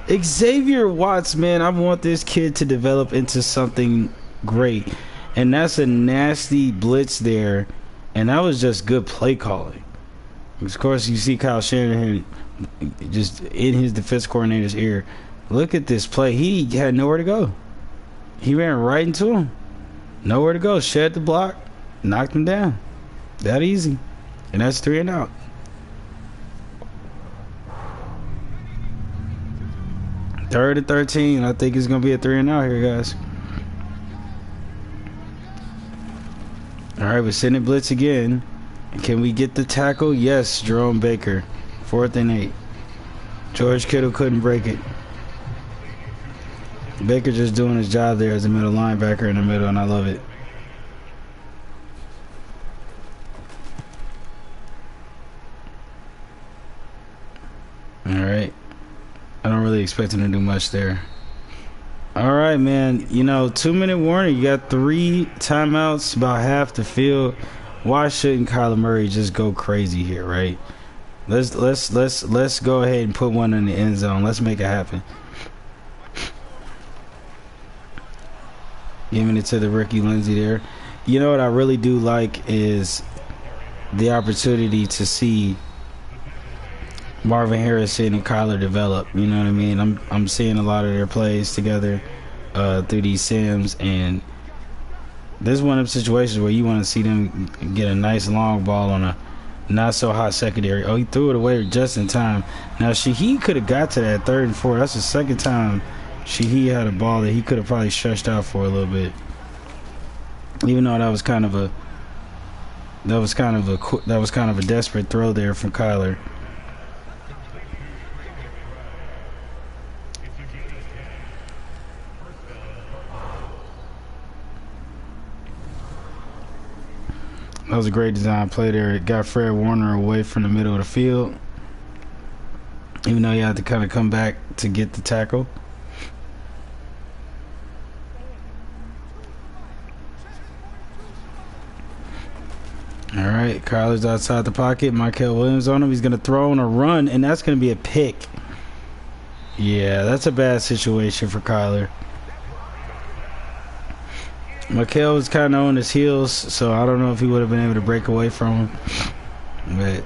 Xavier Watts, man. I want this kid to develop into something great. And that's a nasty blitz there. And that was just good play calling. Of course, you see Kyle Shanahan just in his defense coordinator's ear. Look at this play. He had nowhere to go. He ran right into him. Nowhere to go. Shed the block. Knocked him down. That easy. And that's 3 and out. Third and 13. I think it's going to be a 3 and out here, guys. All right, we're sending blitz again. Can we get the tackle? Yes, Jerome Baker. 4th and 8. George Kittle couldn't break it. Baker just doing his job there as a middle linebacker in the middle, and I love it. All right. I don't really expect him to do much there. All right, man. 2-minute warning. You got 3 timeouts, about half the field. Why shouldn't Kyler Murray just go crazy here, right? Let's go ahead and put one in the end zone. Let's make it happen. Giving it to the Ricky Lindsay there. You know what I really do like is the opportunity to see Marvin Harrison and Kyler develop. You know what I mean? I'm seeing a lot of their plays together through these sims, and this is one of the situations where you want to see them get a nice long ball on a not so hot secondary. Oh, he threw it away just in time. Now Shaheed could have got to that 3rd and 4. That's the second time Shaheed had a ball that he could have probably stretched out for a little bit. Even though that was kind of a desperate throw there from Kyler. That was a great design play there. It got Fred Warner away from the middle of the field. even though he had to kind of come back to get the tackle. All right, Kyler's outside the pocket. Michael Williams on him. He's going to throw on a run, and that's going to be a pick. Yeah, that's a bad situation for Kyler. Michael was kind of on his heels, so I don't know if he would have been able to break away from him. But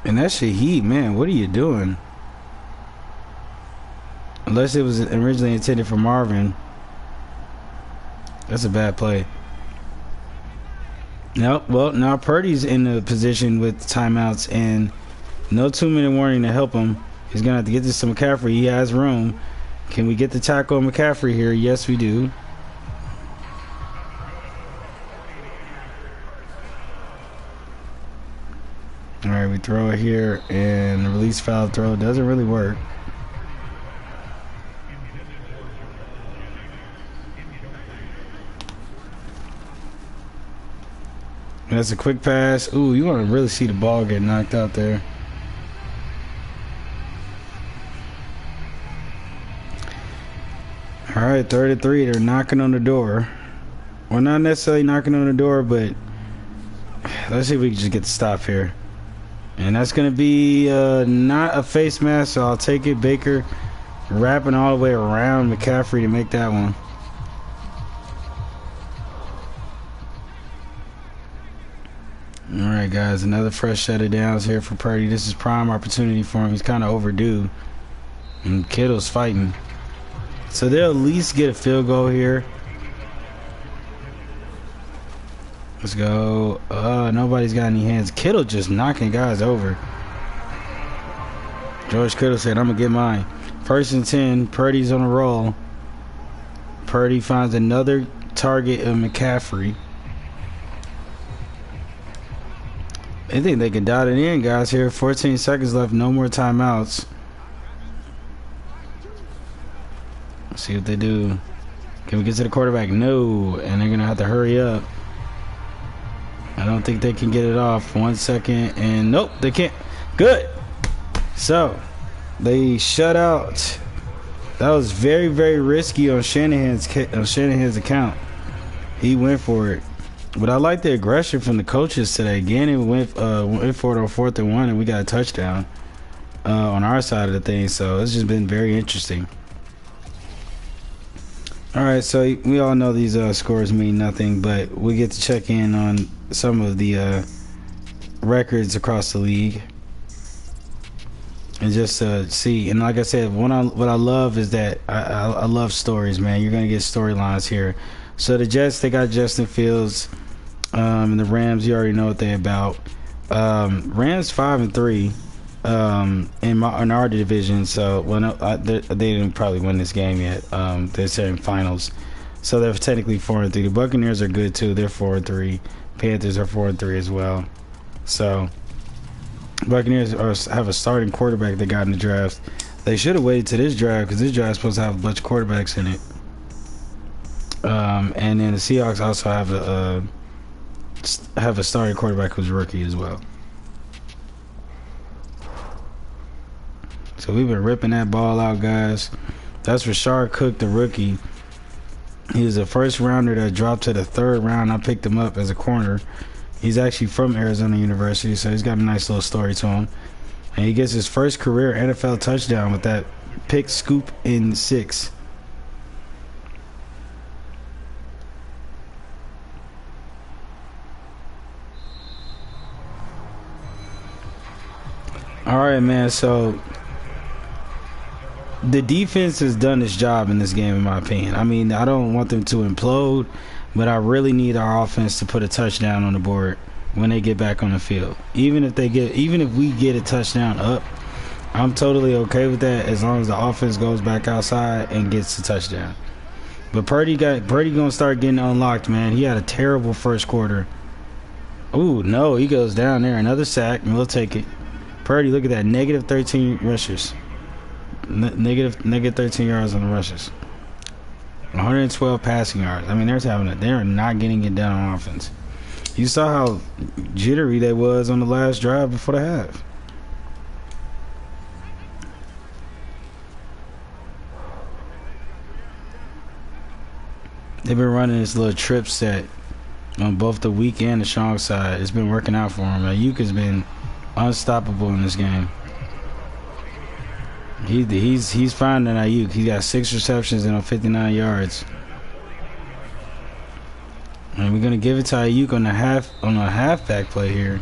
and that Shaheed, man, what are you doing? Unless it was originally intended for Marvin. That's a bad play. No, well, now Purdy's in the position with timeouts and no 2-minute warning to help him. He's going to have to get this to McCaffrey. He has room. Can we get the tackle on McCaffrey here? Yes, we do. All right, we throw it here, and the release foul throw doesn't really work. That's a quick pass. Ooh, you want to really see the ball get knocked out there. All right, 3rd-3. They're knocking on the door. Well, not necessarily knocking on the door, but let's see if we can just get the stop here. And that's going to be not a face mask, so I'll take it. Baker wrapping all the way around McCaffrey to make that one. All right, guys, another fresh set of downs here for Purdy. This is prime opportunity for him. He's kind of overdue. And Kittle's fighting. So they'll at least get a field goal here. Let's go. Nobody's got any hands. Kittle just knocking guys over. George Kittle said, I'm going to get mine. 1st and 10. Purdy's on a roll. Purdy finds another target of McCaffrey. They think they can dot it in, guys, here. 14 seconds left. No more timeouts. Let's see what they do. Can we get to the quarterback? No. And they're going to have to hurry up. I don't think they can get it off. 1 second. And nope, they can't. Good. So, they shut out. That was very, very risky on Shanahan's account. He went for it. But I like the aggression from the coaches today. Again, it went for it on 4th and 1, and we got a touchdown on our side of the thing. So it's just been very interesting. All right, so we all know these scores mean nothing, but we get to check in on some of the records across the league and just see. And like I said, what I love is that I love stories, man. You're gonna get storylines here. So the Jets, they got Justin Fields, and the Rams, you already know what they're about. Rams 5-3 in our division. So they didn't probably win this game yet. They're in finals, so they're technically 4-3. The Buccaneers are good too. They're 4-3. Panthers are 4-3 as well. So Buccaneers have a starting quarterback they got in the draft. They should have waited to this draft because this draft is supposed to have a bunch of quarterbacks in it. And then the Seahawks also have a starting quarterback who's rookie as well. So we've been ripping that ball out, guys. That's Rashard Cook, the rookie. He was a first rounder that dropped to the 3rd round. I picked him up as a corner. He's actually from Arizona University, so he's got a nice little story to him. And he gets his first career NFL touchdown with that pick scoop in 6. All right, man. So the defense has done its job in this game, in my opinion. I mean, I don't want them to implode, but I really need our offense to put a touchdown on the board when they get back on the field. Even if we get a touchdown up, I'm totally okay with that as long as the offense goes back outside and gets the touchdown. But Purdy gonna start getting unlocked, man. He had a terrible first quarter. Ooh, no, he goes down there. Another sack, and we'll take it. Purdy, look at that. Negative 13 rushes. Negative 13 yards on the rushes. 112 passing yards. I mean, they're not getting it done on offense. You saw how jittery they was on the last drive before the half. They've been running this little trip set on both the weak and the strong side. It's been working out for him. Ayuk has been unstoppable in this game. He's finding Ayuk. He got 6 receptions and 59 yards. And we're gonna give it to Ayuk on a halfback play here.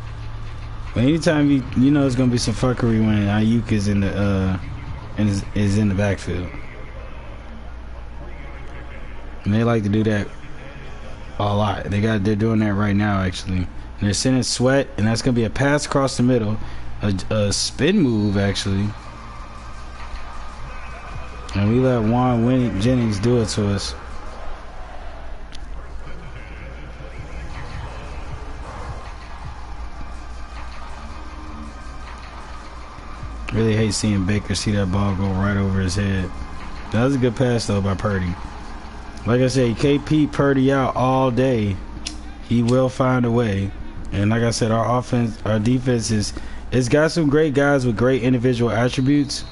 But anytime you know it's gonna be some fuckery when Ayuk is in the is in the backfield. And they like to do that a lot. They're doing that right now actually. And they're sending Sweat, and that's gonna be a pass across the middle, a spin move actually. And we let Juan Jennings do it to us. Really hate seeing Baker see that ball go right over his head. That was a good pass though by Purdy. Like I said, KP Purdy out all day. He will find a way. And like I said, our defense it's got some great guys with great individual attributes.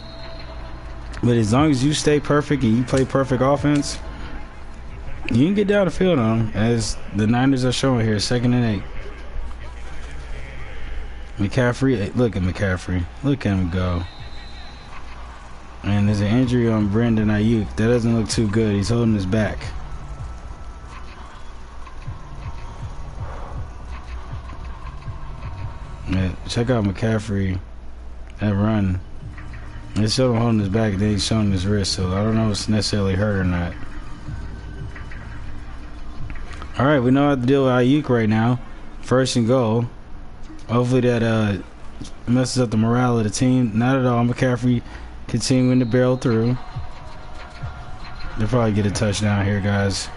But as long as you stay perfect and you play perfect offense, you can get down the field on them, as the Niners are showing here, 2nd and 8. McCaffrey, look at McCaffrey. Look at him go. And there's an injury on Brandon Ayuk. That doesn't look too good. He's holding his back. Yeah, check out McCaffrey. That run. They showed him holding his back, then he's showing his wrist, so I don't know if it's necessarily hurt or not. Alright, we know how to deal with Ayuk right now. 1st and goal. Hopefully that messes up the morale of the team. Not at all. McCaffrey continuing to barrel through. They'll probably get a touchdown here, guys.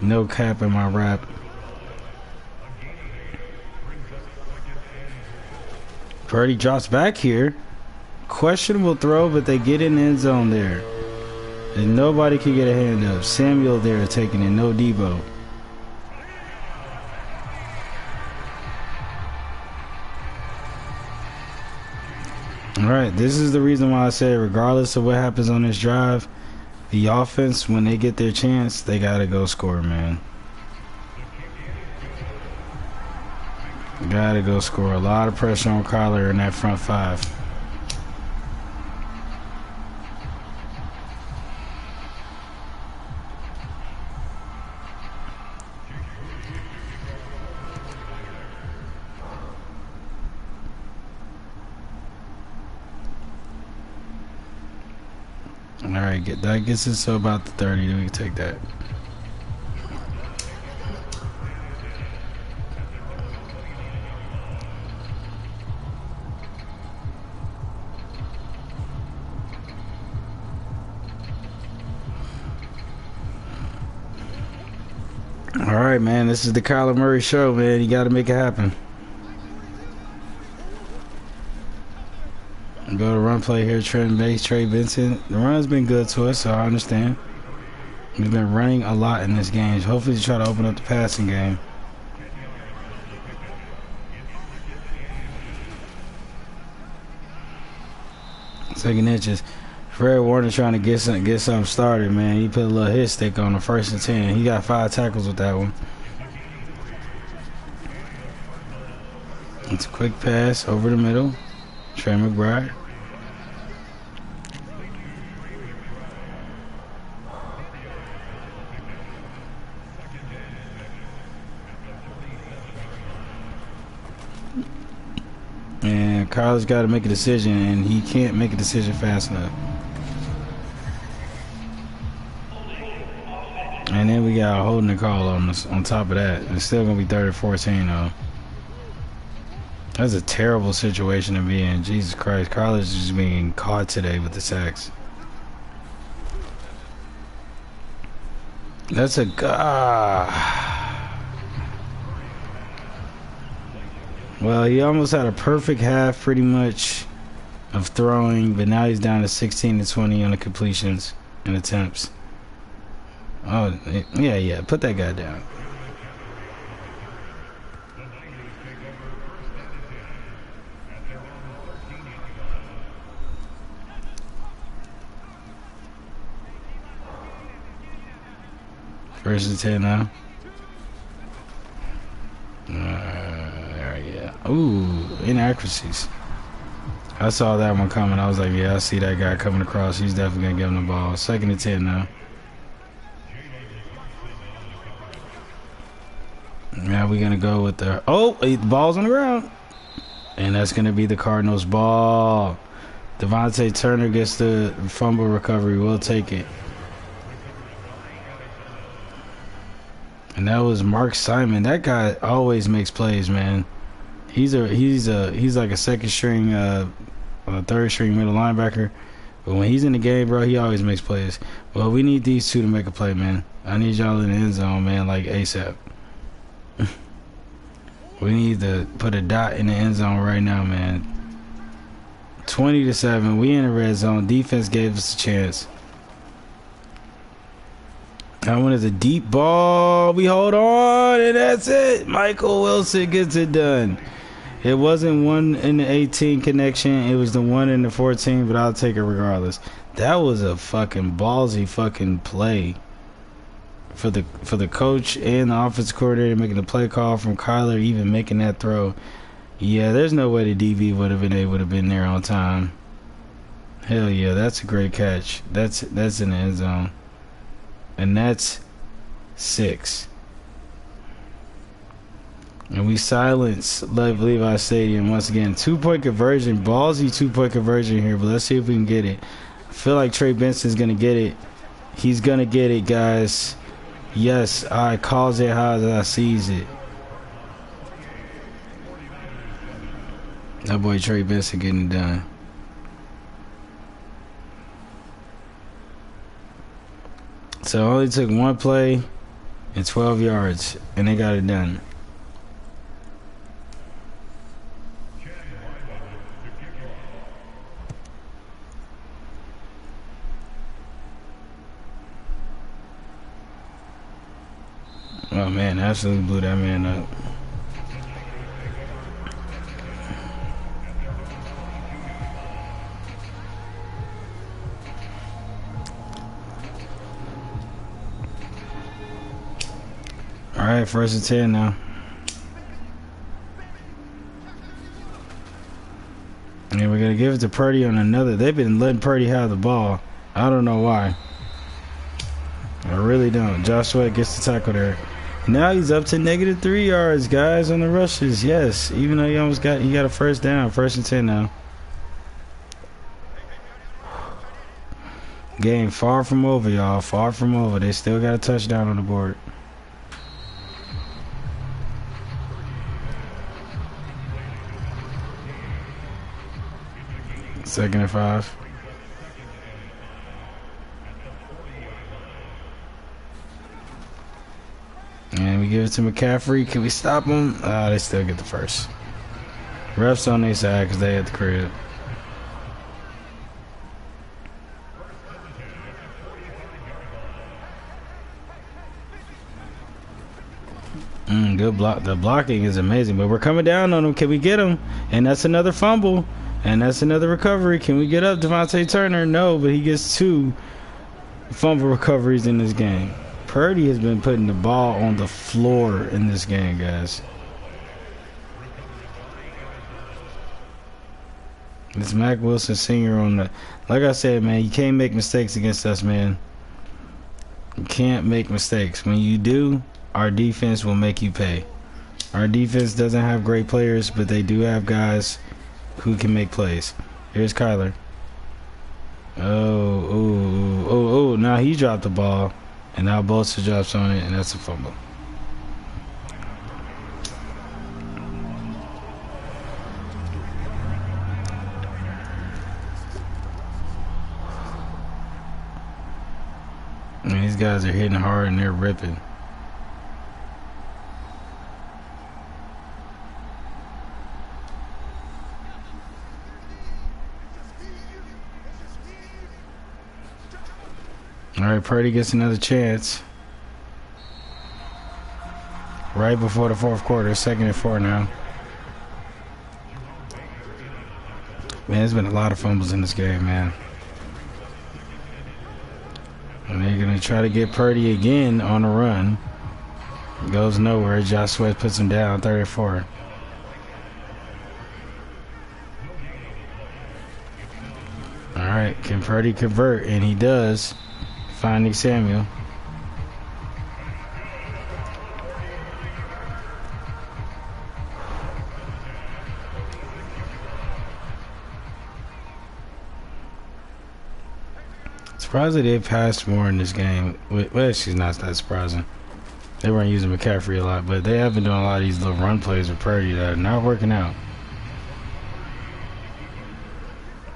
No cap in my rap. Purdy drops back here. Questionable throw, but they get in the end zone there. And nobody can get a hand up. Samuel there taking it. No Debo. Alright, this is the reason why I said regardless of what happens on this drive, the offense, when they get their chance, they gotta go score, man. Gotta go score. A lot of pressure on KYLER in that front 5. Alright, that gets us to about the 30. Then we can take that. Alright, man. This is the Kyler Murray show, man. You got to make it happen. Go to run play here, Trent Bates, Trey Vincent. The run's been good to us, so I understand. We've been running a lot in this game. Hopefully to try to open up the passing game. Second inches. Fred Warner trying to get something started, man. He put a little hit stick on the 1st and 10. He got 5 tackles with that one. It's a quick pass over the middle. Trey McBride. And Kyler's got to make a decision, and he can't make a decision fast enough. And then we got a holding call on top of that. It's still going to be 30-14, though. That's a terrible situation to be in. Jesus Christ. Kyler's just being caught today with the sacks. That's a... Well, he almost had a perfect half, pretty much, of throwing, but now he's down to 16-20 on the completions and attempts. Oh, yeah, put that guy down. First and 10 now. Yeah. Ooh, inaccuracies. I saw that one coming. I was like, yeah, I see that guy coming across. He's definitely going to give him the ball. Second and 10 now. Now we're going to go with the... Oh, the ball's on the ground. And that's going to be the Cardinals' ball. Devontae Turner gets the fumble recovery. We'll take it. And that was Mark Simon. That guy always makes plays, man. He's like a second string, third string middle linebacker. But when he's in the game, bro, he always makes plays. Well, we need these two to make a play, man. I need y'all in the end zone, man, like ASAP. We need to put a dot in the end zone right now, man. 20-7. We in the red zone. Defense gave us a chance. That one is a deep ball. We hold on, and that's it. Michael Wilson gets it done. It wasn't one in the 18 connection. It was the one in the 14, but I'll take it regardless. That was a fucking ballsy fucking play for the coach and the offensive coordinator making the play call from KYLER, even making that throw. Yeah, there's no way the DB would have been able to been there on time. Hell yeah, that's a great catch. That's in the end zone. And that's 6. And we silence Levi Stadium once again. 2-point conversion. Ballsy 2-point conversion here, but let's see if we can get it. I feel like Trey Benson's going to get it. He's going to get it, guys. Yes, I calls it how I sees it. That boy Trey Benson getting it done. So it only took one play and 12 yards, and they got it done. Oh man, absolutely blew that man up. All right, first and 10 now. And we're gonna give it to Purdy on another. They've been letting Purdy have the ball. I don't know why. I really don't. Josh Sweat gets the tackle there. Now he's up to -3 yards, guys, on the rushes. Yes, even though he got a first down. First and 10 now. Game far from over, y'all. Far from over. They still got a touchdown on the board. Second and 5. And we give it to McCaffrey. Can we stop them? They still get the first. Refs on their side because they at the crib. Good block. The blocking is amazing, but we're coming down on them. Can we get them? And that's another fumble. And that's another recovery. Can we get up Devontae Turner? No, but he gets 2 fumble recoveries in this game. Purdy has been putting the ball on the floor in this game, guys. It's Mac Wilson Sr. on the... Like I said, man, you can't make mistakes against us, man. You can't make mistakes. When you do, our defense will make you pay. Our defense doesn't have great players, but they do have guys who can make plays. Here's KYLER. Oh, now he dropped the ball. And now Bosa drops on it, and that's a fumble. And these guys are hitting hard and they're ripping. All right, Purdy gets another chance. Right before the fourth quarter, 2nd and 4 now. Man, there's been a lot of fumbles in this game, man. And they're going to try to get Purdy again on the run. Goes nowhere. Josh Sweat puts him down, 34. All right, can Purdy convert? And he does. Finding Samuel. Surprised that they passed more in this game. Well, she's not that surprising. They weren't using McCaffrey a lot, but they have been doing a lot of these little run plays with Purdy that are not working out.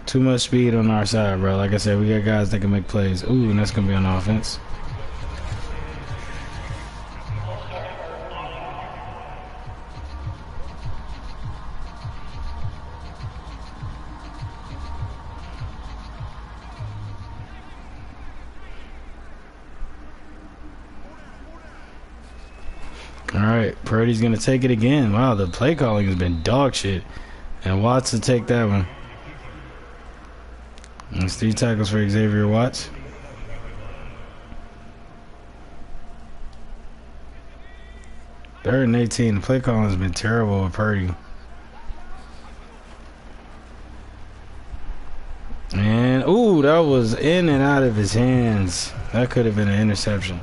Too much speed on our side, bro. Like I said, we got guys that can make plays. Ooh, and that's going to be on offense. Alright, Purdy's going to take it again. Wow, the play calling has been dog shit. And Watts will take that one. That's 3 tackles for Xavier Watts. Third and 18. The play calling has been terrible with Purdy. And, ooh, that was in and out of his hands. That could have been an interception.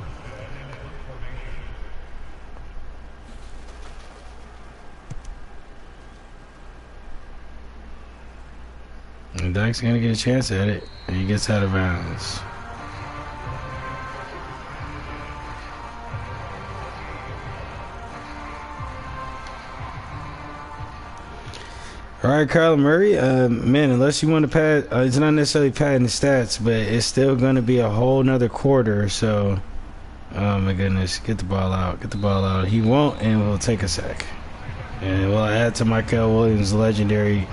And Dak's going to get a chance at it. And he gets out of bounds. All right, Kyler Murray. Man, unless you want to pad, it's not necessarily padding the stats, but it's still going to be a whole nother quarter. So, oh my goodness, get the ball out. Get the ball out. He won't, and we'll take a sack. And we'll add to Michael Williams' legendary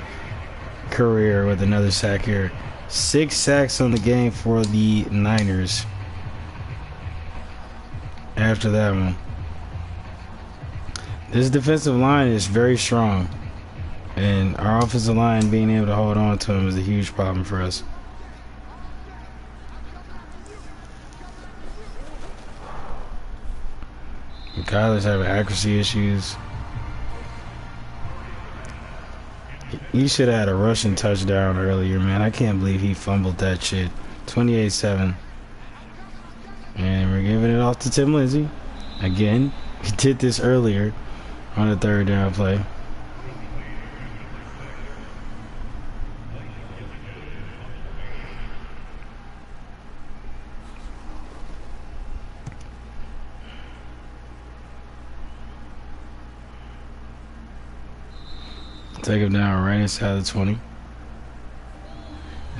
career with another sack here. 6 sacks on the game for the Niners. After that one, this defensive line is very strong, and our offensive line being able to hold on to him is a huge problem for us. Kyler's having accuracy issues. He should have had a rushing touchdown earlier, man. I can't believe he fumbled that shit. 28-7. And we're giving it off to Tim Lindsay. Again, he did this earlier on the 3rd down play. Take him down right inside the 20. And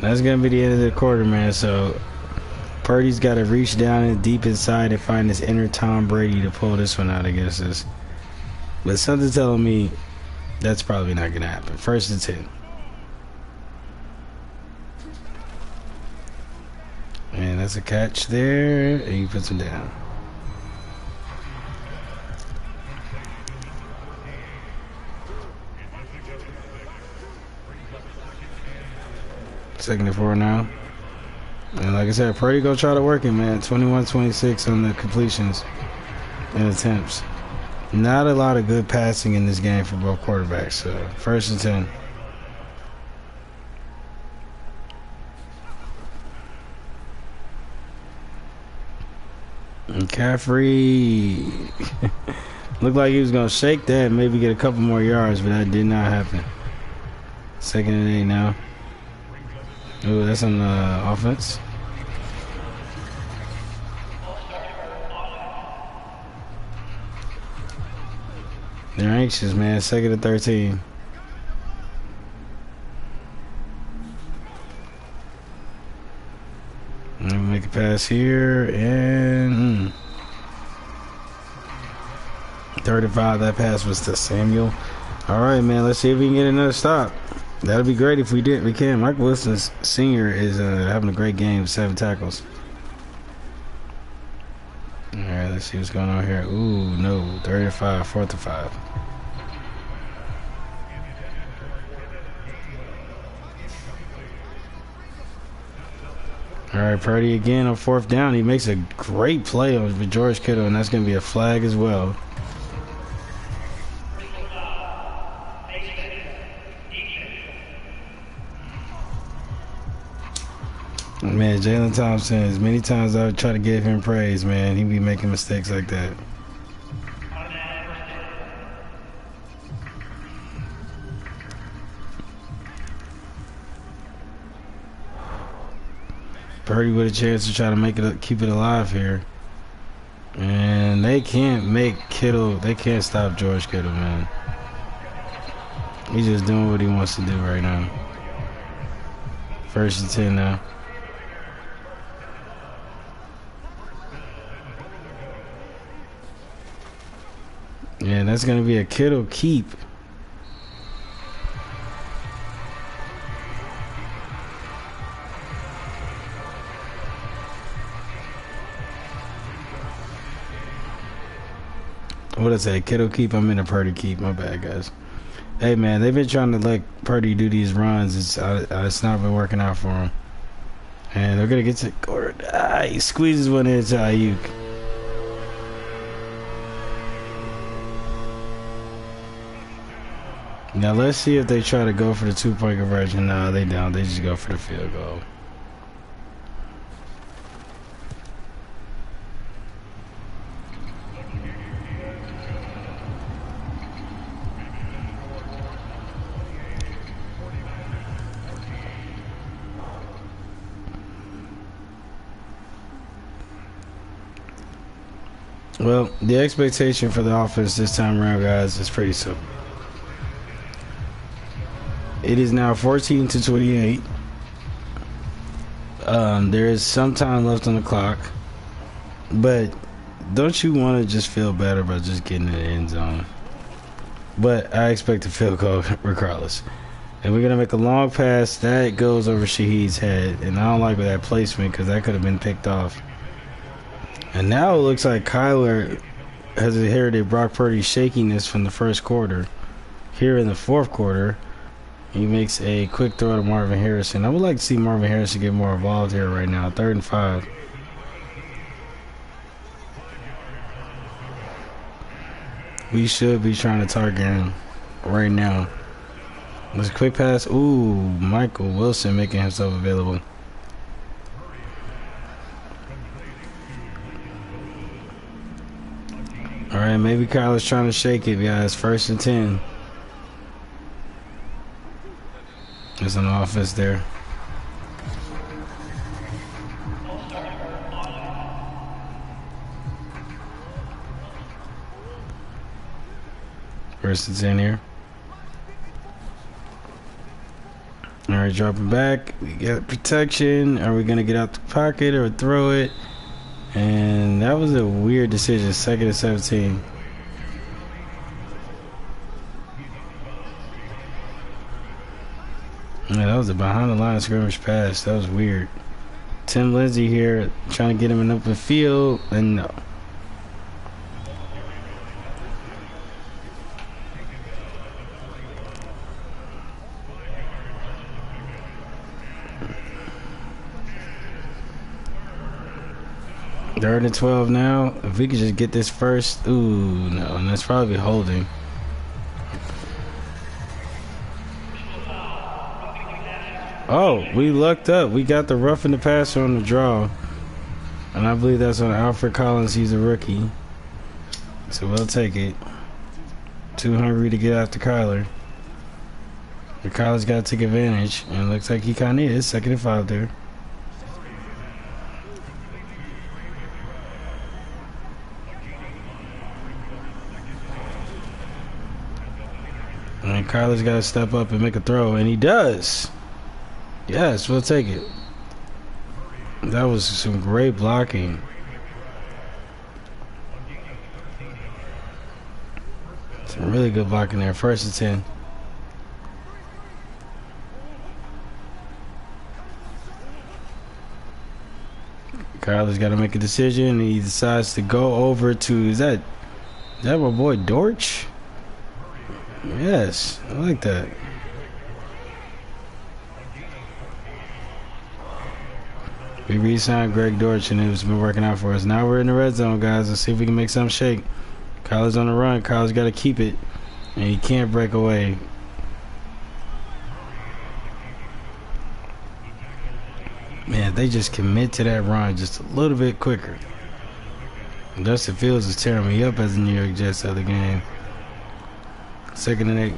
that's going to be the end of the quarter, man. So Purdy's got to reach down and deep inside and find this inner Tom Brady to pull this one out against us. But something's telling me that's probably not going to happen. 1st and 10. And that's a catch there. And he puts him down. Second and 4 now. And like I said, Purdy gonna try to work it, man. 21-26 on the completions and attempts. Not a lot of good passing in this game for both quarterbacks. So 1st and 10. McCaffrey looked like he was gonna shake that and maybe get a couple more yards, but that did not happen. 2nd and 8 now. Ooh, that's on the offense. They're anxious, man. 2nd and 13. And we make a pass here, and 35. That pass was to Samuel. All right, man. Let's see if we can get another stop. That'd be great if we did. We can. Mike Wilson Sr. is having a great game, 7 tackles. All right, let's see what's going on here. Ooh, no, 3rd and 5, 4th and 5. All right, Purdy again on 4th down. He makes a great play with George Kittle, and that's going to be a flag as well. Man, Jalen Thompson, as many times I would try to give him praise, man, he be making mistakes like that. Purdy with a chance to try to make it, keep it alive here. And they can't make Kittle, they can't stop George Kittle, man. He's just doing what he wants to do right now. 1st and 10 now. Yeah, that's going to be a Kittle keep. What did I say? Kittle keep? I'm in a Purdy keep. My bad, guys. Hey, man, they've been trying to let Purdy do these runs. It's not been working out for him. And they're going to get to Gordon. He squeezes one into Ayuk. Now, let's see if they try to go for the 2-point conversion. No, they don't. They just go for the field goal. Well, the expectation for the offense this time around, guys, is pretty simple. It is now 14-28. There is some time left on the clock, but don't you want to just feel better about just getting in the end zone? But I expect a field goal regardless. And we're going to make a long pass. That goes over Shaheed's head, and I don't like that placement because that could have been picked off. And now it looks like KYLER has inherited Brock Purdy's shakiness from the 1st quarter. Here in the 4th quarter, he makes a quick throw to Marvin Harrison. I would like to see Marvin Harrison get more involved here right now. 3rd and 5. We should be trying to target him right now. There's a quick pass. Ooh, Michael Wilson making himself available. All right, maybe Kyler's trying to shake it, guys. 1st and 10. There's an offense there. First and 10 here. All right, drop it back. We got protection. Are we going to get out the pocket or throw it? And that was a weird decision. 2nd and 17. Yeah, that was a behind the line of scrimmage pass. That was weird. Tim Lindsay here trying to get him in open field, and no. Third and 12 now. If we could just get this first. Ooh, no. And that's probably holding. Oh, we lucked up. We got the roughing the passer on the draw. And I believe that's on Alfred Collins. He's a rookie. So we'll take it. Too hungry to get after KYLER. But KYLER's got to take advantage. And it looks like he kind of is. 2nd and 5 there. And KYLER's got to step up and make a throw, and he does. Yes, we'll take it. That was some great blocking. Some really good blocking there. 1st and 10. KYLER's got to make a decision. He decides to go over to, is that my boy Dortch? Yes, I like that. We re-signed Greg Dortch, and it's been working out for us. Now we're in the red zone, guys. Let's see if we can make something shake. Kyler's on the run. Kyler's got to keep it, and he can't break away. Man, they just commit to that run just a little bit quicker. Justin Fields is tearing me up as the New York Jets of the game. 2nd and 8.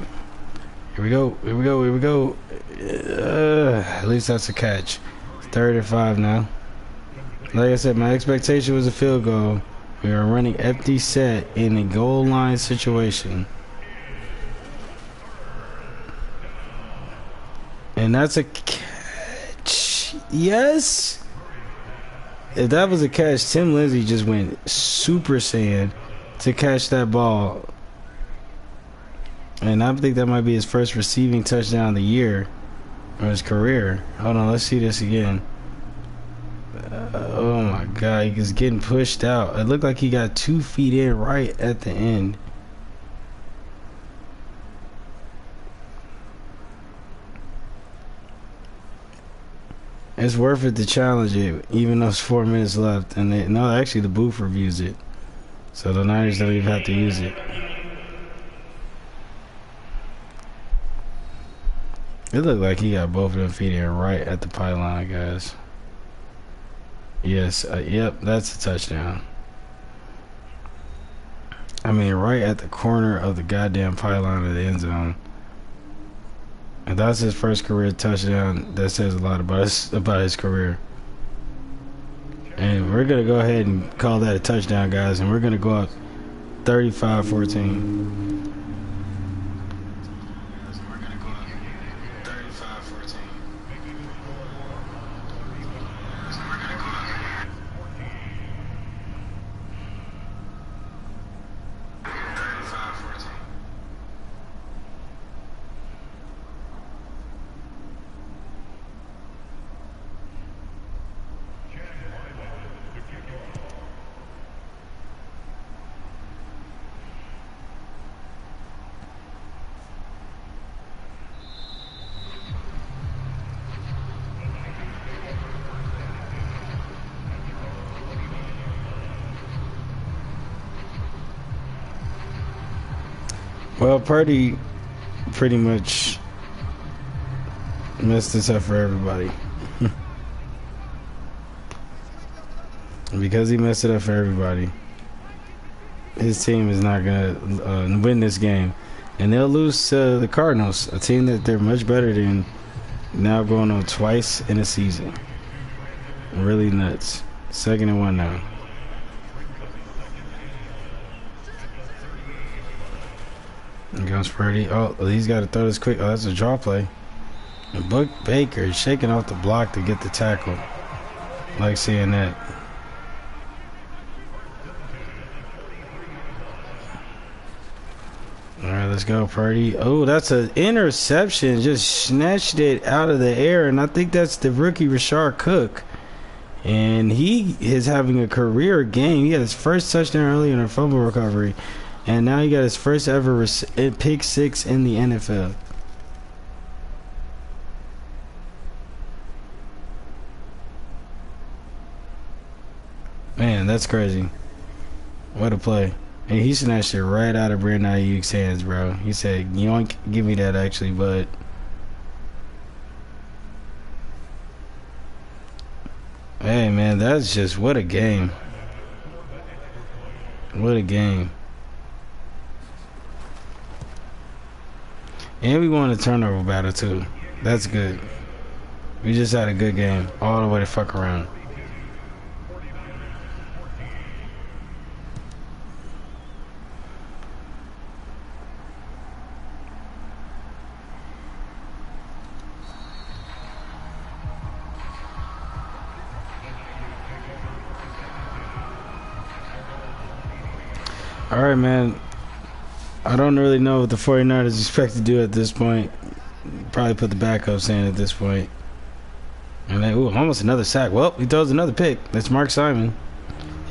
Here we go. Here we go. Here we go. At least that's a catch. 3rd and 5 now. Like I said, my expectation was a field goal. We are running empty set in a goal line situation. And that's a catch. Yes. If that was a catch, Tim Lindsay just went Super Saiyan to catch that ball. And I think that might be his first receiving touchdown of the year or his career. Hold on, let's see this again. Oh my God, he was getting pushed out. It looked like he got 2 feet in right at the end. It's worth it to challenge it, even though it's 4 minutes left. And no, actually, the booth reviews it, so the Niners don't even have to use it. It looked like he got both of them feet in right at the pylon, guys. Yes, yep, that's a touchdown. I mean, right at the corner of the goddamn pylon of the end zone. And that's his first career touchdown. That says a lot about his career. And we're going to go ahead and call that a touchdown, guys. And we're going to go up 35-14. Well, Purdy pretty much messed this up for everybody. Because he messed it up for everybody, his team is not going to win this game. And they'll lose to the Cardinals, a team that they're much better than, now going on twice in a season. Really nuts. 2nd and 1 now. Here comes Purdy. Oh, he's got to throw this quick. Oh, that's a draw play. And Buck Baker is shaking off the block to get the tackle. Like seeing that. All right, let's go, Purdy. Oh, that's an interception. Just snatched it out of the air. And I think that's the rookie Rashard Cook. And he is having a career game. He had his first touchdown early in a fumble recovery. And now he got his first ever pick 6 in the NFL. Man, that's crazy. What a play. And he snatched it right out of Brandon Ayuk's hands, bro. He said, you don't give me that, actually, but... Hey, man, that's just... What a game. What a game. And we won a turnover battle, too. That's good. We just had a good game. All the way to fuck around. All right, man. I don't really know what the 49ers expect to do at this point. Probably put the backups in at this point. And then, ooh, almost another sack. Well, he throws another pick. That's Mark Simon.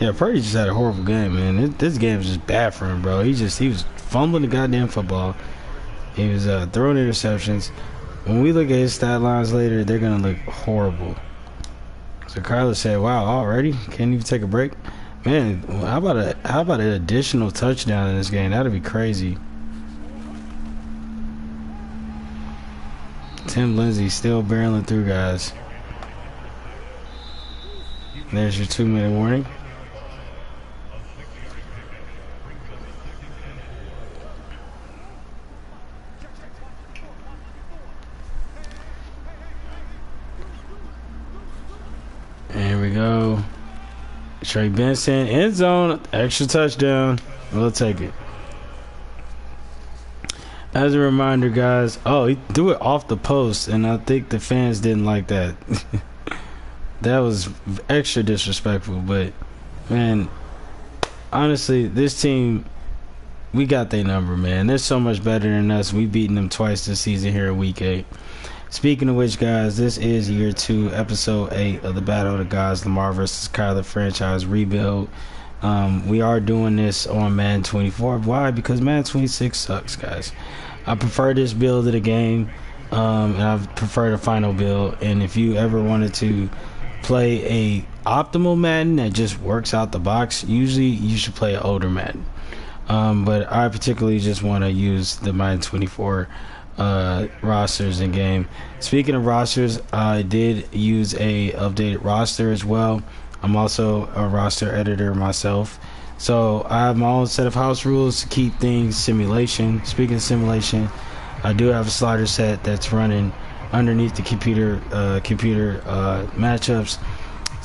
Yeah, Purdy just had a horrible game, man. This game was just bad for him, bro. He was fumbling the goddamn football. He was throwing interceptions. When we look at his stat lines later, they're going to look horrible. So KYLER said, "Wow, already? Can't even take a break, man. How about an additional touchdown in this game? That'd be crazy." Tim Lindsay still barreling through, guys. There's your 2-minute warning. Here we go. Trey Benson, end zone, extra touchdown. We'll take it. As a reminder, guys, oh, he threw it off the post, and I think the fans didn't like that. That was extra disrespectful, but, man, honestly, this team, we got their number, man. They're so much better than us. We've beaten them twice this season here in Week 8. Speaking of which, guys, this is Year 2, Episode 8 of the Battle of the Gods, Lamar versus KYLER franchise rebuild. We are doing this on Madden 24. Why? Because Madden 26 sucks, guys. I prefer this build of the game, and I prefer the final build. And if you ever wanted to play a optimal Madden that just works out the box, usually you should play an older Madden. But I particularly just want to use the Madden 24 rosters in game. Speaking of rosters, I did use a updated roster as well. I'm also a roster editor myself, so I have my own set of house rules to keep things simulation. Speaking of simulation, I do have a slider set that's running underneath the computer matchups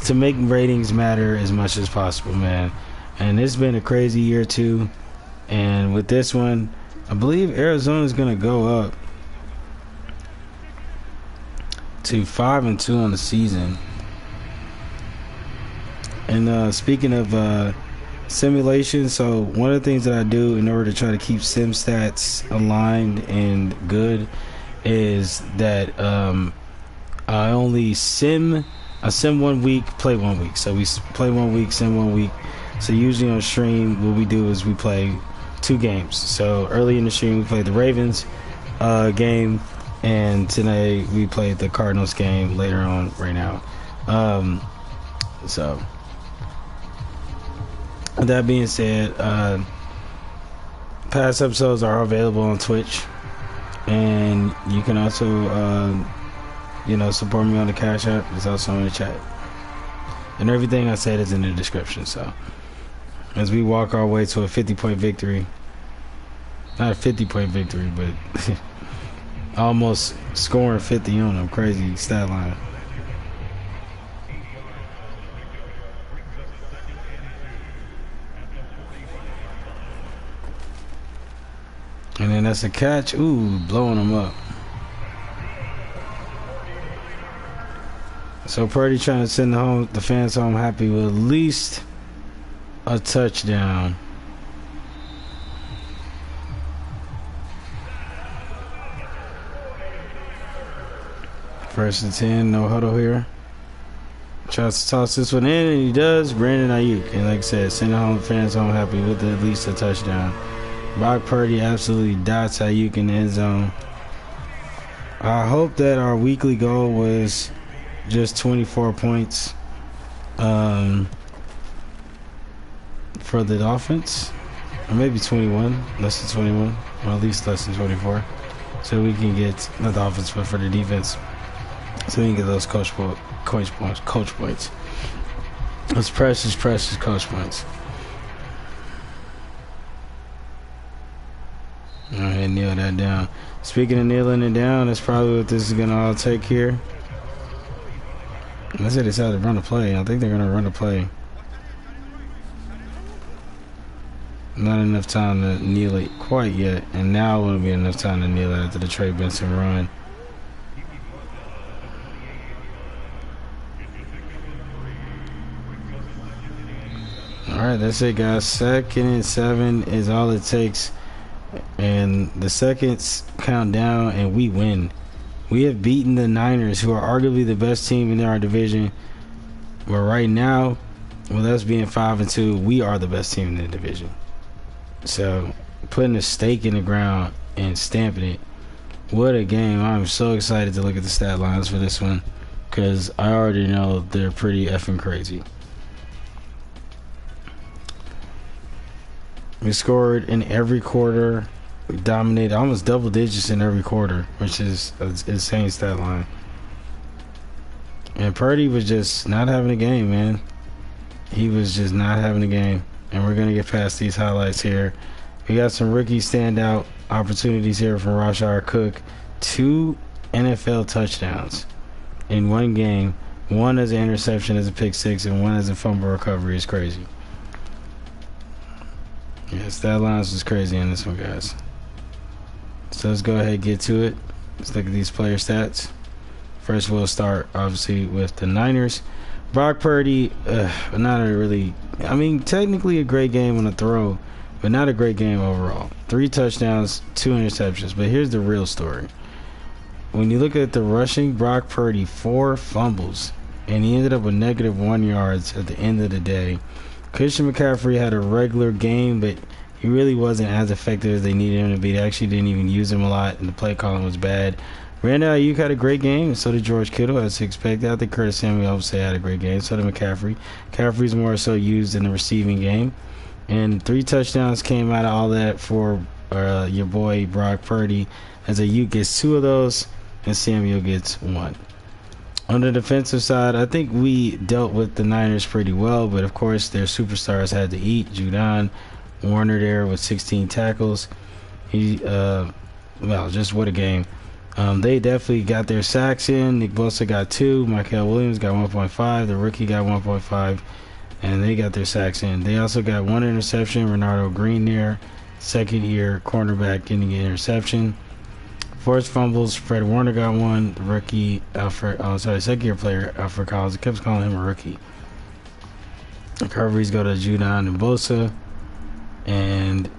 to make ratings matter as much as possible, man. And it's been a crazy year too, and with this one, I believe Arizona is going to go up to 5-2 on the season. And speaking of simulation, so one of the things that I do in order to try to keep sim stats aligned and good is that I only sim 1 week, play 1 week. So we play 1 week, sim 1 week. So usually on stream, what we do is we play 2 games. So early in the stream, we played the Ravens game, and today we played the Cardinals game later on right now. So with that being said, past episodes are available on Twitch, and you can also support me on the Cash App. It's also in the chat, and everything I said is in the description. So as we walk our way to a 50-point victory, not a 50-point victory, but almost scoring 50 on them, crazy stat line. And then that's a catch. Ooh, blowing them up. So Purdy trying to send the fans home happy with at least a touchdown. First and 10, no huddle here. Tries to toss this one in, and he does. Brandon Ayuk, and like I said, send the fans home happy with at least a touchdown. Brock Purdy absolutely dots Ayuk in the end zone. I hope that our weekly goal was just 24 points for the offense, or maybe 21, less than 21, or at least less than 24, so we can get not the offense, but for the defense, so we can get those coach points. Those precious coach points. All right, nail that down. Speaking of kneeling it down, that's probably what this is going to all take here. Unless they decide to run a play. I think they're going to run a play. Not enough time to kneel it quite yet. And now will be enough time to kneel it after the Trey Benson run. Alright, that's it, guys. 2nd and 7 is all it takes. And the seconds count down, and we win. We have beaten the Niners, who are arguably the best team in our division. But right now, with us being 5-2, we are the best team in the division. So, putting a stake in the ground and stamping it. What a game. I'm so excited to look at the stat lines for this one. because I already know they're pretty effing crazy. We scored in every quarter. We dominated almost double digits in every quarter, which is an insane stat line. And Purdy was just not having a game, man. He was just not having a game. And we're going to get past these highlights here. We got some rookie standout opportunities here from Rashard Cook. 2 NFL touchdowns in one game. One as an interception, as a pick six, and one as a fumble recovery. Is crazy. Yeah, stat lines was crazy in this one, guys. So let's go ahead and get to it. Let's look at these player stats. First, we'll start, obviously, with the Niners. Brock Purdy, not a really... I mean, technically a great game on the throw, but not a great game overall. 3 touchdowns, 2 interceptions. But here's the real story. When you look at the rushing, Brock Purdy, 4 fumbles, and he ended up with -1 yards at the end of the day. Christian McCaffrey had a regular game, but he really wasn't as effective as they needed him to be. They actually didn't even use him a lot, and the play calling was bad. Brandon Ayuk had a great game, and so did George Kittle, as expected. I think Curtis Samuel obviously had a great game. So did McCaffrey. McCaffrey's more so used in the receiving game. And 3 touchdowns came out of all that for your boy Brock Purdy, as Ayuk gets 2 of those, and Samuel gets 1. On the defensive side, I think we dealt with the Niners pretty well, but of course their superstars had to eat. Judon Warner there with 16 tackles. Just what a game. They definitely got their sacks in. Nick Bosa got 2. Michael Williams got 1.5. The rookie got 1.5. And they got their sacks in. They also got 1 interception. Renardo Green there, second-year cornerback, getting an interception. Forced fumbles. Fred Warner got 1. The rookie, second-year player, Alfred Collins. I kept calling him a rookie. Recoveries go to Judon and Bosa. And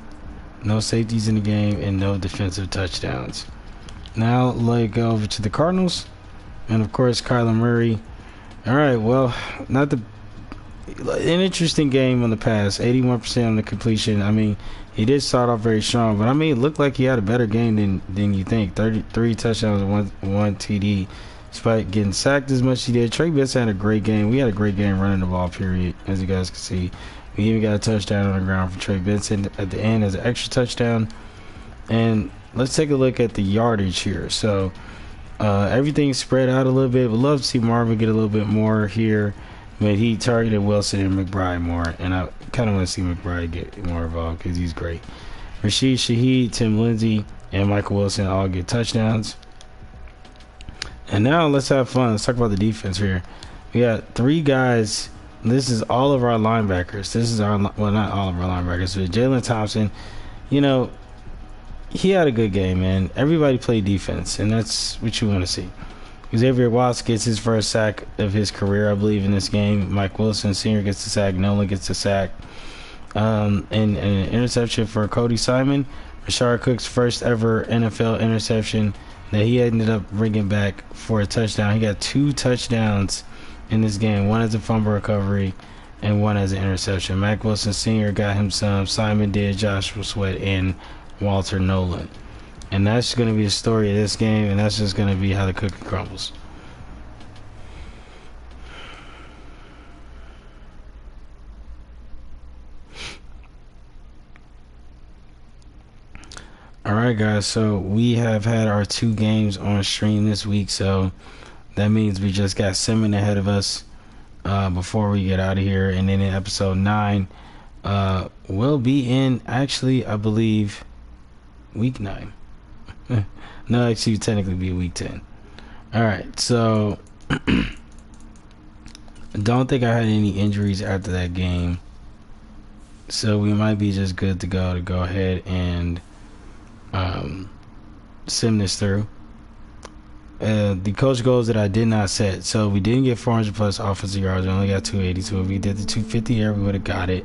no safeties in the game and no defensive touchdowns. Now, let's go over to the Cardinals. And, of course, Kyler Murray. All right, well, an interesting game on the pass. 81% on the completion. I mean, he did start off very strong. But, I mean, it looked like he had a better game than you think. 33 touchdowns and one TD. Despite getting sacked as much as he did. Trey Benson had a great game. We had a great game running the ball, period, as you guys can see. We even got a touchdown on the ground for Trey Benson at the end as an extra touchdown. And let's take a look at the yardage here. So everything's spread out a little bit. Would love to see Marvin get a little bit more here, but he targeted Wilson and McBride more, and I kind of want to see McBride get more involved because he's great. Rashid Shaheed, Tim Lindsey, and Michael Wilson all get touchdowns. And now let's have fun. Let's talk about the defense here. We got 3 guys. This is all of our linebackers. This is not all of our linebackers. So Jalen Thompson, he had a good game, man. Everybody played defense, and that's what you want to see. Xavier Watts gets his first sack of his career, I believe, in this game. Mike Wilson Sr. gets the sack. Nolan gets the sack. And an interception for Cody Simon. Rashard Cook's first ever NFL interception that he ended up bringing back for a touchdown. He got 2 touchdowns in this game. 1 as a fumble recovery and 1 as an interception. Mike Wilson Sr. got him some. Simon did. Joshua Sweat and Walter Nolan. And that's going to be the story of this game, and that's just going to be how the cookie crumbles. Alright guys, so we have had our 2 games on stream this week, so that means we just got Simmons ahead of us before we get out of here. And then in episode 9 we'll be in, actually, I believe, week 9. No, actually, technically be week 10. Alright, so I don't think I had any injuries after that game, so we might be just good to go ahead and sim this through. The coach goals that I did not set. So we didn't get 400 plus offensive yards. We only got 280. So if we did the 250 here, we would have got it.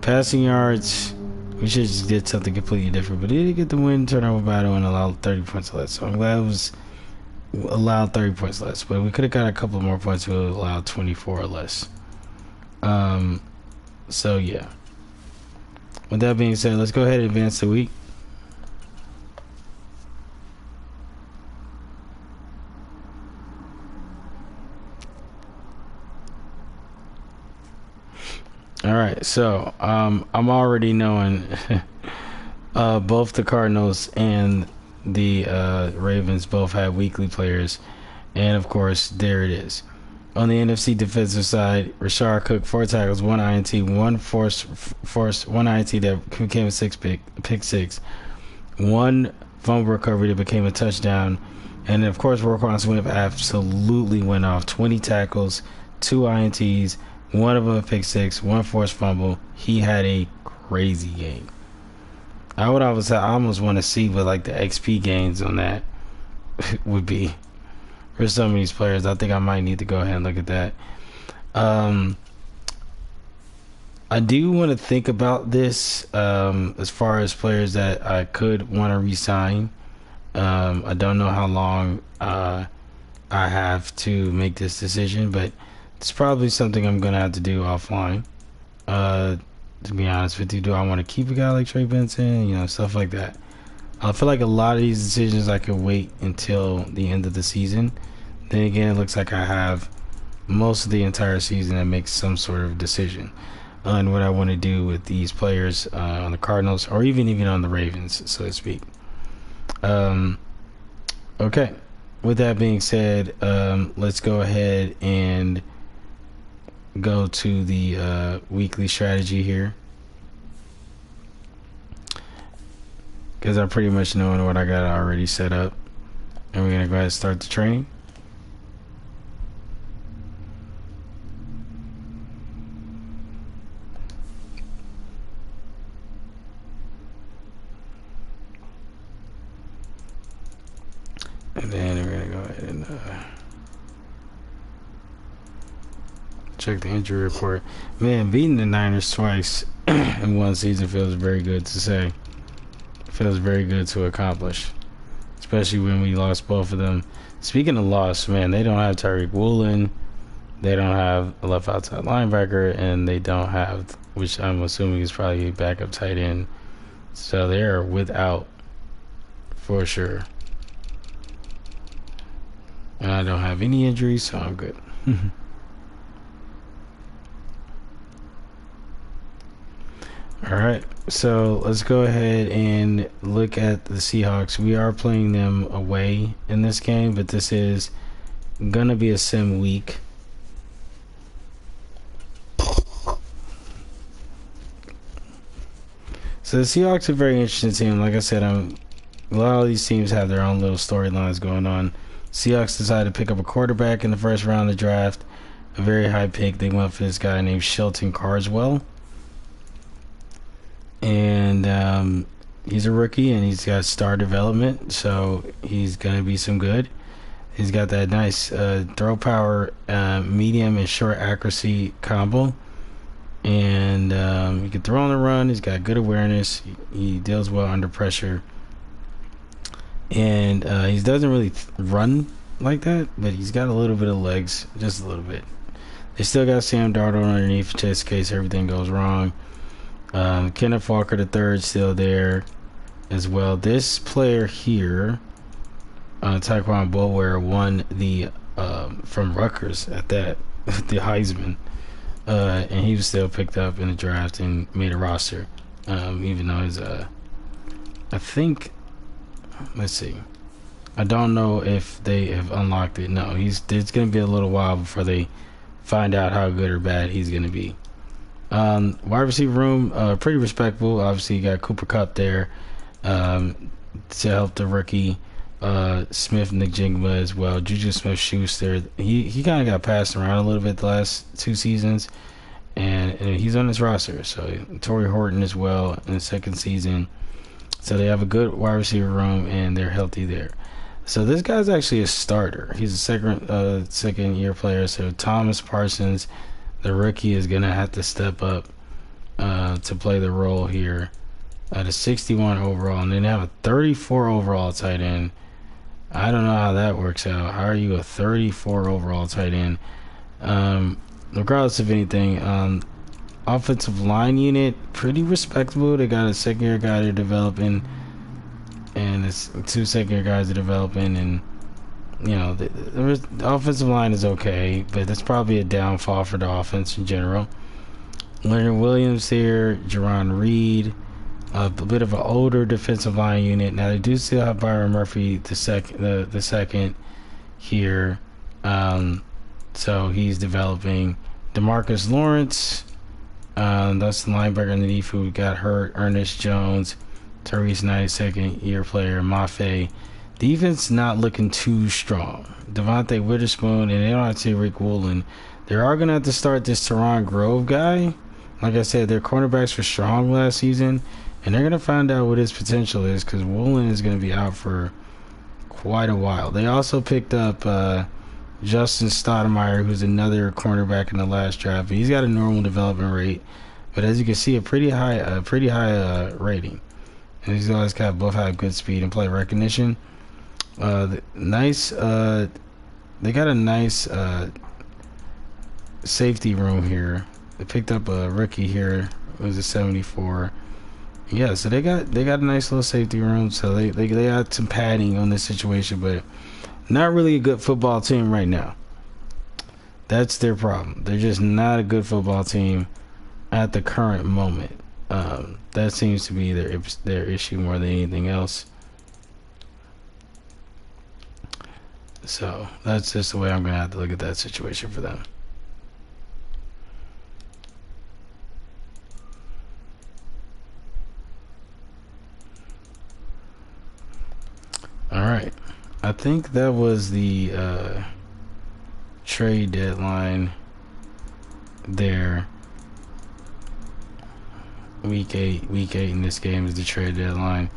Passing yards, we should just did something completely different. But it did get the win, turnover battle, and allowed 30 points less. So I'm glad it was allowed 30 points less. But we could have got a couple more points. We would have allowed 24 or less. So yeah. With that being said, let's go ahead and advance the week. All right, so I'm already knowing both the Cardinals and the Ravens both have weekly players, and of course, there it is. On the NFC defensive side, Rashard Cook 4 tackles, 1 INT, one force 1 INT that became a pick six, 1 fumble recovery that became a touchdown, and then of course Roquan Smith absolutely went off. 20 tackles, 2 INTs, one of them a pick six, 1 forced fumble. He had a crazy game. I almost want to see what like the XP gains on that would be for some of these players. I think I might need to go ahead and look at that. I do want to think about this as far as players that I could want to re-sign. I don't know how long I have to make this decision, but it's probably something I'm going to have to do offline. To be honest with you, do I want to keep a guy like Trey Benson? You know, stuff like that. I feel like a lot of these decisions I could wait until the end of the season. Then again, it looks like I have most of the entire season to make some sort of decision on what I want to do with these players on the Cardinals, or even on the Ravens, so to speak. Okay. With that being said, let's go ahead and go to the weekly strategy here, because I pretty much know what I got already set up, and we're gonna go ahead and start the training. And then we're gonna go ahead and check the injury report. Man, beating the Niners twice in one season feels very good to say. Feels very good to accomplish, especially when we lost both of them. Speaking of loss, man, they don't have Tyreek Woolen, they don't have a left outside linebacker, and they don't have, which I'm assuming is probably a backup tight end. So they are without for sure. And I don't have any injuries, so I'm good. Alright, so let's go ahead and look at the Seahawks. We are playing them away in this game, but this is gonna be a sim week. So the Seahawks are a very interesting team. Like I said, a lot of these teams have their own little storylines going on. Seahawks decided to pick up a quarterback in the first round of the draft. A very high pick. They went for this guy named Shelton Carswell. And he's a rookie, and he's got star development, so he's going to be some good. He's got that nice throw power, medium and short accuracy combo. And he can throw on the run. He's got good awareness. He deals well under pressure. And he doesn't really run like that, but he's got a little bit of legs, just a little bit. They still got Sam Darnold underneath just in case everything goes wrong. Kenneth Walker III still there as well. This player here, Taekwon Boulware, won the from Rutgers at that, the Heisman, and he was still picked up in the draft and made a roster, even though he's I think, let's see, I don't know if they have unlocked it. No, it's going to be a little while before they find out how good or bad he's going to be. Wide receiver room, pretty respectable. Obviously, you got Cooper Kupp there to help the rookie. Smith Njigba as well. Juju Smith-Schuster. He kind of got passed around a little bit the last 2 seasons, and he's on this roster. So Torrey Horton as well in the second season. So they have a good wide receiver room, and they're healthy there. So this guy's actually a starter. He's a second year player. So Thomas Parsons, the rookie, is gonna have to step up to play the role here at a 61 overall, and then have a 34 overall tight end. I don't know how that works out. How are you a 34 overall tight end? Regardless of anything, offensive line unit, pretty respectable. They got a second year guy they're developing, and it's 2 second year guys they're developing, and you know, the offensive line is okay, but that's probably a downfall for the offense in general. Leonard Williams here, Jerron Reed, a bit of an older defensive line unit. Now they do still have Byron Murphy the second here, so he's developing. DeMarcus Lawrence, that's the linebacker underneath who got hurt. Ernest Jones, Tyrese Knight, second-year player. Mafe. Defense not looking too strong. Devontae Witherspoon, and they don't have to see Rick Woolen. They are going to have to start this Teron Grove guy. Like I said, their cornerbacks were strong last season, and they're going to find out what his potential is because Woolen is going to be out for quite a while. They also picked up Justin Stoudemire, who's another cornerback in the last draft. He's got a normal development rate, but as you can see, a pretty high rating. And these guys both have good speed and play recognition. They got a nice safety room here. They picked up a rookie here. It was a 74. Yeah, so they got a nice little safety room. So they got some padding on this situation, but not really a good football team right now. That's their problem. They're just not a good football team at the current moment. That seems to be their issue more than anything else. So that's just the way I'm gonna have to look at that situation for them. All right, I think that was the trade deadline there. Week eight in this game is the trade deadline.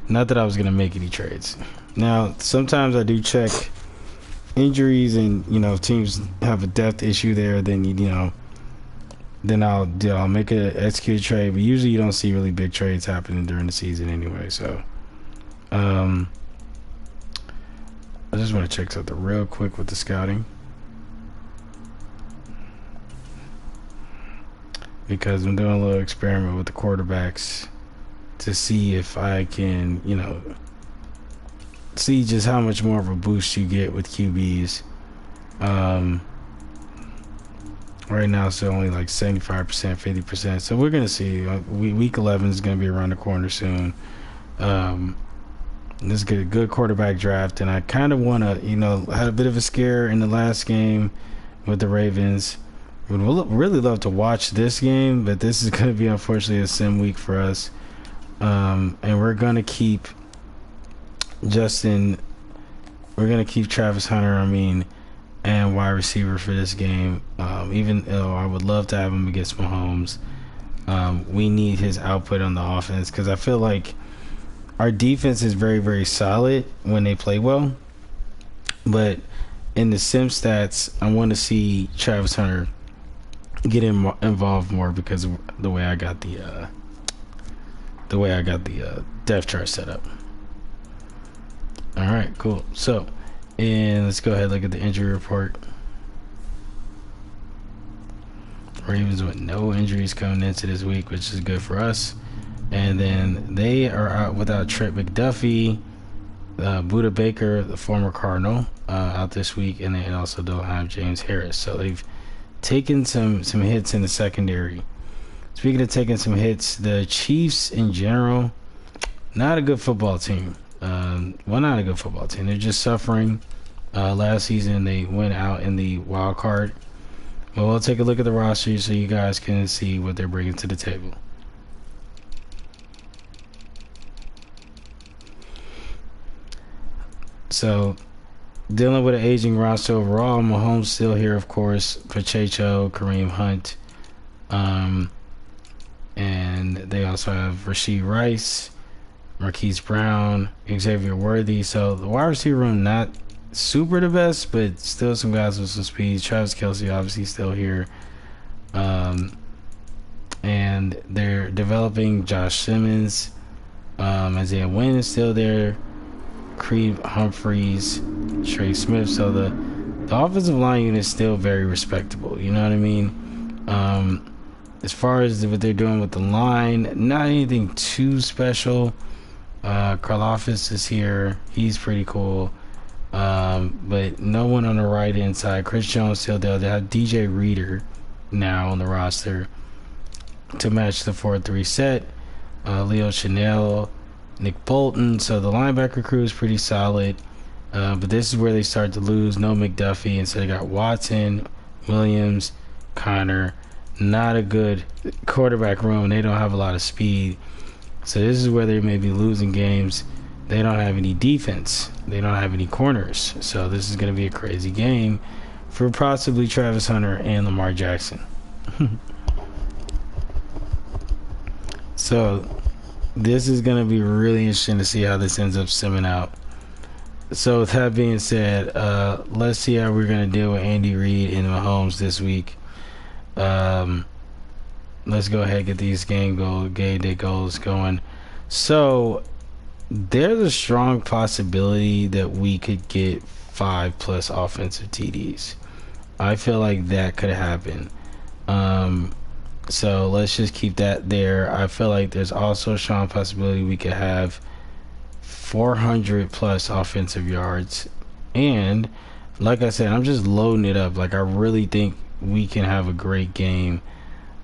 Not that I was gonna make any trades. Now, sometimes I do check injuries, and if teams have a depth issue there, then then I'll make an execute trade. But usually, you don't see really big trades happening during the season anyway. So, I just want to check something real quick with the scouting, because I'm doing a little experiment with the quarterbacks to see if I can, see just how much more of a boost you get with QBs. Right now it's only like 75%, 50%. So we're going to see. Week 11 is going to be around the corner soon. This is a good quarterback draft, and I kind of want to, had a bit of a scare in the last game with the Ravens. Would really love to watch this game, but this is going to be unfortunately a sim week for us. And we're going to keep Justin. We're going to keep Travis Hunter, and wide receiver for this game. Even though I would love to have him against Mahomes, we need his output on the offense because I feel like our defense is very, very solid when they play well. But in the sim stats, I want to see Travis Hunter get involved more because of the way I got the depth chart set up. All right, cool. So, and let's go ahead and look at the injury report. Ravens with no injuries coming into this week, which is good for us. And then they are out without Trent McDuffie, Budda Baker, the former Cardinal, out this week, and they also don't have James Harris. So they've taken some hits in the secondary. Speaking of taking some hits, the Chiefs in general, not a good football team. Not a good football team. They're just suffering. Last season they went out in the wild card. But we'll take a look at the roster so you guys can see what they're bringing to the table. So, dealing with an aging roster overall, Mahomes still here, of course. Pacheco, Kareem Hunt, and they also have Rashee Rice, Marquise Brown, Xavier Worthy. So the wide receiver room not super the best, but still some guys with some speed. Travis Kelce obviously still here, and they're developing Josh Simmons. Isaiah Wynn is still there. Creed Humphreys, Trey Smith. So the offensive line unit is still very respectable. You know what I mean? As far as what they're doing with the line, not anything too special. Karlaftis is here. He's pretty cool. But no one on the right hand side. Chris Jones still there. They have DJ Reader now on the roster. to match the 4-3 set. Leo Chanel, Nick Bolton. So the linebacker crew is pretty solid. But this is where they start to lose. No McDuffie. And so they got Watson, Williams, Connor. Not a good quarterback room. They don't have a lot of speed. So this is where they may be losing games. They don't have any defense. They don't have any corners. So this is going to be a crazy game for possibly Travis Hunter and Lamar Jackson. So this is going to be really interesting to see how this ends up simming out. So with that being said, let's see how we're going to deal with Andy Reid and Mahomes this week. Let's go ahead and get these game day goals going. So there's a strong possibility that we could get 5+ offensive TDs. I feel like that could happen. So let's just keep that there. I feel like there's also a strong possibility we could have 400+ offensive yards. And like I said, I'm just loading it up. Like, I really think we can have a great game.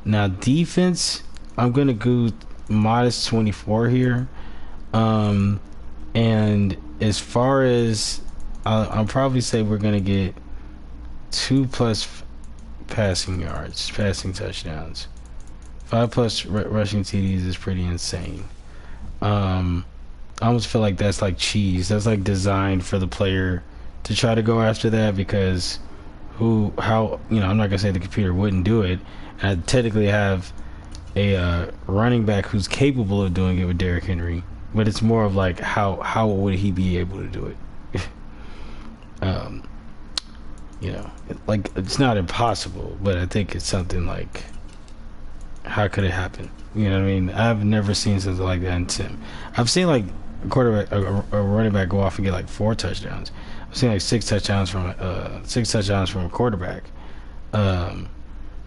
Now, defense, I'm going to go modest 24 here. And as far as I'll probably say we're going to get 2+ passing yards, passing touchdowns. 5+ rushing TDs is pretty insane. I almost feel like that's like cheese. That's like designed for the player to try to go after that, because I'm not going to say the computer wouldn't do it. And I technically have a running back who's capable of doing it with Derrick Henry, but it's more of like how would he be able to do it? Like, it's not impossible, but I think it's something like, how could it happen? You know what I mean? I've never seen something like that in Tim. I've seen like a running back go off and get like 4 touchdowns. I've seen like 6 touchdowns from a quarterback. But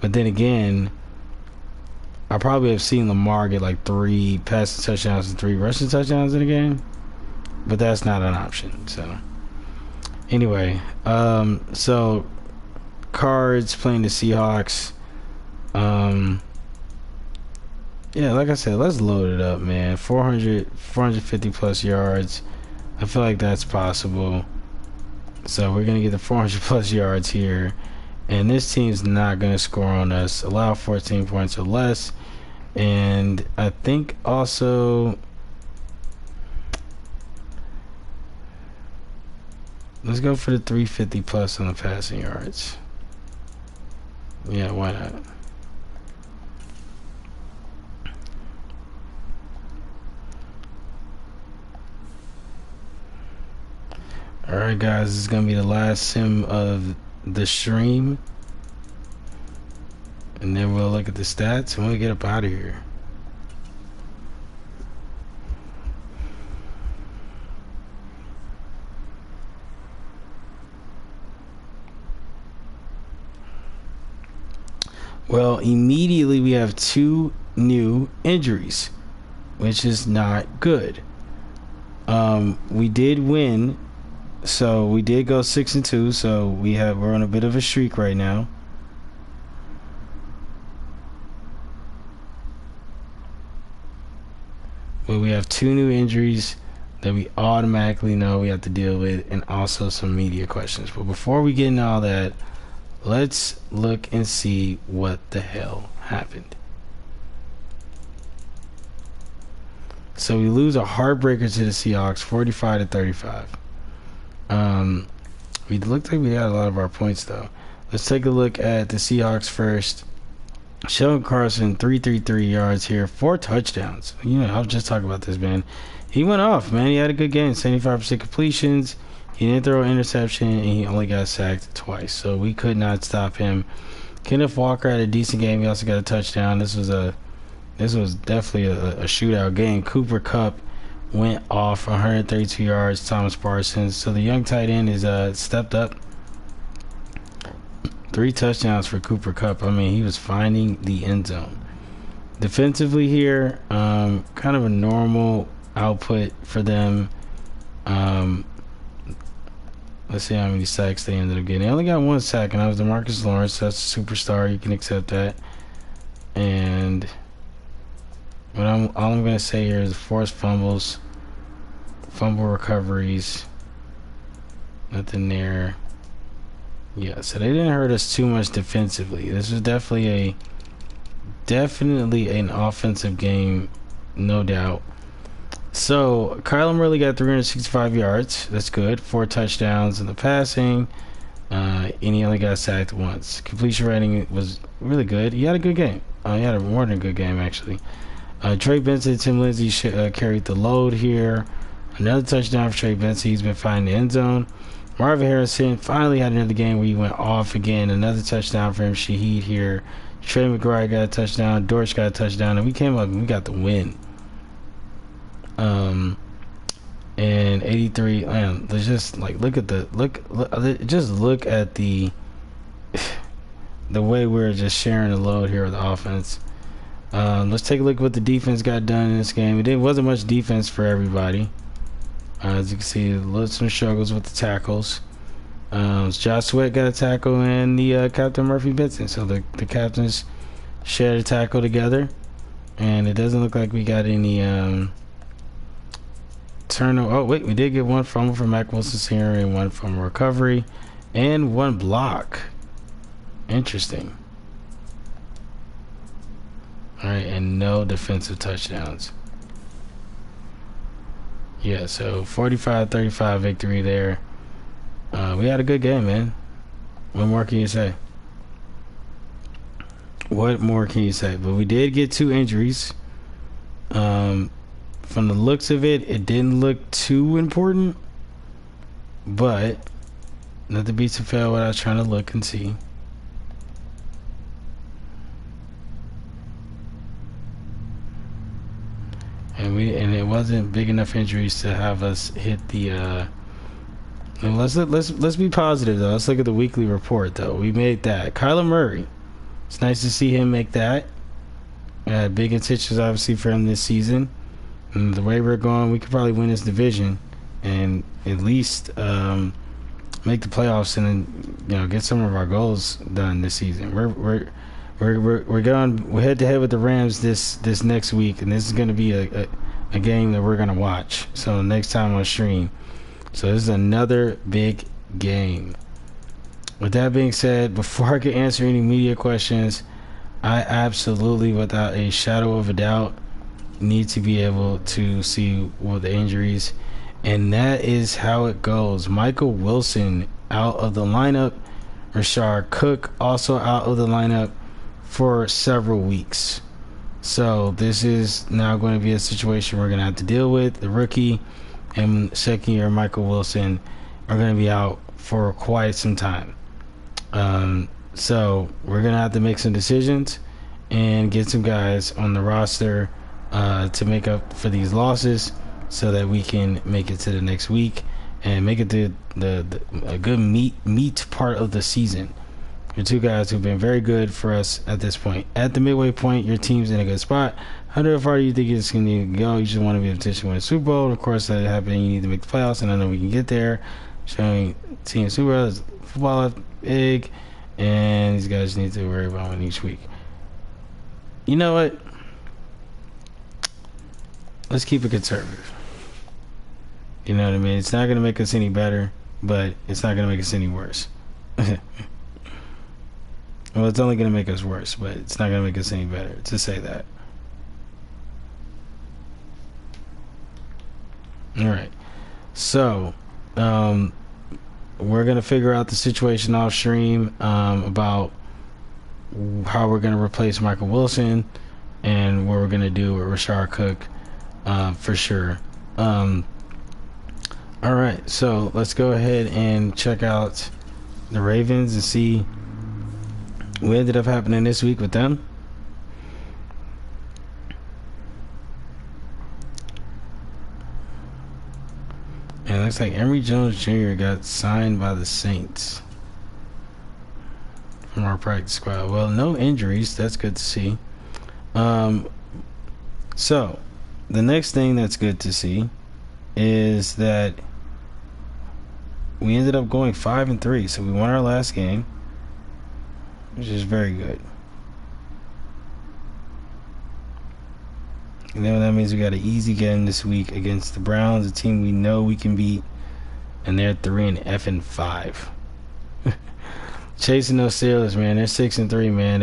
then again, I probably have seen Lamar get like 3 passing touchdowns and 3 rushing touchdowns in a game, but that's not an option. So anyway, so Cards playing the Seahawks. Yeah, like I said, let's load it up, man. 450+ yards. I feel like that's possible. So we're gonna get the 400+ yards here, and this team's not gonna score on us. Allow 14 points or less. And I think also, let's go for the 350+ on the passing yards. Yeah, why not? Alright guys, this is going to be the last sim of the stream. And then we'll look at the stats and we'll get up out of here. Well, immediately we have 2 new injuries, which is not good. We did win. So we did go 6-2, so we're on a bit of a streak right now. But we have 2 new injuries that we automatically know we have to deal with, and also some media questions. But before we get into all that, let's look and see what the hell happened. So we lose a heartbreaker to the Seahawks, 45-35. We looked like we got a lot of our points though. Let's take a look at the Seahawks first. Sheldon Carson, 333 yards here, 4 touchdowns. I was just talking about this, man. He went off, man. He had a good game, 75% completions. He didn't throw an interception, and he only got sacked twice. So we could not stop him. Kenneth Walker had a decent game. He also got a touchdown. This was definitely a shootout game. Cooper Kupp went off 132 yards. Thomas Parsons. So the young tight end is stepped up. 3 touchdowns for Cooper Kupp. I mean, he was finding the end zone. Defensively here, kind of a normal output for them. Let's see how many sacks they ended up getting. They only got 1 sack, and that was DeMarcus Lawrence. That's a superstar. You can accept that. And But all I'm gonna say here is forced fumbles, fumble recoveries, nothing there. Yeah, so they didn't hurt us too much defensively. This was definitely an offensive game, no doubt. So KYLER really got 365 yards. That's good. 4 touchdowns in the passing. And he only got sacked once. Completion rating was really good. He had a good game. He had a more than a good game, actually. Trey Benson, Tim Lindsay carried the load here. Another touchdown for Trey Benson. He's been finding the end zone. Marvin Harrison finally had another game where he went off again. Another touchdown for him. Shaheed here. Trey McGuire got a touchdown. Dortch got a touchdown. And we came up and we got the win. And 83. Man, let's just like look at the the way we're just sharing the load here with the offense. Let's take a look at what the defense got done in this game. It wasn't much defense for everybody. As you can see, some struggles with the tackles. Josh Sweat got a tackle and the Captain Murphy Benson. So the captains shared a tackle together. And it doesn't look like we got any turnover. Oh, wait, we did get one fumble from Mac Wilson here and one from recovery and one block. Interesting. All right, and no defensive touchdowns. Yeah, so 45-35 victory there. We had a good game, man. What more can you say? What more can you say? But we did get 2 injuries. From the looks of it, it didn't look too important. But not to be too fair without trying to look and see. And it wasn't big enough injuries to have us hit the let's be positive though. Let's look at the weekly report though. We made that. Kyler Murray. It's nice to see him make that. Big intentions obviously for him this season. And the way we're going, we could probably win this division and at least make the playoffs and get some of our goals done this season. We're going head to head with the Rams this next week, and this is going to be a game that we're going to watch. So next time on stream. So this is another big game. With that being said, before I can answer any media questions, I absolutely, without a shadow of a doubt, need to be able to see what the injuries, and that is how it goes. Michael Wilson out of the lineup. Rashard Cook also out of the lineup for several weeks. So this is now going to be a situation we're going to have to deal with. The rookie and second year Michael Wilson are going to be out for quite some time. So we're going to have to make some decisions and get some guys on the roster to make up for these losses so that we can make it to the next week and make it to a good meat part of the season. You're 2 guys who've been very good for us at this point. At the midway point, your team's in a good spot. How far do you think it's going to go? You just want to be in a position to win a Super Bowl. And of course, that happening, you need to make the playoffs, and I know we can get there. Showing team Super Bowl is football big, and these guys need to worry about winning each week. You know what? Let's keep it conservative. You know what I mean? It's not going to make us any better, but it's not going to make us any worse. Well, it's only going to make us worse, but it's not going to make us any better to say that. All right. So, we're going to figure out the situation off stream about how we're going to replace Michael Wilson and what we're going to do with Rashard Cook for sure. All right. So, let's go ahead and check out the Ravens and see what ended up happening this week with them. And it looks like Emory Jones Jr. got signed by the Saints from our practice squad. Well, no injuries. That's good to see. So, the next thing that's good to see is that we ended up going 5-3. So we won our last game, which is very good. And then that means we got an easy game this week against the Browns, a team we know we can beat, and they're 3-5. Chasing those Steelers, man. They're 6-3, man.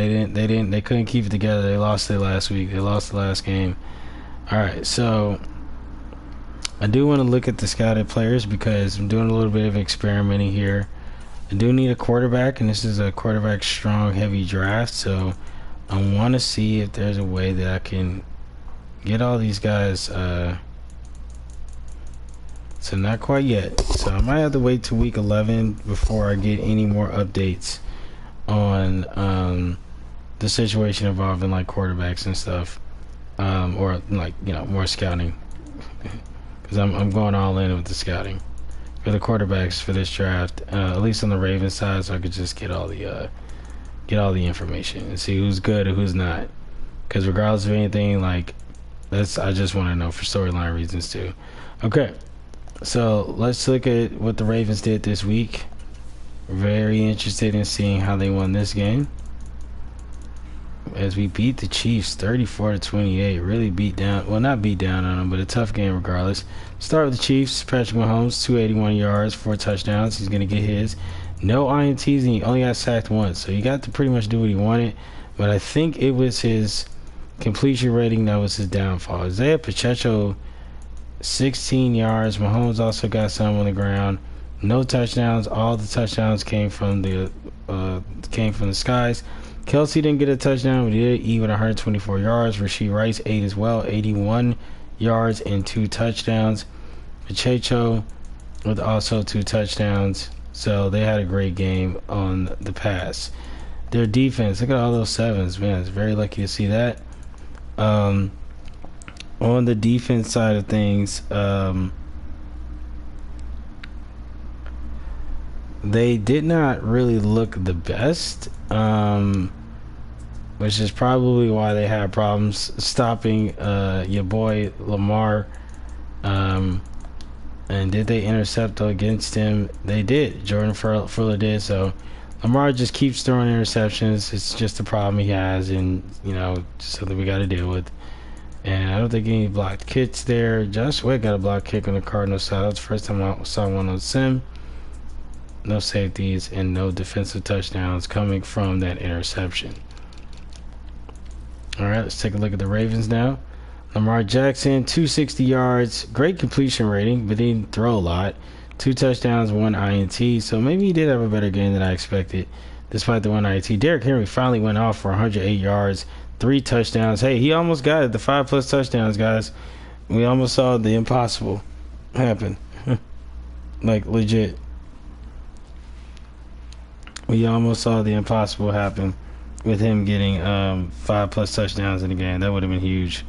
They couldn't keep it together. They lost it last week. They lost the last game. All right, so I do want to look at the scouted players because I'm doing a little bit of experimenting here. I do need a quarterback, and this is a quarterback strong, heavy draft. So I want to see if there's a way that I can get all these guys. So not quite yet. So I might have to wait till week 11 before I get any more updates on the situation involving like quarterbacks and stuff, or like more scouting. Because I'm going all in with the scouting for the quarterbacks for this draft, at least on the Ravens side, so I could just get all the information and see who's good and who's not. Because regardless of anything, like I just want to know for storyline reasons too. Okay, so let's look at what the Ravens did this week. Very interested in seeing how they won this game. As we beat the Chiefs 34-28, really not beat down on them, but a tough game regardless. Start with the Chiefs. Patrick Mahomes, 281 yards, 4 touchdowns. He's going to get his. No INTs, and he only got sacked once, so he got to pretty much do what he wanted. But I think it was his completion rating that was his downfall. Isaiah Pacheco, 16 yards. Mahomes also got some on the ground. No touchdowns. All the touchdowns came from the skies. Kelsey didn't get a touchdown, but he did eat with 124 yards. Rashee Rice ate as well, 81 yards and 2 touchdowns. Pacheco with also 2 touchdowns. So they had a great game on the pass. Their defense, look at all those 7s, man. It's very lucky to see that. On the defense side of things, they did not really look the best, which is probably why they had problems stopping your boy Lamar. And did they intercept against him? They did. Jordan Fuller did. So Lamar just keeps throwing interceptions. It's just a problem he has, and something we got to deal with. And I don't think any blocked kicks there. Josh Sweat got a blocked kick on the Cardinals side. That's the first time I saw one on Sim. No safeties and no defensive touchdowns coming from that interception. All right, let's take a look at the Ravens now. Lamar Jackson, 260 yards, great completion rating, but he didn't throw a lot. 2 touchdowns, 1 INT, so maybe he did have a better game than I expected, despite the 1 INT. Derrick Henry finally went off for 108 yards, 3 touchdowns. Hey, he almost got it, the 5+ touchdowns, guys. We almost saw the impossible happen. Like, legit. We almost saw the impossible happen with him getting 5+ touchdowns in the game. That would have been huge.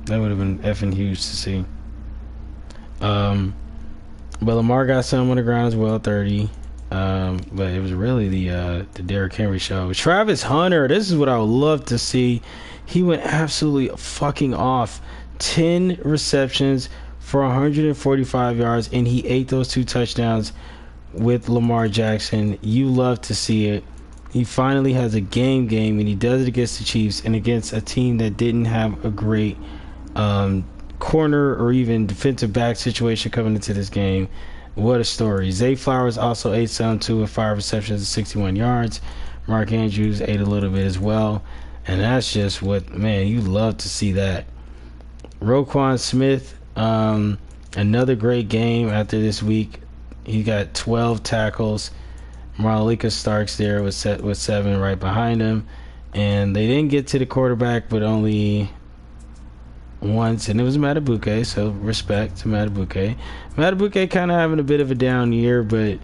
That would have been effing huge to see. But Lamar got some on the ground as well, 30. But it was really the Derrick Henry show. Travis Hunter, this is what I would love to see. He went absolutely fucking off. 10 receptions for 145 yards, and he ate those 2 touchdowns with Lamar Jackson. You love to see it. He finally has a game, and he does it against the Chiefs and against a team that didn't have a great corner or even defensive back situation coming into this game. What a story. Zay Flowers also ate some too with 5 receptions and 61 yards. Mark Andrews ate a little bit as well. And that's just what, man, you love to see that. Roquan Smith, another great game after this week. He got 12 tackles. Malika Starks there with 7 right behind him. And they didn't get to the quarterback, but only once, and it was Matabuke, so respect to Matabuke. Matabuke kind of having a bit of a down year, but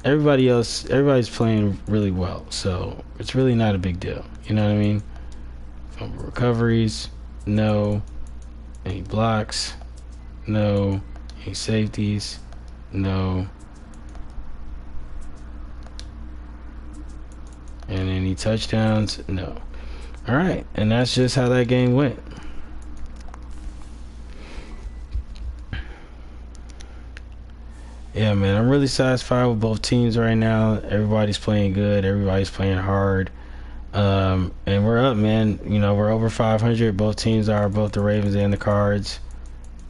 everybody's playing really well, so it's really not a big deal. You know what I mean? Fumble recoveries, no. Any blocks, no. Any safeties, no. And any touchdowns, no. All right, and that's just how that game went. Yeah, man, I'm really satisfied with both teams right now. Everybody's playing good. Everybody's playing hard. And we're up, man. You know, we're over 500. Both teams are, both the Ravens and the Cards.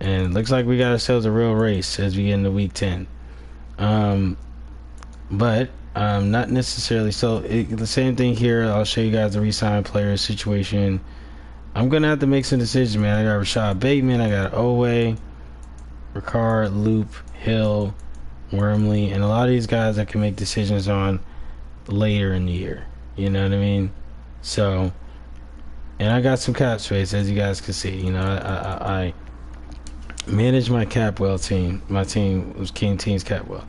And it looks like we got ourselves a real race as we get into week 10. But not necessarily. So the same thing here. I'll show you guys the re-sign player situation. I'm gonna have to make some decisions, man. I got Rashad Bateman, I got Owe, Ricard, Loop, Hill, Wormley, and a lot of these guys I can make decisions on later in the year. You know what I mean? So, and I got some cap space, as you guys can see. You know, I manage my cap well team. My team was King Team's cap well.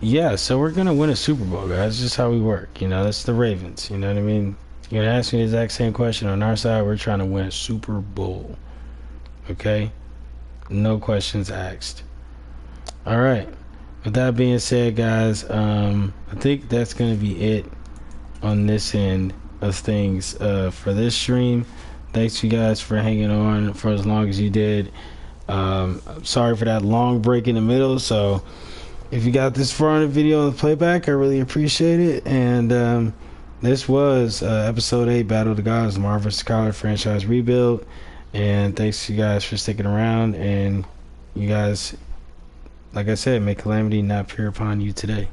Yeah, so we're gonna win a Super Bowl, guys. That's just how we work. You know, that's the Ravens. You know what I mean? You're gonna ask me the exact same question. On our side, we're trying to win a Super Bowl. Okay? No questions asked. All right. With that being said, guys, I think that's gonna be it on this end of things for this stream. Thanks you guys for hanging on for as long as you did. Sorry for that long break in the middle. So if you got this far in the video on the playback, I really appreciate it. And this was episode 8, Battle of the Gods, Lamar vs. KYLER franchise rebuild. And thanks you guys for sticking around. And you guys, like I said, may calamity not appear upon you today.